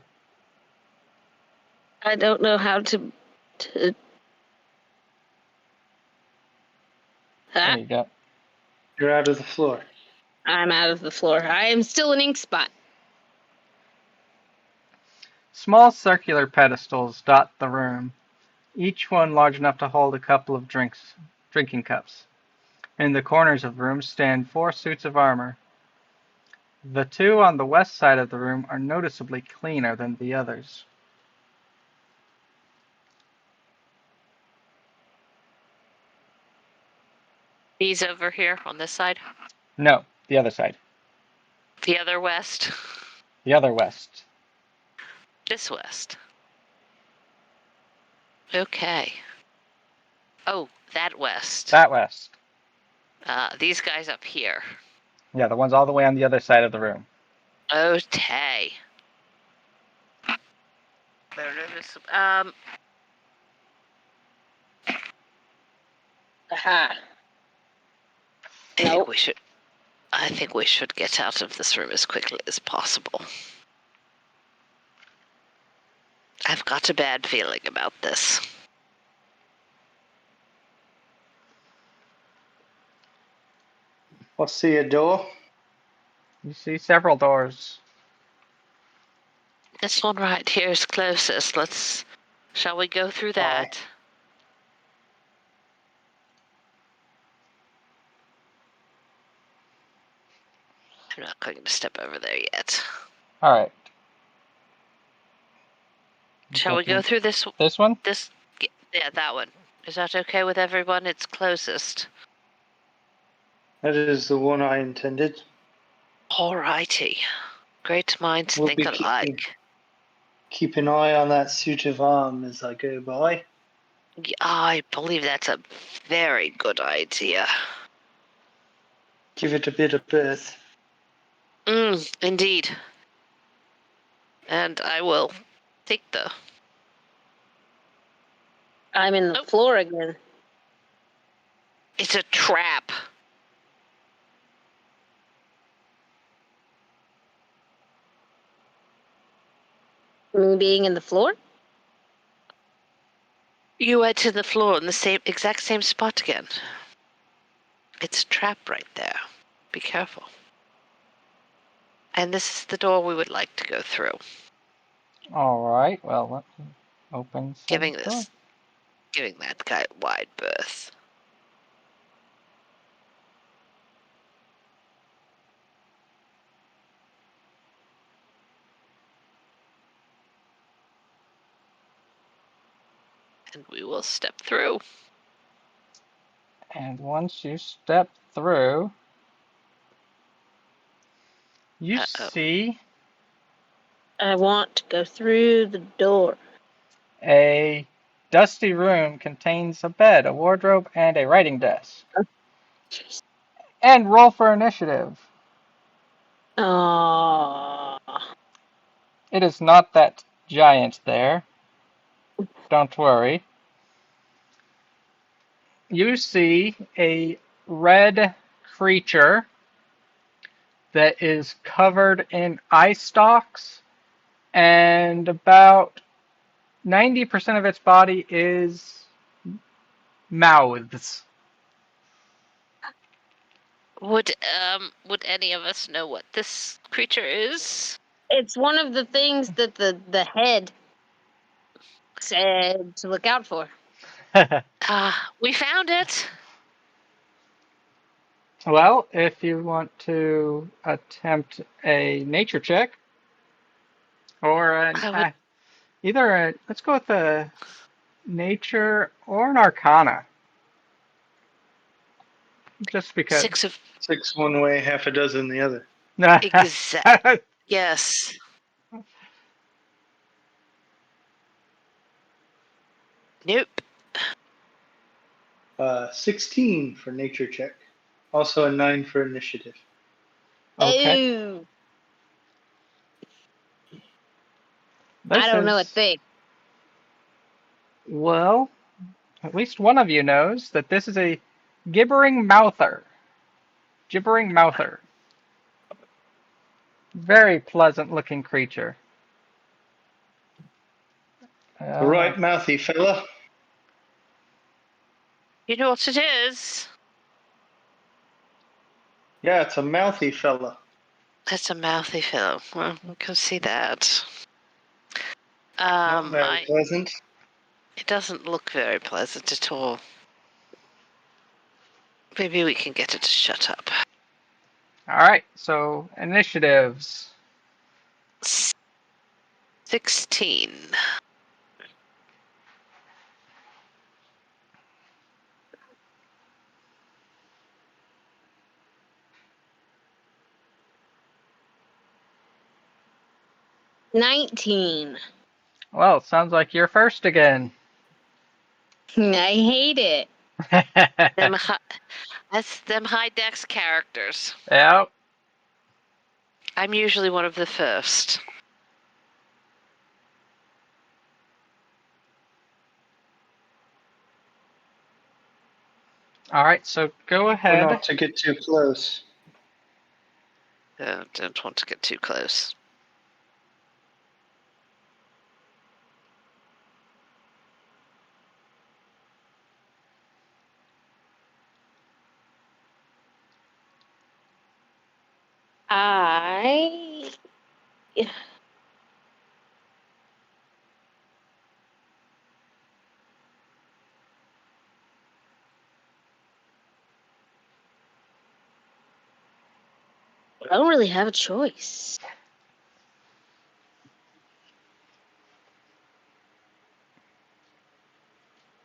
E: I don't know how to.
A: There you go.
D: You're out of the floor.
E: I'm out of the floor. I am still an ink spot.
A: Small circular pedestals dot the room, each one large enough to hold a couple of drinking cups. In the corners of the room stand 4 suits of armor. The 2 on the west side of the room are noticeably cleaner than the others.
B: He's over here on this side.
A: No, the other side.
B: The other west.
A: The other west.
B: This west. Okay. Oh, that west.
A: That west.
B: These guys up here.
A: Yeah, the ones all the way on the other side of the room.
B: Okay.
E: Aha.
B: Nope. I think we should get out of this room as quickly as possible. I've got a bad feeling about this.
D: I'll see a door.
A: You see several doors.
B: This one right here is closest. Shall we go through that? I'm not going to step over there yet.
A: All right.
B: Shall we go through this?
A: This one?
B: Yeah, that one. Is that okay with everyone? It's closest.
D: That is the one I intended.
B: Alrighty. Great minds
D: We'll
B: think
D: be
B: alike.
D: Keep an eye on that suit of arms as I go by.
B: I believe that's a very good idea.
D: Give it a bit of birth.
B: Indeed. And I will take the...
E: I'm in the floor again.
B: It's a trap.
E: Me being in the floor?
B: You went to the floor in the exact same spot again. It's a trap right there. Be careful. And this is the door we would like to go through.
A: All right. Well, let me open.
B: Giving that guy wide berth. And we will step through.
A: And once you step through, you see
E: I want to go through the door.
A: a dusty room contains a bed, a wardrobe, and a writing desk.
E: Jeez.
A: And roll for initiative.
E: Aww.
A: It is not that giant there. Don't worry. you see a red creature that is covered in eye stalks, and about 90% of its body is mouths.
B: Would any of us know what this creature is?
E: It's one of the things that the head said to look out for.
B: We found it.
A: Well, if you want to attempt a nature check, or
B: I would
A: let's go with a nature or an arcana, just because.
B: 6 of
D: 6 one way, half a dozen the other.
B: exact. Yes. Nope.
D: 16 for nature check. Also a 9 for initiative.
A: Okay.
E: Ooh,
A: This
E: I don't know a
A: is,
E: thing.
A: well, at least one of you knows that this is a gibbering mouther. Gibbering mouther. Very pleasant looking creature.
D: Right, mouthy fella.
B: You know what it is?
D: Yeah, it's a mouthy fella.
B: It's a mouthy fellow. Well, we can see that.
D: Not very pleasant.
B: It doesn't look very pleasant at all. Maybe we can get it to shut up.
A: Alright, so initiatives.
B: 16.
E: $19.
A: Well, sounds like you're first again.
E: I hate it.
B: That's them high dex characters.
A: Yep.
B: I'm usually one of the first.
A: Alright, so go ahead.
D: Not to get too close.
B: Don't want to get too close.
E: I don't really have a choice.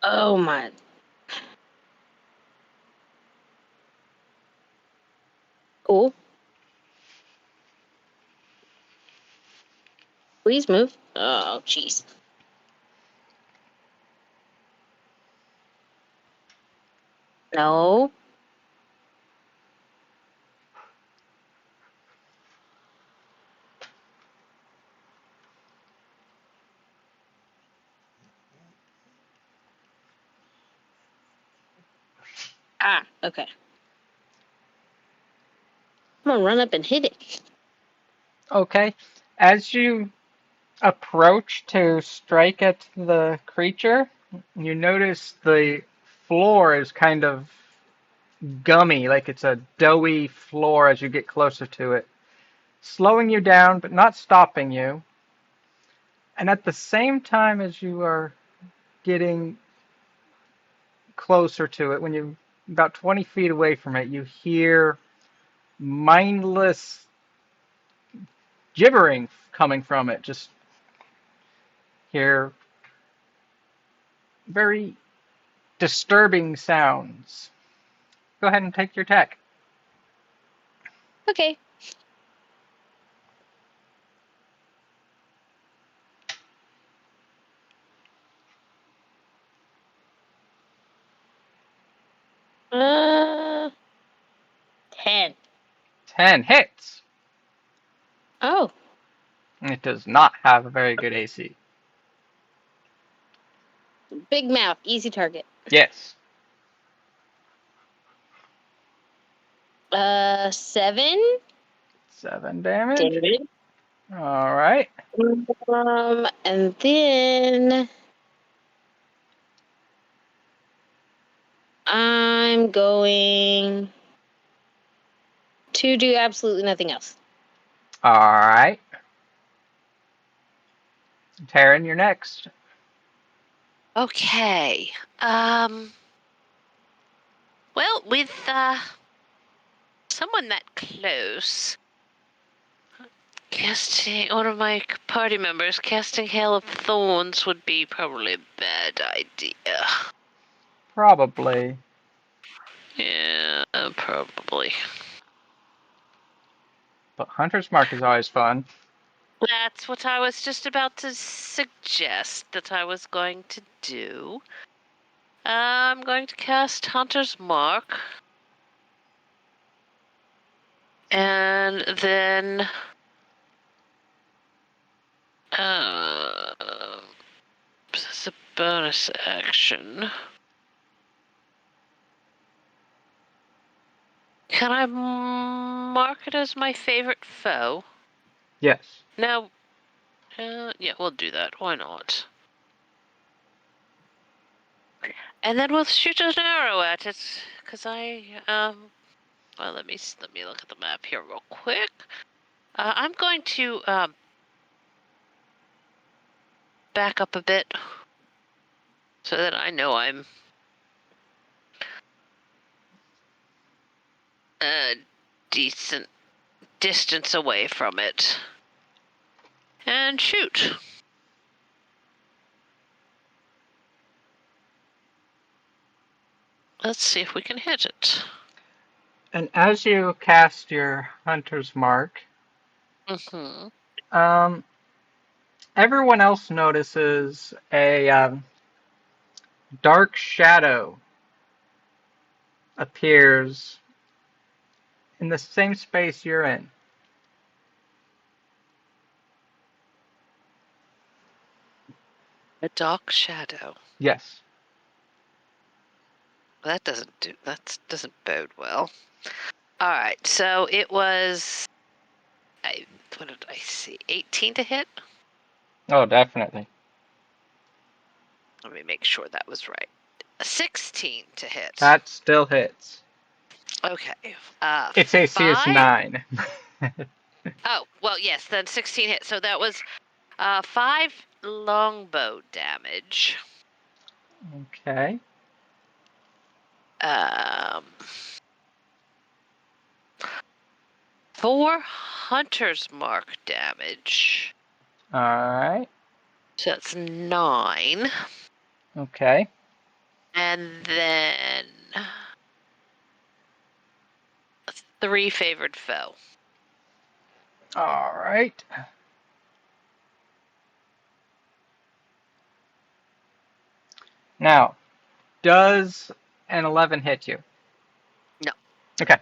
E: Oh my. Cool. Please move. Oh, jeez. No. Ah, okay. I'm gonna run up and hit it.
A: Okay. As you approach to strike at the creature, you notice the floor is kind of gummy, like it's a doughy floor as you get closer to it, slowing you down but not stopping you. And at the same time as you are getting closer to it, when you're about 20 feet away from it, you hear mindless gibbering coming from it. Just hear very disturbing sounds. Go ahead and take your attack.
E: Okay. Uh, 10.
A: 10 hits.
E: Oh,
A: It does not have a very good AC.
E: big mouth, easy target.
A: Yes.
E: 7
A: 7 damage.
E: damage.
A: All right.
E: And then I'm going to do absolutely nothing else.
A: All right. Taryn, you're next.
B: Okay. Well, with someone that close, casting one of my party members casting Hail of Thorns would be probably a bad idea.
A: Probably.
B: Yeah, probably.
A: But Hunter's Mark is always fun.
B: That's what I was just about to suggest that I was going to do. I'm going to cast Hunter's Mark. And then this is a bonus action. Can I mark it as my favorite foe?
A: Yes.
B: No. Yeah, we'll do that. Why not? And then we'll shoot an arrow at it, because well, let me look at the map here real quick. I'm going to back up a bit so that I know I'm a decent distance away from it. And shoot. Let's see if we can hit it.
A: And as you cast your Hunter's Mark, everyone else notices a dark shadow appears in the same space you're in.
B: A dark shadow.
A: Yes.
B: That doesn't bode well. All right, so it was. What did I see? 18 to hit.
A: Oh, definitely.
B: Let me make sure that was right. 16 to hit.
A: That still hits.
B: Okay.
A: Its AC is 9.
B: Oh, well, yes, then 16 hit. So that was 5 longbow damage.
A: Okay.
B: 4 hunter's mark damage.
A: All right.
B: So that's 9.
A: Okay.
B: And then 3 favored foe.
A: All right. Now, does an 11 hit you?
B: No.
A: Okay.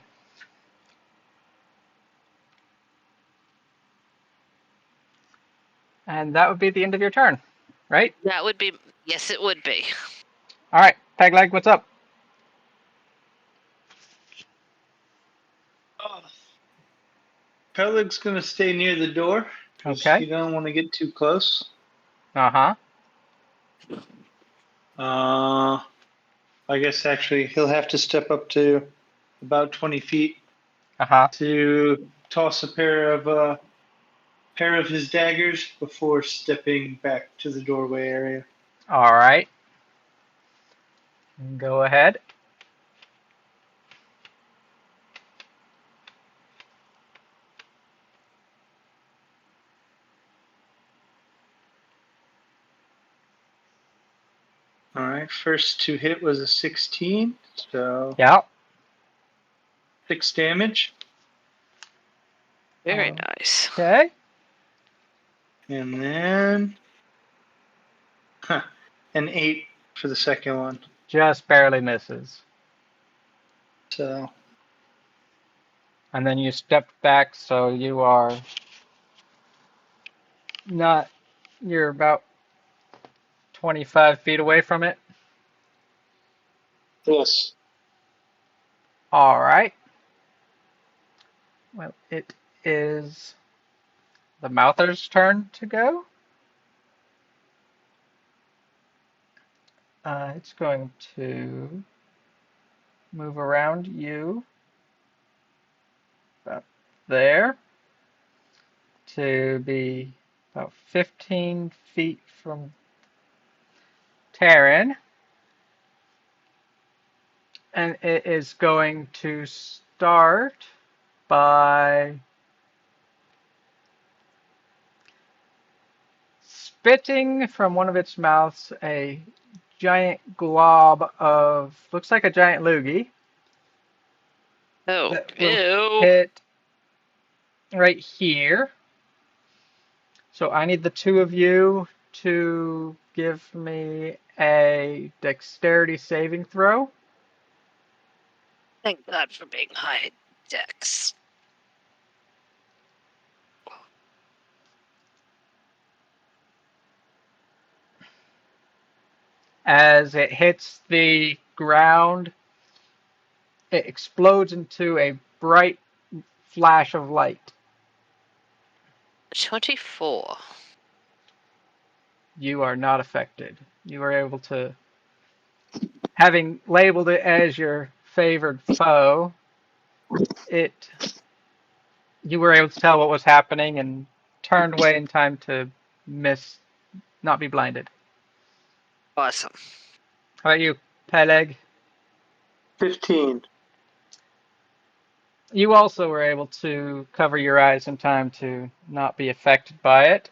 A: And that would be the end of your turn, right?
B: That would be, yes, it would be.
A: All right. Pegleg, what's up?
D: Peleg's gonna stay near the door.
A: Okay.
D: You don't want to get too close.
A: Uh-huh.
D: I guess actually he'll have to step up to about 20 feet
A: Uh-huh.
D: to toss a pair of his daggers before stepping back to the doorway area.
A: All right. Go ahead.
D: All right, first to hit was a 16, so
A: Yeah.
D: 6 damage.
B: Very nice.
A: Okay.
D: And then an 8 for the second one.
A: Just barely misses.
D: So
A: And then you stepped back, so you are not, you're about 25 feet away from it.
D: yes.
A: All right. Well, it is the Mouther's turn to go. It's going to move around you about there to be about 15 feet from Taryn. And it is going to start by spitting from one of its mouths a giant glob of, looks like a giant loogie,
B: Oh,
A: that will
B: ew.
A: hit right here. So I need the two of you to give me a dexterity saving throw.
B: Thank God for being high dex.
A: As it hits the ground, it explodes into a bright flash of light.
B: 24.
A: You are not affected. You are able to, having labeled it as your favored foe, you were able to tell what was happening and turned away in time to not be blinded.
B: Awesome.
A: How about you, Peleg?
D: 15.
A: You also were able to cover your eyes in time to not be affected by it.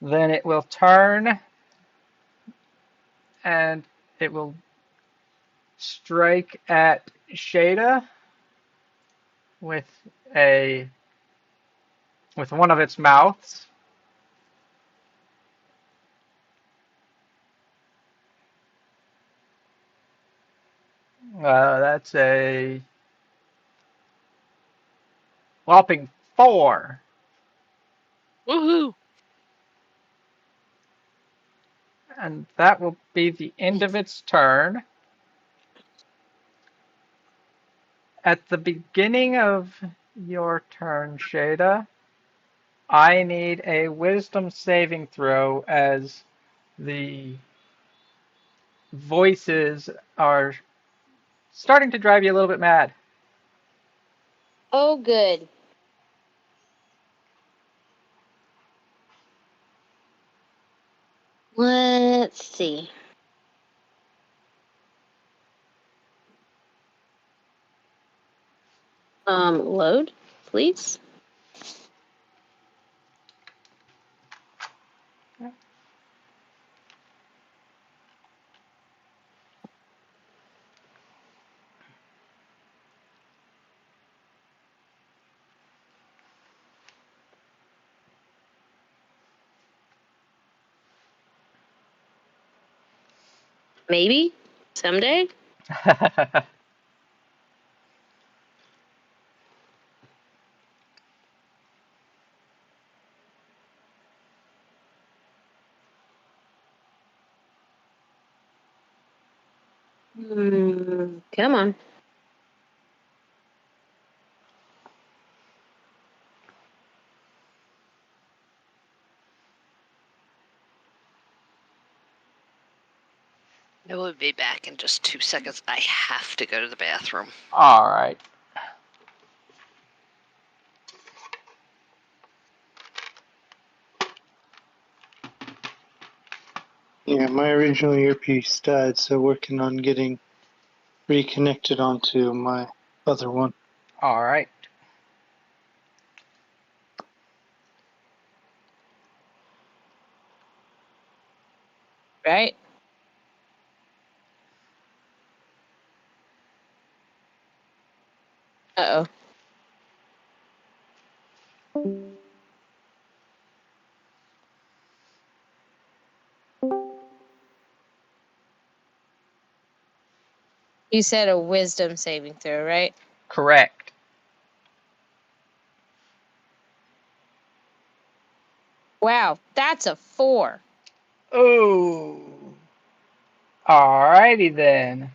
A: Then it will turn and it will strike at Shada with one of its mouths. That's a whopping 4.
B: Woohoo!
A: And that will be the end of its turn. At the beginning of your turn, Shada, I need a wisdom saving throw as the voices are starting to drive you a little bit mad.
E: Oh, good. Let's see. Load, please. Maybe someday. Come on.
B: I will be back in just 2 seconds. I have to go to the bathroom.
A: All right.
D: Yeah, my original earpiece died, so working on getting reconnected onto my other one.
A: All right.
E: Right? Uh-oh. You said a wisdom saving throw, right?
A: Correct.
E: Wow, that's a 4.
A: Ooh. All righty then.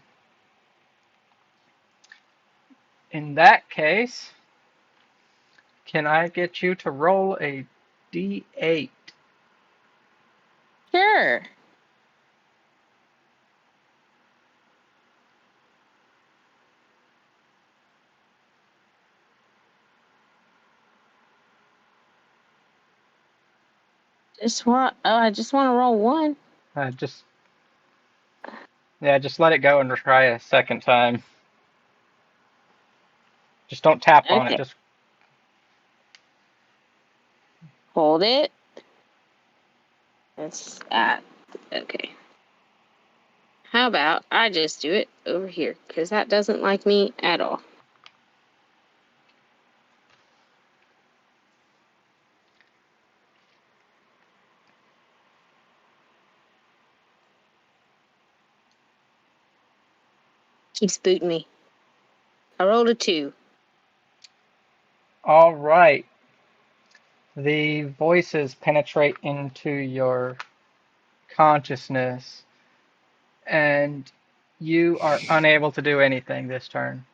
A: In that case, Can I get you to roll a d8?
E: Sure. I just want to roll one.
A: Just let it go and try a second time. Just don't tap on it.
E: Okay.
A: Just
E: Hold it. That's okay. How about I just do it over here, because that doesn't like me at all. Keeps booting me. I rolled a 2.
A: all right. The voices penetrate into your consciousness, and you are unable to do anything this turn.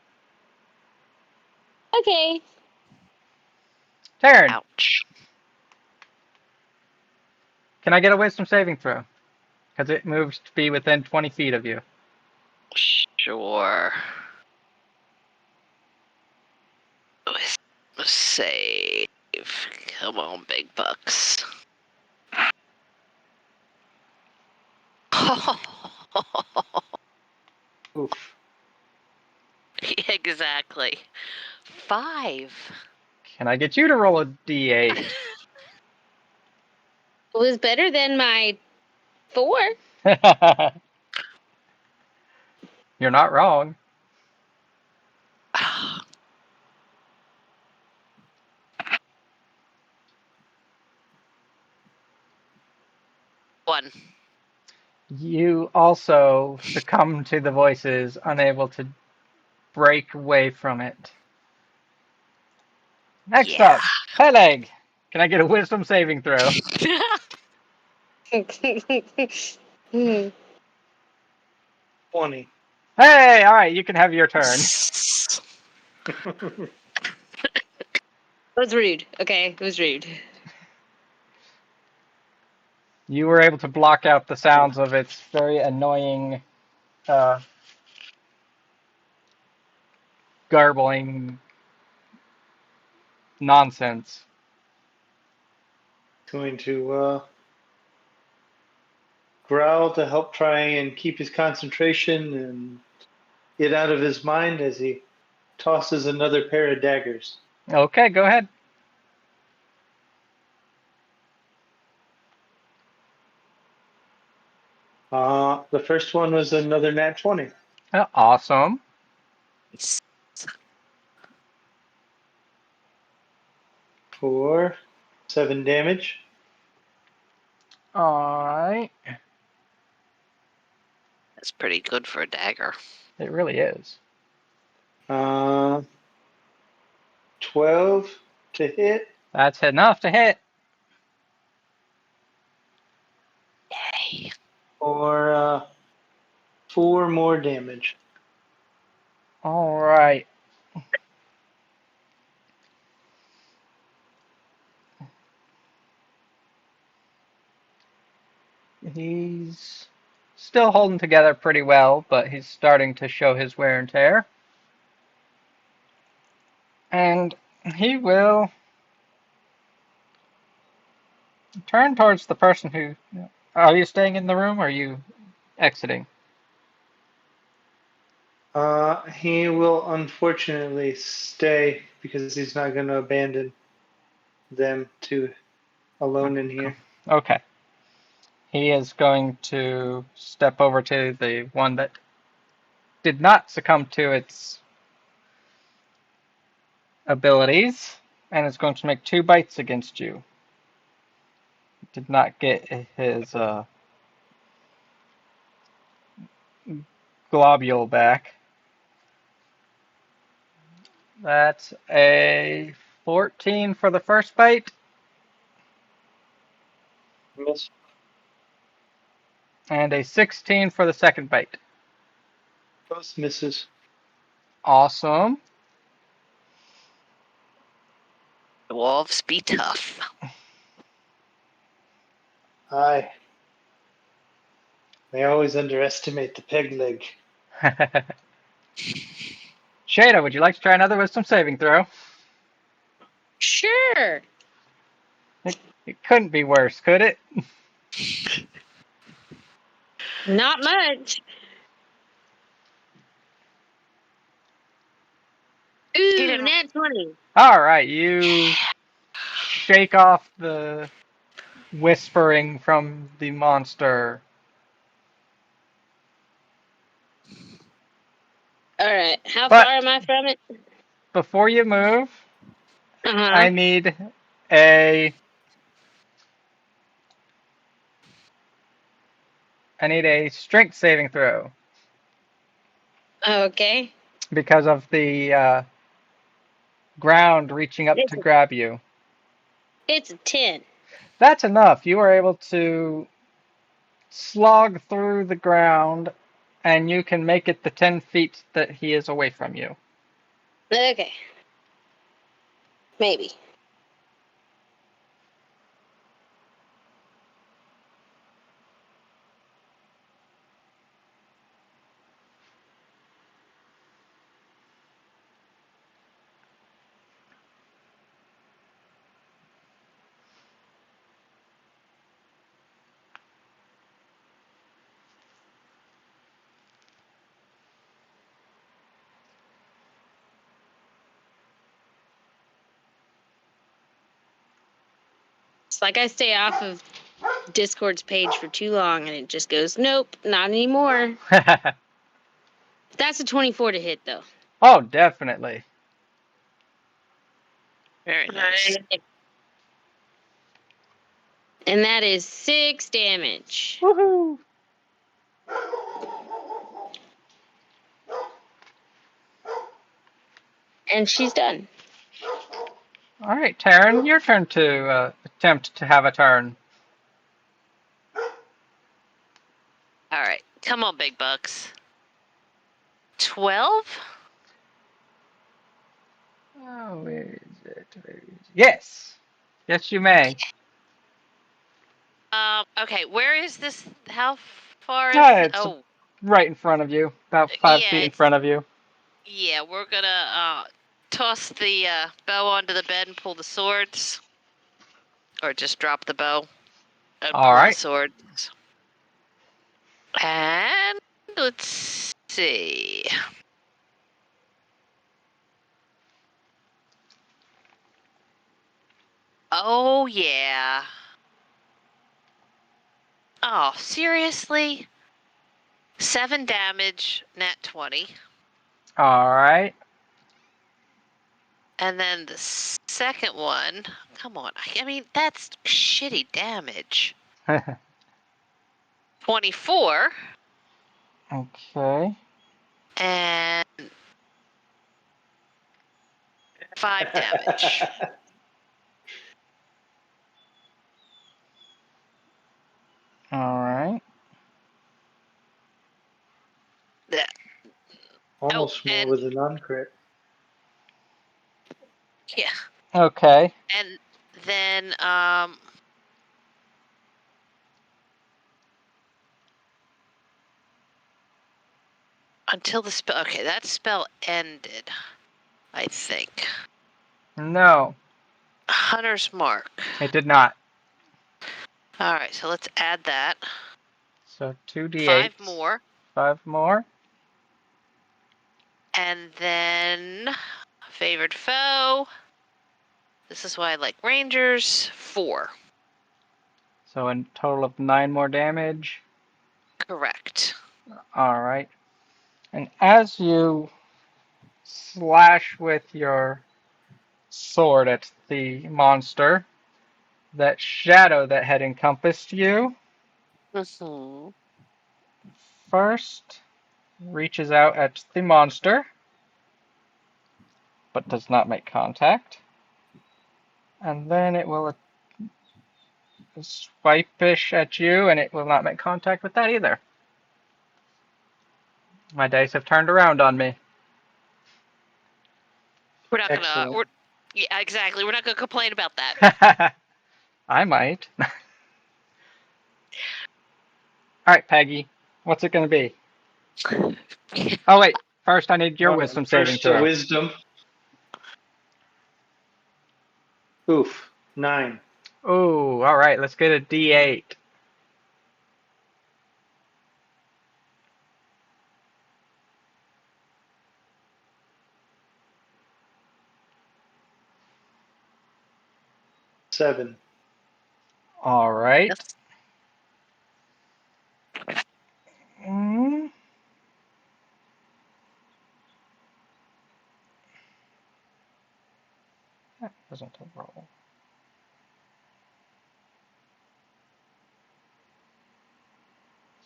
E: Okay.
A: Taryn,
B: Ouch.
A: can I get a wisdom saving throw? Because it moves to be within 20 feet of you.
B: Sure. Save. Come on, big bucks.
D: Oof.
B: Exactly. 5.
A: Can I get you to roll a d8?
E: It was better than my 4.
A: You're not wrong.
B: One.
A: You also succumb to the voices, unable to break away from it. Next
B: Yeah.
A: up, Peleg. Can I get a wisdom saving throw?
D: 20.
A: Hey, all right, you can have your turn.
E: It was rude. Okay, it was rude.
A: You were able to block out the sounds of its very annoying garbling nonsense.
D: Going to growl to help try and keep his concentration and get out of his mind as he tosses another pair of daggers.
A: Okay, go ahead.
D: The first one was another nat 20
A: Awesome.
D: for 7 damage.
A: All right.
B: That's pretty good for a dagger.
A: It really is.
D: 12 to hit
A: That's enough to hit.
B: Yay.
D: for 4 more damage.
A: All right. He's still holding together pretty well, but he's starting to show his wear and tear. And he will turn towards the person who. Are you staying in the room or are you exiting?
D: He will unfortunately stay because he's not going to abandon them to alone in here.
A: Okay. He is going to step over to the one that did not succumb to its abilities and is going to make 2 bites against you. Did not get his globule back. That's a 14 for the first bite
D: Miss.
A: and a 16 for the second bite.
D: Both misses.
A: Awesome.
B: Wolves be tough.
D: Aye. They always underestimate the peg leg.
A: Shada, would you like to try another wisdom saving throw?
E: Sure.
A: It couldn't be worse, could it?
E: Not much. Ooh,
B: didn't-
E: nat 20.
A: All right, you shake off the whispering from the monster.
E: All right. How
A: But
E: far am I from it?
A: before you move,
E: Uh-huh.
A: I need a strength saving throw
E: Okay.
A: because of the ground reaching up to grab you.
E: It's a 10.
A: That's enough. You are able to slog through the ground, and you can make it the 10 feet that he is away from you.
E: Okay. Maybe. It's like I stay off of Discord's page for too long and it just goes, nope, not anymore. That's a 24 to hit, though.
A: Oh, definitely.
B: Very nice.
E: And that is 6 damage.
A: Woohoo!
E: And she's done.
A: All right, Taryn, your turn to attempt to have a turn.
B: All right. Come on, big bucks. 12?
A: Oh, where is it? Yes. Yes, you may.
B: Okay, where is this? How far is
A: It's
B: Oh,
A: right in front of you, about 5 feet in front of you.
B: yeah, we're gonna toss the bow onto the bed and pull the swords. Or just drop the bow and
A: All
B: pull the
A: right.
B: swords. And let's see. Oh, yeah. Oh, seriously? 7 damage, nat 20.
A: All right.
B: And then the second one, come on. I mean, that's shitty damage. 24.
A: Okay.
B: And 5 damage.
A: All right.
B: Yeah.
D: Almost more
B: and
D: with a non-crit.
B: yeah.
A: Okay.
B: And then until the spell, okay, that spell ended, I think.
A: No,
B: Hunter's Mark.
A: it did not.
B: All right, so let's add that.
A: So 2d8.
B: 5 more.
A: 5 more.
B: And then favored foe. This is why I like rangers. 4.
A: So a total of 9 more damage.
B: Correct.
A: All right. And as you slash with your sword at the monster, that shadow that had encompassed you
B: Mm-hmm.
A: first reaches out at the monster, but does not make contact. And then it will swipe-ish at you, and it will not make contact with that either. My dice have turned around on me.
B: We're not gonna.
D: Excellent.
B: Yeah, exactly. We're not going to complain about that.
A: I might. All right, Peggy. What's it going to be? Oh, wait. First, I need your
D: All right,
A: wisdom saving
D: first
A: throw.
D: wisdom. Oof, 9.
A: Ooh, all right. Let's get a D8.
D: Seven.
A: All right.
B: Yes.
A: Mm, that wasn't a roll.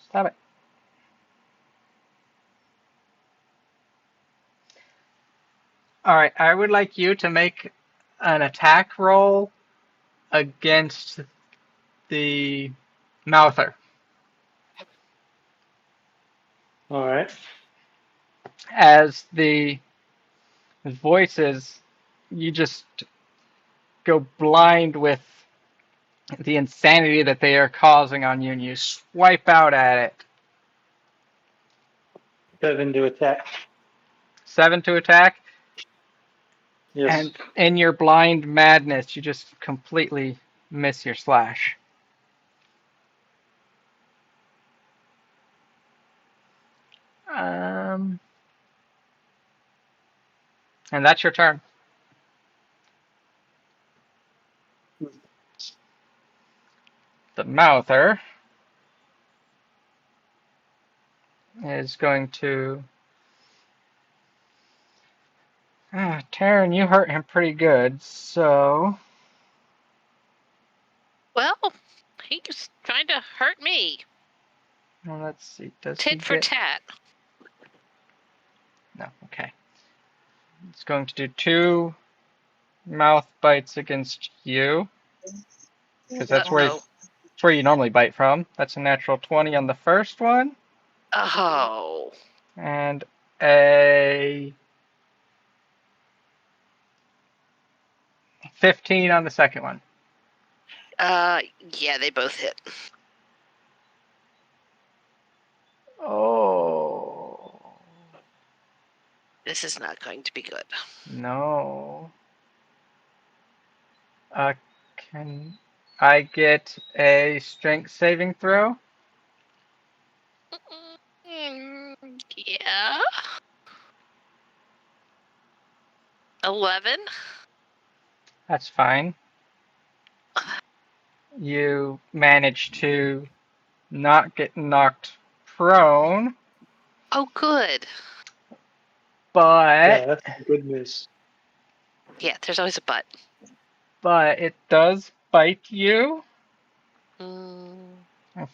A: Stop it. All right. I would like you to make an attack roll against the mouther.
D: All right.
A: As the voices, you just go blind with the insanity that they are causing on you, and you swipe out at it.
D: 7 to attack.
A: 7 to attack,
D: Yes.
A: and in your blind madness, you just completely miss your slash. And that's your turn. The mouther is going to. Taryn, you hurt him pretty good, so.
B: Well, he's trying to hurt me.
A: Well, let's see. Does he
B: Tit for
A: get.
B: tat.
A: No, okay. It's going to do 2 mouth bites against you, because that's
B: Uh-oh.
A: where you normally bite from. That's a natural 20 on the first one,
B: Oh.
A: and a 15 on the second one.
B: Yeah, they both hit.
A: Oh,
B: This is not going to be good.
A: no. Can I get a strength saving throw?
B: Yeah. 11.
A: That's fine. You manage to not get knocked prone,
B: Oh, good.
A: but
D: Yeah, that's good news.
B: Yeah, there's always a but.
A: it does bite you
B: Mm.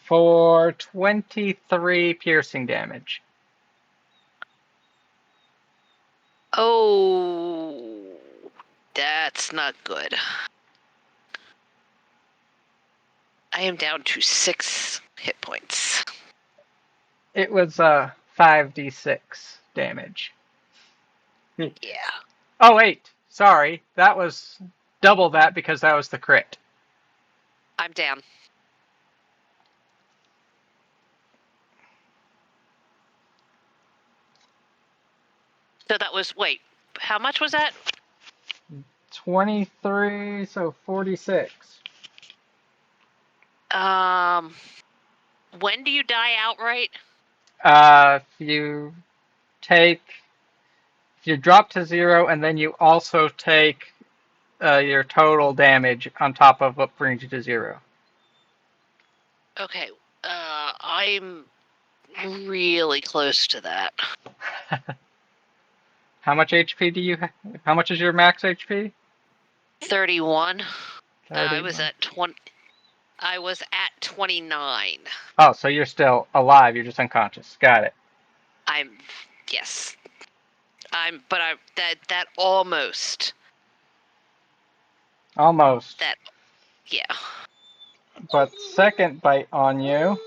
A: for 23 piercing damage.
B: Oh, that's not good. I am down to 6 hit points.
A: It was 5d6 damage.
B: Yeah.
A: Oh wait, sorry, that was double that because that was the crit.
B: I'm down. So that was, wait, how much was that?
A: 23, so 46.
B: When do you die outright?
A: If you take, if you drop to 0, and then you also take your total damage on top of what brings you to 0.
B: Okay, I'm really close to that.
A: How much HP do you have? How much is your max HP?
B: 31. I was
A: 31.
B: at 20. I was at 29.
A: Oh, so you're still alive. You're just unconscious. Got it.
B: Yes. That almost.
A: Almost.
B: Yeah.
A: But second bite on you.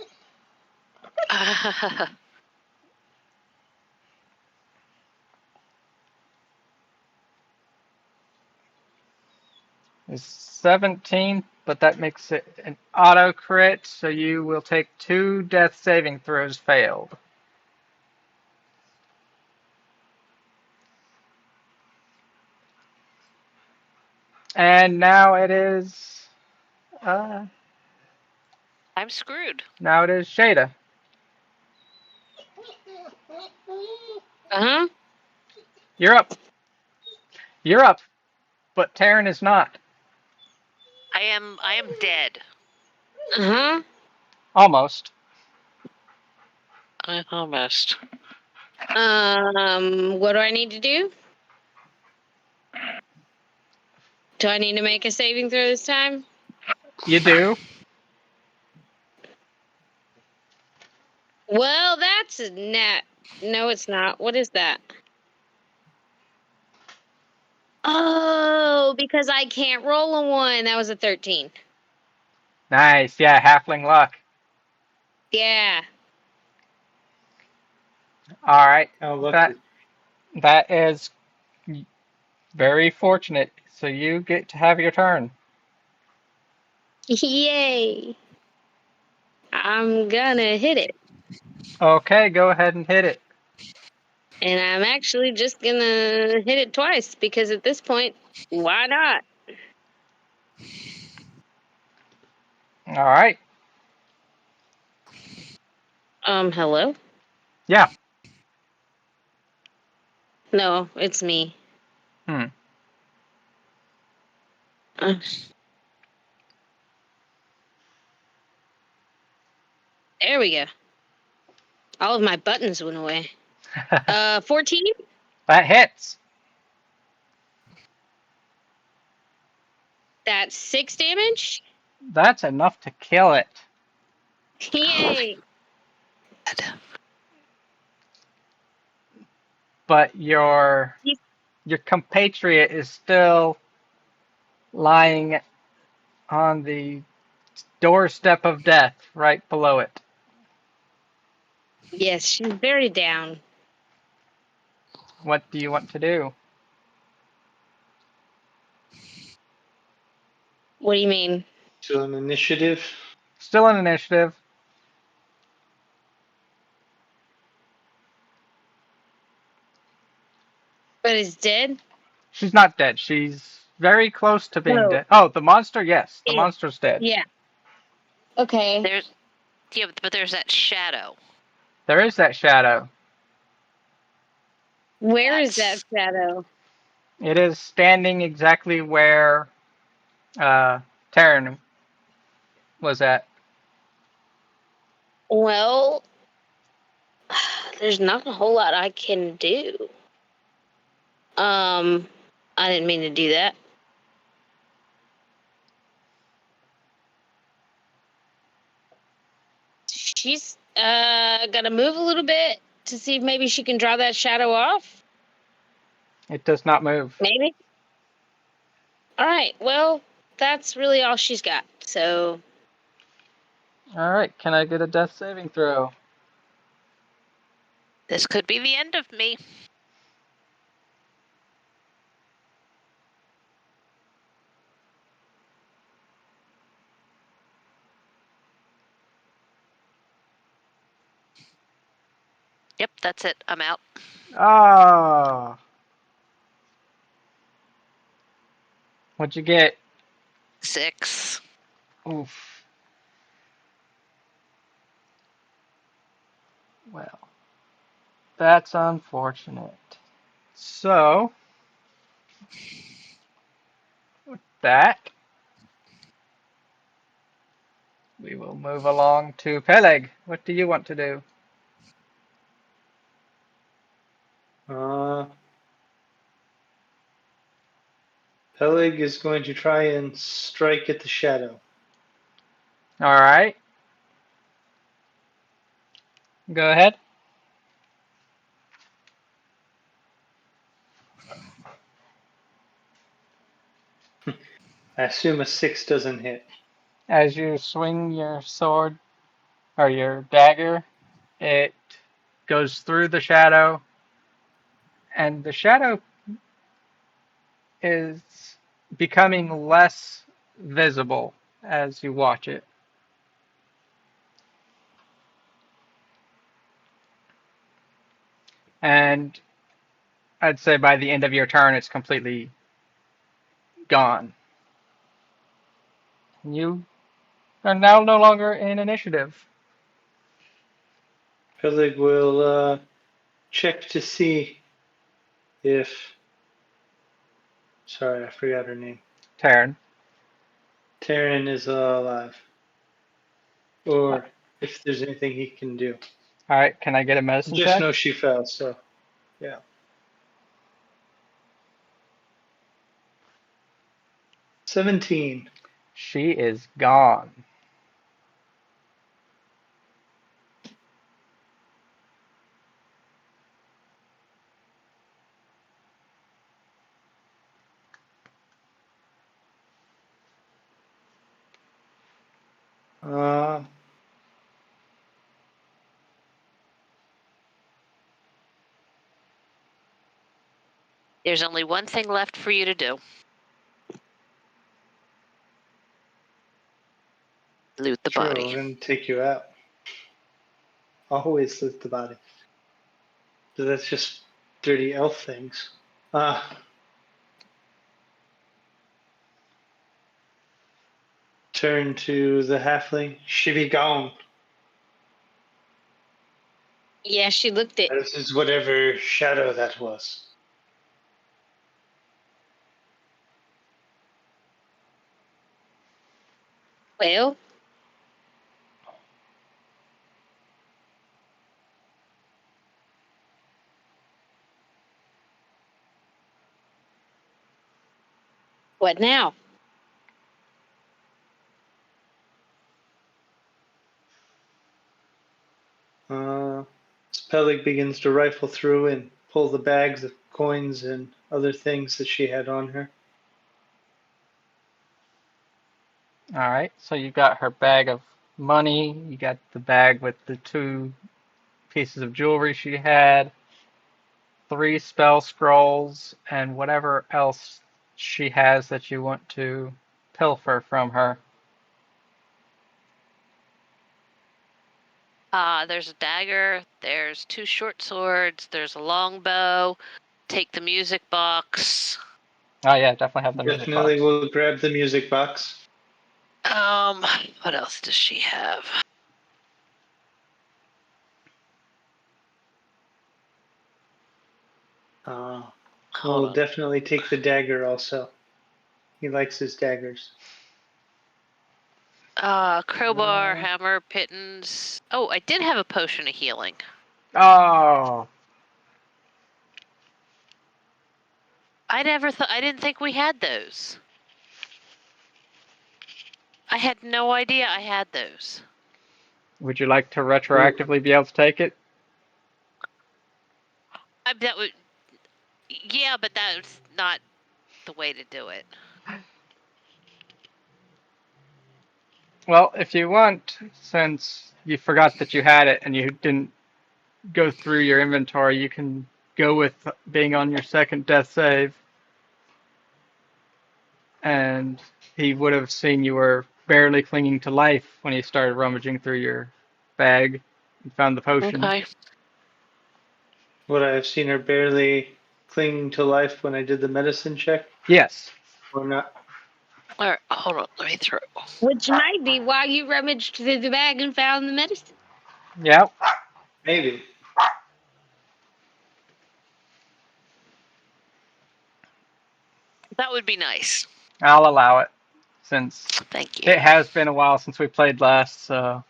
A: is 17, but that makes it an auto crit, so you will take 2 death saving throws failed. And now it is
B: I'm screwed.
A: now it is Shada.
E: Uh-huh.
A: You're up. You're up, but Taryn is not.
B: I am dead.
E: Uh-huh.
A: Almost.
B: I almost.
E: What do I need to do? Do I need to make a saving throw this time?
A: You do.
E: Well, that's a net. No, it's not. What is that? Oh, because I can't roll a 1. That was a 13.
A: Nice. Yeah, halfling luck.
E: Yeah.
A: All right.
D: How
A: That
D: lucky.
A: that is very fortunate. So you get to have your turn.
E: Yay. I'm gonna hit it.
A: Okay, go ahead and hit it.
E: And I'm actually just gonna hit it twice because at this point, why not?
A: All right.
E: Hello?
A: Yeah.
E: No, it's me.
A: Hmm.
E: Uh, there we go. All of my buttons went away. 14?
A: That hits.
E: That's 6 damage?
A: That's enough to kill it.
E: Yay.
A: But your compatriot is still lying on the doorstep of death right below it.
E: Yes, she's very down.
A: What do you want to do?
E: What do you mean?
D: Still an initiative.
A: Still an initiative.
E: But it's dead?
A: She's not dead. She's very close to being
E: No.
A: dead. Oh, the monster? Yes, the
E: Yeah.
A: monster's dead.
E: Yeah. Okay.
B: But there's that shadow.
A: There is that shadow.
E: Where is that shadow?
A: It is standing exactly where Taryn was at.
E: Well, there's not a whole lot I can do. I didn't mean to do that. She's gonna move a little bit to see if maybe she can draw that shadow off.
A: It does not move.
E: Maybe. All right. Well, that's really all she's got. So
A: All right, can I get a death saving throw?
B: This could be the end of me. Yep, that's it. I'm out.
A: Oh. What'd you get?
B: 6.
A: Oof. Well, that's unfortunate. So, with that, we will move along to Peleg. What do you want to do?
D: Uh, Peleg is going to try and strike at the shadow.
A: All right. Go ahead.
D: I assume a 6 doesn't hit.
A: As you swing your sword or your dagger, it goes through the shadow, and the shadow is becoming less visible as you watch it. And I'd say by the end of your turn, it's completely gone. You are now no longer in initiative.
D: Peleg will check to see if. Sorry, I forgot her name.
A: Taryn.
D: Taryn is alive. Or if there's anything he can do.
A: Alright, can I get a medicine
D: Just
A: check?
D: know she fell, so yeah. 17.
A: She is gone.
D: Uh,
B: There's only one thing left for you to do. Loot the
D: True,
B: body.
D: we're gonna take you out. Always loot the body. So that's just dirty elf things. Turn to the halfling. She be gone.
E: Yeah, she looked it.
D: This is whatever shadow that was.
E: Well, what now?
D: Peleg begins to rifle through and pull the bags of coins and other things that she had on her.
A: Alright, so you got her bag of money, you got the bag with the 2 pieces of jewelry she had, 3 spell scrolls, and whatever else she has that you want to pilfer from her.
B: There's a dagger, there's 2 short swords, there's a long bow. Take the music box.
A: Oh yeah, definitely have the music
D: Definitely
A: box.
D: will grab the music box.
B: What else does she have? Hold
D: We'll
B: on.
D: definitely take the dagger also. He likes his daggers.
B: Crowbar, hammer, pittance. Oh, I did have a potion of healing.
A: Oh,
B: I didn't think we had those. I had no idea I had those.
A: would you like to retroactively be able to take it?
B: That would, yeah, but that's not the way to do it.
A: Well, if you want, since you forgot that you had it and you didn't go through your inventory, you can go with being on your second death save. And he would have seen you were barely clinging to life when he started rummaging through your bag and found the potion.
B: Okay.
D: Would I have seen her barely clinging to life when I did the medicine check?
A: Yes.
D: Or not?
B: All right, hold on. Let me throw.
E: Which might be why you rummaged through the bag and found the medicine.
A: Yep.
D: Maybe.
B: That would be nice.
A: I'll allow it, since
B: Thank you.
A: it has been a while since we played last, so.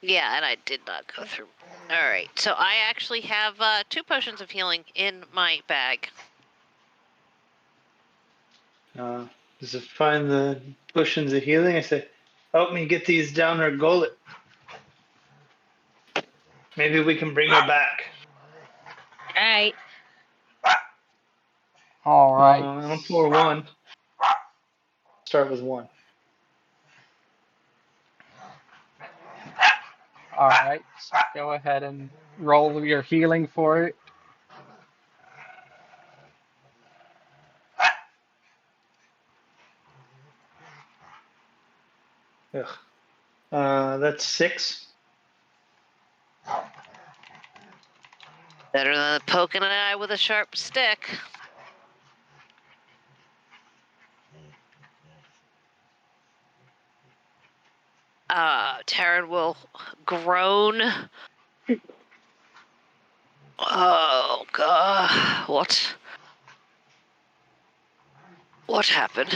B: Yeah, and I did not go through. All right, so I actually have 2 potions of healing in my bag.
D: Does it find the potions of healing? I say, help me get these down her gullet. Maybe we can bring her back.
E: Right.
A: All right.
D: I'm for 1. Start with 1.
A: All right. So go ahead and roll your healing for it.
D: That's 6.
B: Better than poking an eye with a sharp stick. Taryn will groan. Oh, God. What happened?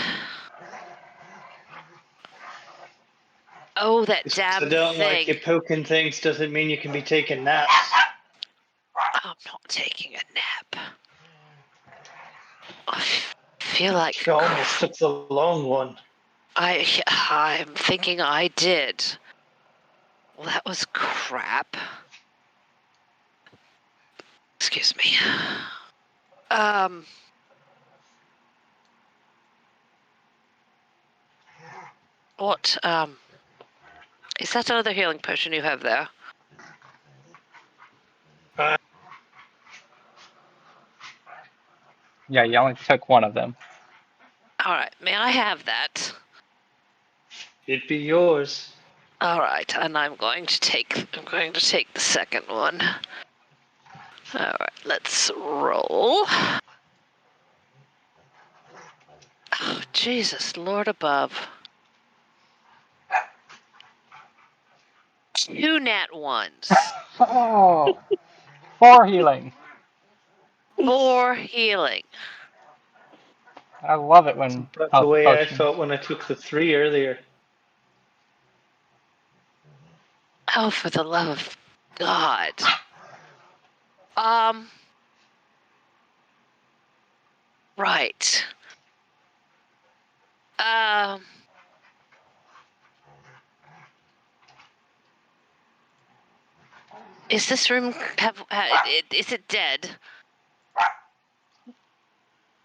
B: Oh, that
D: Just 'cause
B: damn
D: I don't like
B: thing.
D: you poking things doesn't mean you can be taking naps.
B: I'm not taking a nap. I feel like
D: You almost took the long one.
B: I'm thinking I did. Well, that was crap. Excuse me. What, is that another healing potion you have there?
A: Yeah, you only took one of them.
B: Alright, may I have that?
D: It'd be yours.
B: Alright, and I'm going to take the second one. Alright, let's roll. Oh, Jesus, Lord above. 2 nat 1s.
A: Oh, 4 healing.
B: 4 healing.
A: I love it when
D: But the
A: health
D: way I
A: potions.
D: felt when I took the 3 earlier.
B: Oh, for the love of God. Right. Is this room is it dead?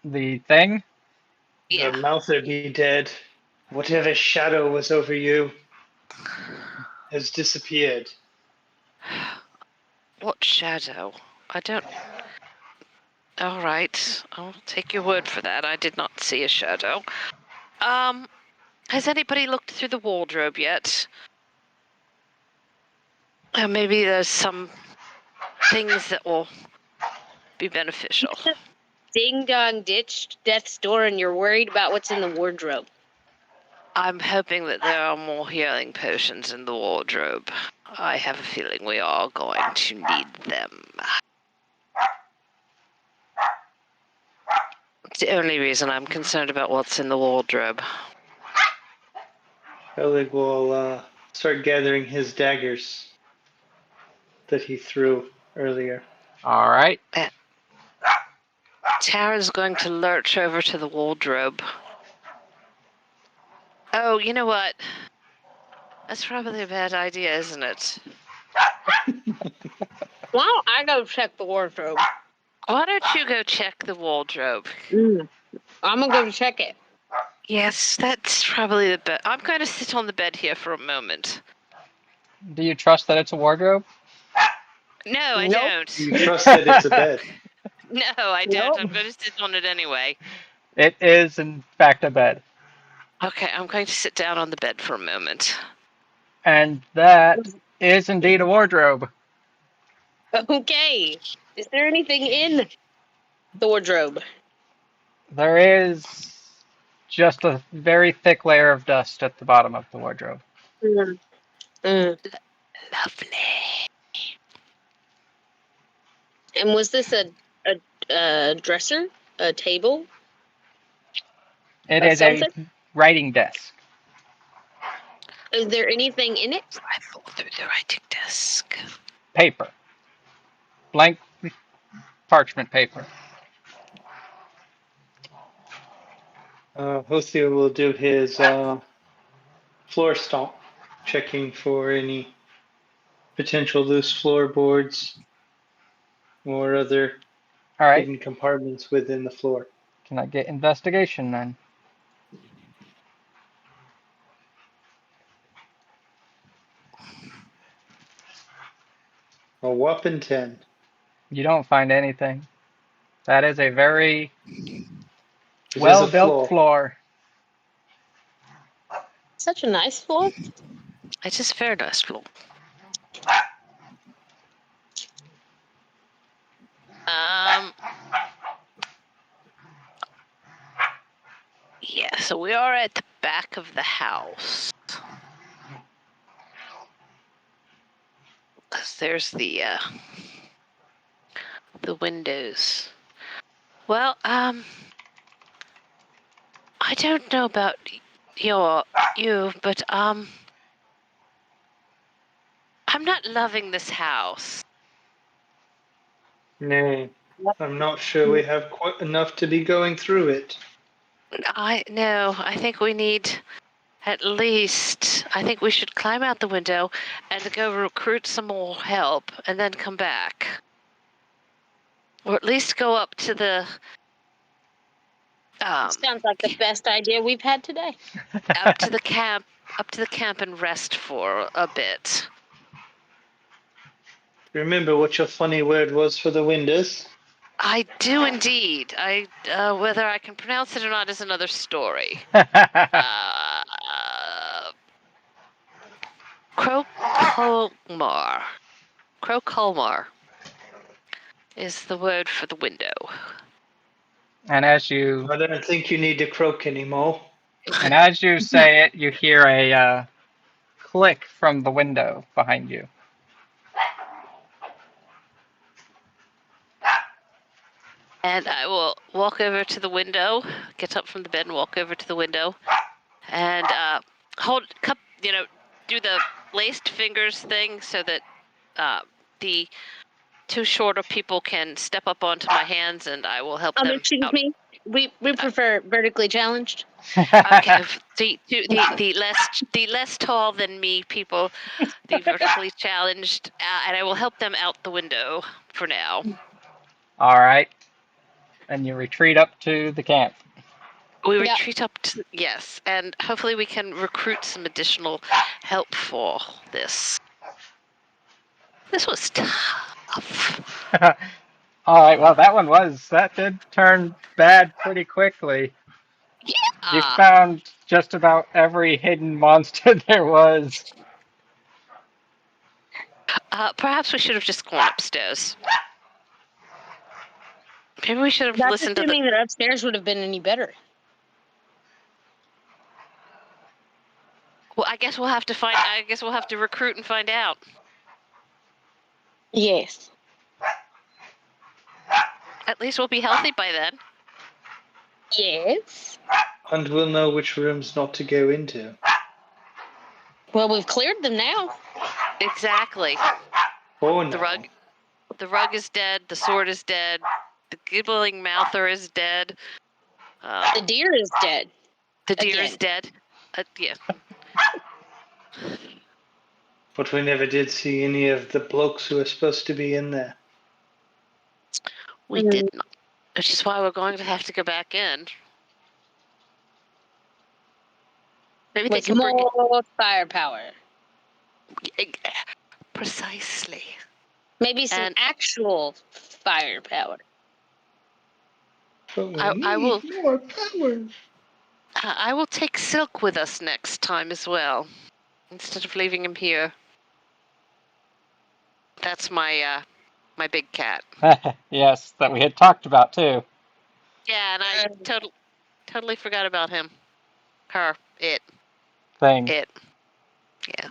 A: The thing?
B: Yeah.
D: The mouther be dead. Whatever shadow was over you has disappeared.
B: What shadow? I don't. All right, I'll take your word for that. I did not see a shadow. Has anybody looked through the wardrobe yet? Maybe there's some things that will be beneficial.
E: Ding dong ditched death's door, and you're worried about what's in the wardrobe.
B: I'm hoping that there are more healing potions in the wardrobe. I have a feeling we are going to need them. It's the only reason I'm concerned about what's in the wardrobe.
D: Helig will start gathering his daggers that he threw earlier.
A: All right.
B: Tara's going to lurch over to the wardrobe. Oh, you know what? That's probably a bad idea, isn't it?
E: Why don't I go check the wardrobe?
B: Why don't you go check the wardrobe?
E: I'm gonna go check it.
B: Yes, that's probably the best. I'm going to sit on the bed here for a moment.
A: Do you trust that it's a wardrobe?
B: No, I
E: Nope.
B: don't.
D: You trust that it's a bed.
B: No, I don't.
E: Nope.
B: I'm going to sit on it anyway.
A: It is, in fact, a bed.
B: Okay, I'm going to sit down on the bed for a moment.
A: And that is indeed a wardrobe.
E: Okay. Is there anything in the wardrobe?
A: There is just a very thick layer of dust at the bottom of the wardrobe.
E: Mm.
B: Lovely.
E: And was this a dresser, a table,
A: It is a
E: something?
A: writing desk.
E: Is there anything in it?
B: Rifle through the writing desk.
A: Paper. Blank parchment paper.
D: Hothio will do his floor stomp, checking for any potential loose floorboards or other
A: All right.
D: hidden compartments within the floor.
A: Can I get investigation then?
D: A whopping 10.
A: You don't find anything. That is a very
D: It is a
A: well-built
D: floor.
A: floor.
E: such a nice floor.
B: It is very nice floor. Yeah, so we are at the back of the house. Because there's the windows. Well, I don't know about you, but I'm not loving this house.
D: No, I'm not sure we have quite enough to be going through it.
B: I think we need at least, I think we should climb out the window and go recruit some more help and then come back. Or at least go up to the
E: Sounds like the best idea we've had today.
B: up to the camp and rest for a bit.
D: Remember what your funny word was for the windows?
B: I do indeed. Whether I can pronounce it or not is another story. Crocolmar. Crocolmar is the word for the window.
A: And as you
D: I don't think you need to croak anymore.
A: say it, you hear a click from the window behind you.
B: And I will walk over to the window, get up from the bed and walk over to the window, and do the laced fingers thing so that the two shorter people can step up onto my hands, and I will help them
E: Excuse
B: out.
E: me. We prefer vertically challenged.
B: Okay, the less tall than me people, the vertically challenged, and I will help them out the window for now.
A: All right. And you retreat up to the camp.
B: We retreat up to, yes, and hopefully we can recruit some additional help for this. This was tough.
A: All right. Well, that did turn bad pretty quickly.
B: Yeah.
A: You found just about every hidden monster there was.
B: Perhaps we should have just gone upstairs. Maybe we should have
E: That's
B: listened to
E: assuming that upstairs would have been any better.
B: Well, I guess we'll have to recruit and find out.
E: Yes.
B: At least we'll be healthy by then.
E: Yes.
D: And we'll know which rooms not to go into.
E: Well, we've cleared them now.
B: Exactly.
D: Oh no.
B: The rug is dead. The sword is dead. The gibbling mouther is dead.
E: The deer is dead.
B: The deer is dead. Yeah.
D: But we never did see any of the blokes who were supposed to be in there.
B: We did not. Which is why we're going to have to go back in. Maybe they
E: With
B: can bring
E: more firepower.
B: Precisely.
E: Maybe some actual firepower.
D: But we
B: I will
D: need more power.
B: I will take Silk with us next time as well, instead of leaving him here. That's my my big cat.
A: Yes, that we had talked about too.
B: Yeah, and I totally forgot about him. Her. It.
A: Thing.
B: It. Yeah.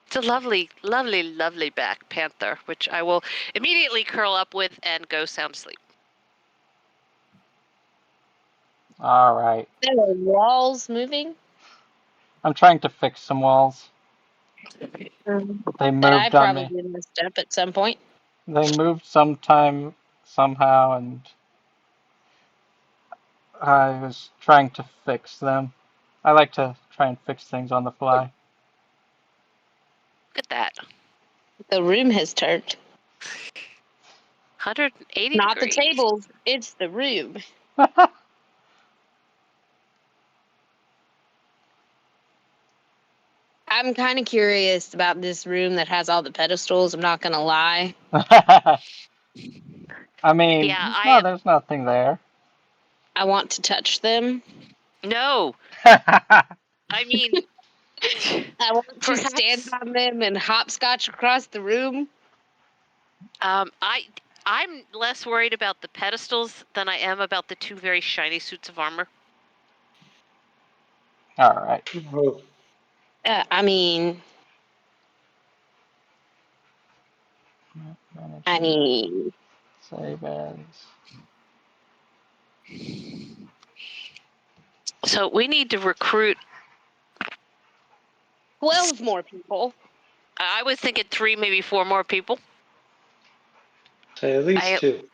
B: It's a lovely, lovely, lovely black panther, which I will immediately curl up with and go sound asleep.
A: All right.
E: There are walls moving.
A: I'm trying to fix some walls. They moved
E: that I
A: on me.
E: probably messed up at some point.
A: They moved sometime, somehow, and I was trying to fix them. I like to try and fix things on the fly.
B: Look at that.
E: The room has turned.
B: 180
E: Not
B: degrees.
E: the tables, it's the room. I'm kind of curious about this room that has all the pedestals. I'm not going to lie.
A: I mean,
B: Yeah,
A: there's nothing there.
E: I want to touch them.
B: No. I mean,
E: I want to
B: Perhaps.
E: stand on them and hopscotch across the room.
B: I'm less worried about the pedestals than I am about the two very shiny suits of armor.
A: All right.
D: Oh,
E: I mean,
A: Save as.
B: So we need to recruit.
E: 12 more people.
B: I was thinking 3, maybe 4 more people.
D: say at least
B: I-
D: 2.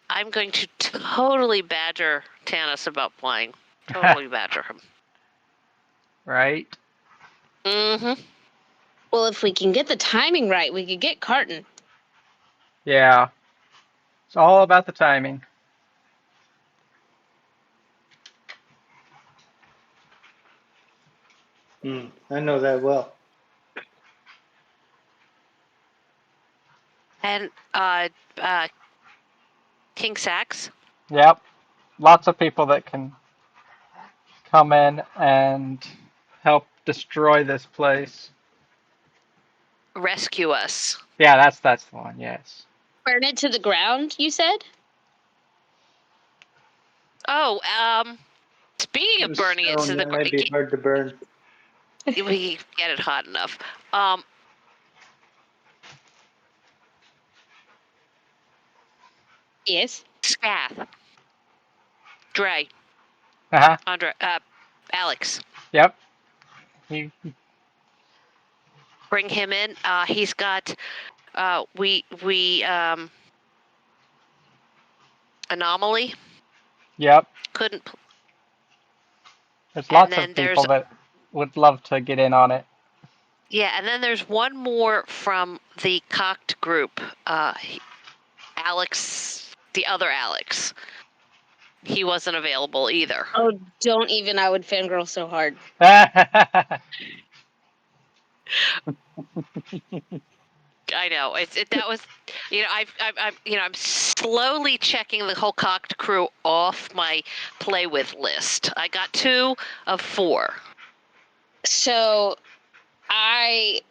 B: I'm going to totally badger Tanis about playing. Totally badger him.
A: Right.
B: Mm-hmm.
E: Well, if we can get the timing right, we could get Carton.
A: Yeah. It's all about the timing.
D: I know that well.
B: And King Sax.
A: Yep. Lots of people that can come in and help destroy this place.
B: Rescue us.
A: Yeah, that's the one. Yes.
E: Burn it to the ground, you said?
B: Oh, speaking of burning it to the
D: That might be hard to burn.
B: we get it hot enough.
E: Yes.
B: Scath. Dre.
A: Uh-huh.
B: Andre. Alex.
A: Yep. He,
B: Bring him in. He's got. Anomaly.
A: yep.
B: Couldn't.
A: There's
B: And
A: lots
B: then
A: of
B: there's
A: people that would love to get in on it.
B: yeah, and then there's one more from the Cocked group. Alex, the other Alex. He wasn't available either.
E: Oh, don't even. I would fangirl so hard.
B: I know that was, I'm slowly checking the whole Cocked crew off my play with list. I got 2 of 4.
E: So, I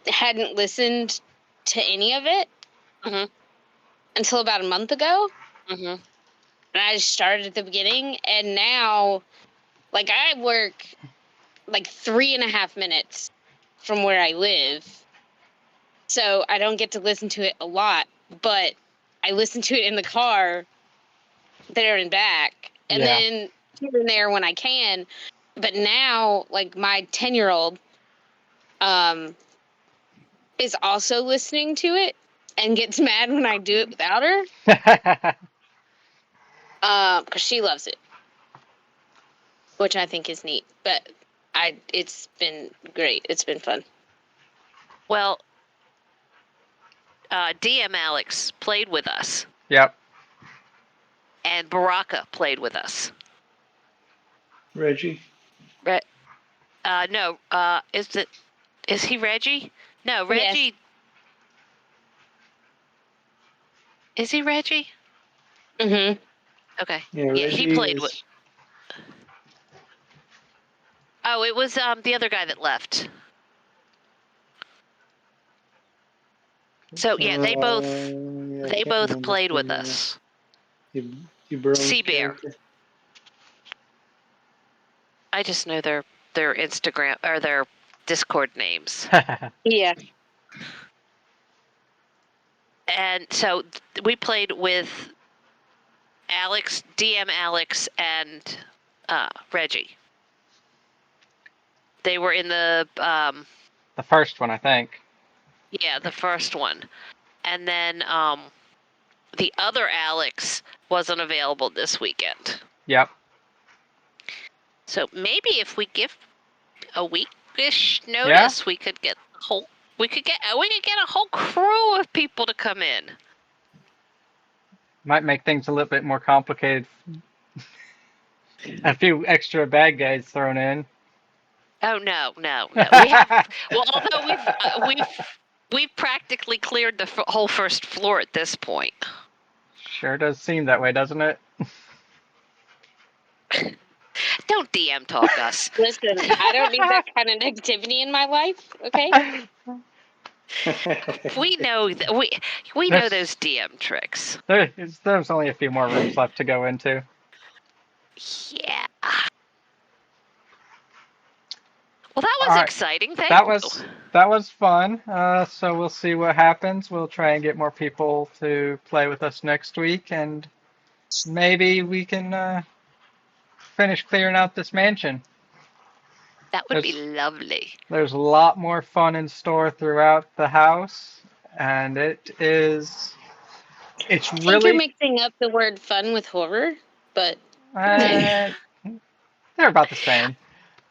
E: hadn't listened to any of it
B: Mhm.
E: until about a month ago.
B: Mhm.
E: And I just started at the beginning, and now, like, I work like 3.5 minutes from where I live. So I don't get to listen to it a lot, but I listen to it in the car there and back, and
A: Yeah.
E: then here and there when I can. But now, like, my 10-year-old is also listening to it and gets mad when I do it without her, because she loves it, which I think is neat. But it's been great. It's been fun.
B: Well, DM Alex played with us,
A: Yep.
B: and Baraka played with us.
D: Reggie?
B: No, is he Reggie? No,
E: Yes.
B: Reggie. Is he Reggie?
E: Mm-hmm.
B: Okay.
D: Yeah,
B: Yeah,
D: Reggie
B: he played
D: is...
B: with. Oh, it was the other guy that left. So yeah, they both
D: yeah, I
B: they
D: can't
B: both
D: remember
B: played
D: his
B: with
D: name now.
B: us.
D: Euron's
B: Sea Bear.
D: character.
B: I just know their Instagram or their Discord names.
E: Yeah.
B: And so we played with Alex, DM Alex, and Reggie. They were in the
A: The first one, I think.
B: yeah, the first one. And then the other Alex wasn't available this weekend.
A: Yep.
B: So maybe if we give a weekish notice, we could get a whole crew of people to come in.
A: Might make things a little bit more complicated. A few extra bad guys thrown in.
B: Oh no. We have although we've practically cleared the whole first floor at this point.
A: Sure does seem that way, doesn't it?
B: Don't DM talk us.
E: Listen, I don't need that kind of negativity in my life, okay?
B: We know we know those DM tricks.
A: There's only a few more rooms left to go into.
B: Yeah. Well, that was
A: All right.
B: exciting. Thank
A: That
B: you.
A: was fun. So we'll see what happens. We'll try and get more people to play with us next week, and maybe we can finish clearing out this mansion.
B: That would be lovely.
A: There's a lot more fun in store throughout the house, and it's
E: I think you're
A: really
E: mixing up the word fun with horror, but
A: uh, they're about the same.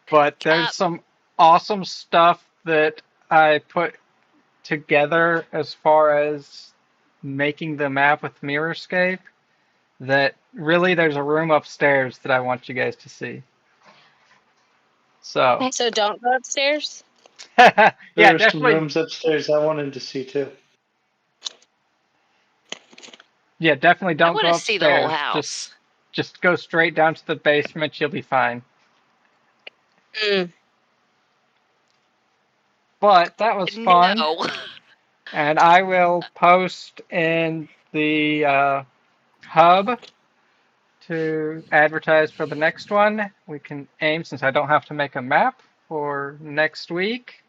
A: But there's some awesome stuff that I put together as far as making the map with Mirrorscape, that really there's a room upstairs that I want you guys to see. So,
E: so don't go upstairs.
A: yeah,
D: There are some
A: definitely.
D: rooms upstairs I wanted to see too.
A: Yeah, definitely
B: I
A: don't
B: want
A: go
B: to see the whole
A: upstairs.
B: house.
A: Just go straight down to the basement. You'll be fine.
E: Mm.
A: But that was fun,
B: No.
A: and I will post in the hub to advertise for the next one. We can aim, since I don't have to make a map for next week.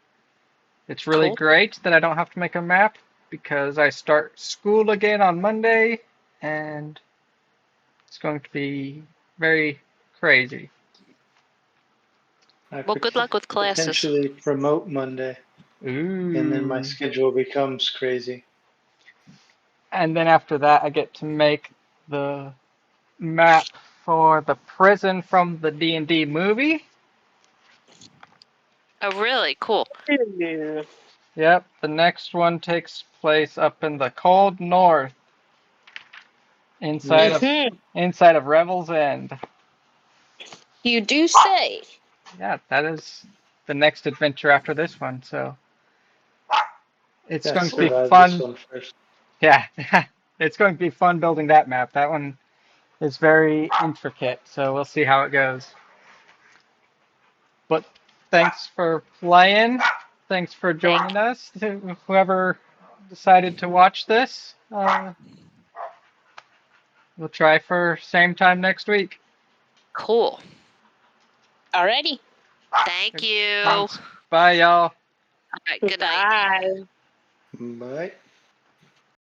A: It's really
B: Cool.
A: great that I don't have to make a map because I start school again on Monday, and it's going to be very crazy.
D: I
B: Well, good luck with classes.
D: potentially promote Monday, and then my
A: Ooh.
D: schedule becomes crazy.
A: And then after that, I get to make the map for the prison from the D&D movie.
B: Oh, really? Cool.
A: Yep, the next one takes place up in the cold north, inside of
E: Mhm.
A: inside of Revel's End.
E: You do say.
A: Yeah, that is the next adventure after this one. So it's
D: Gotta
A: going to be
D: survive this
A: fun.
D: one first.
A: Yeah, it's going to be fun building that map. That one is very intricate, so we'll see how it goes. But thanks for playing. Thanks for joining us. Whoever decided to watch this, we'll try for same time next week.
B: Cool.
E: Alrighty.
B: Thank you.
A: Thanks. Bye, y'all.
B: All right. Good night.
E: Bye.
D: Bye.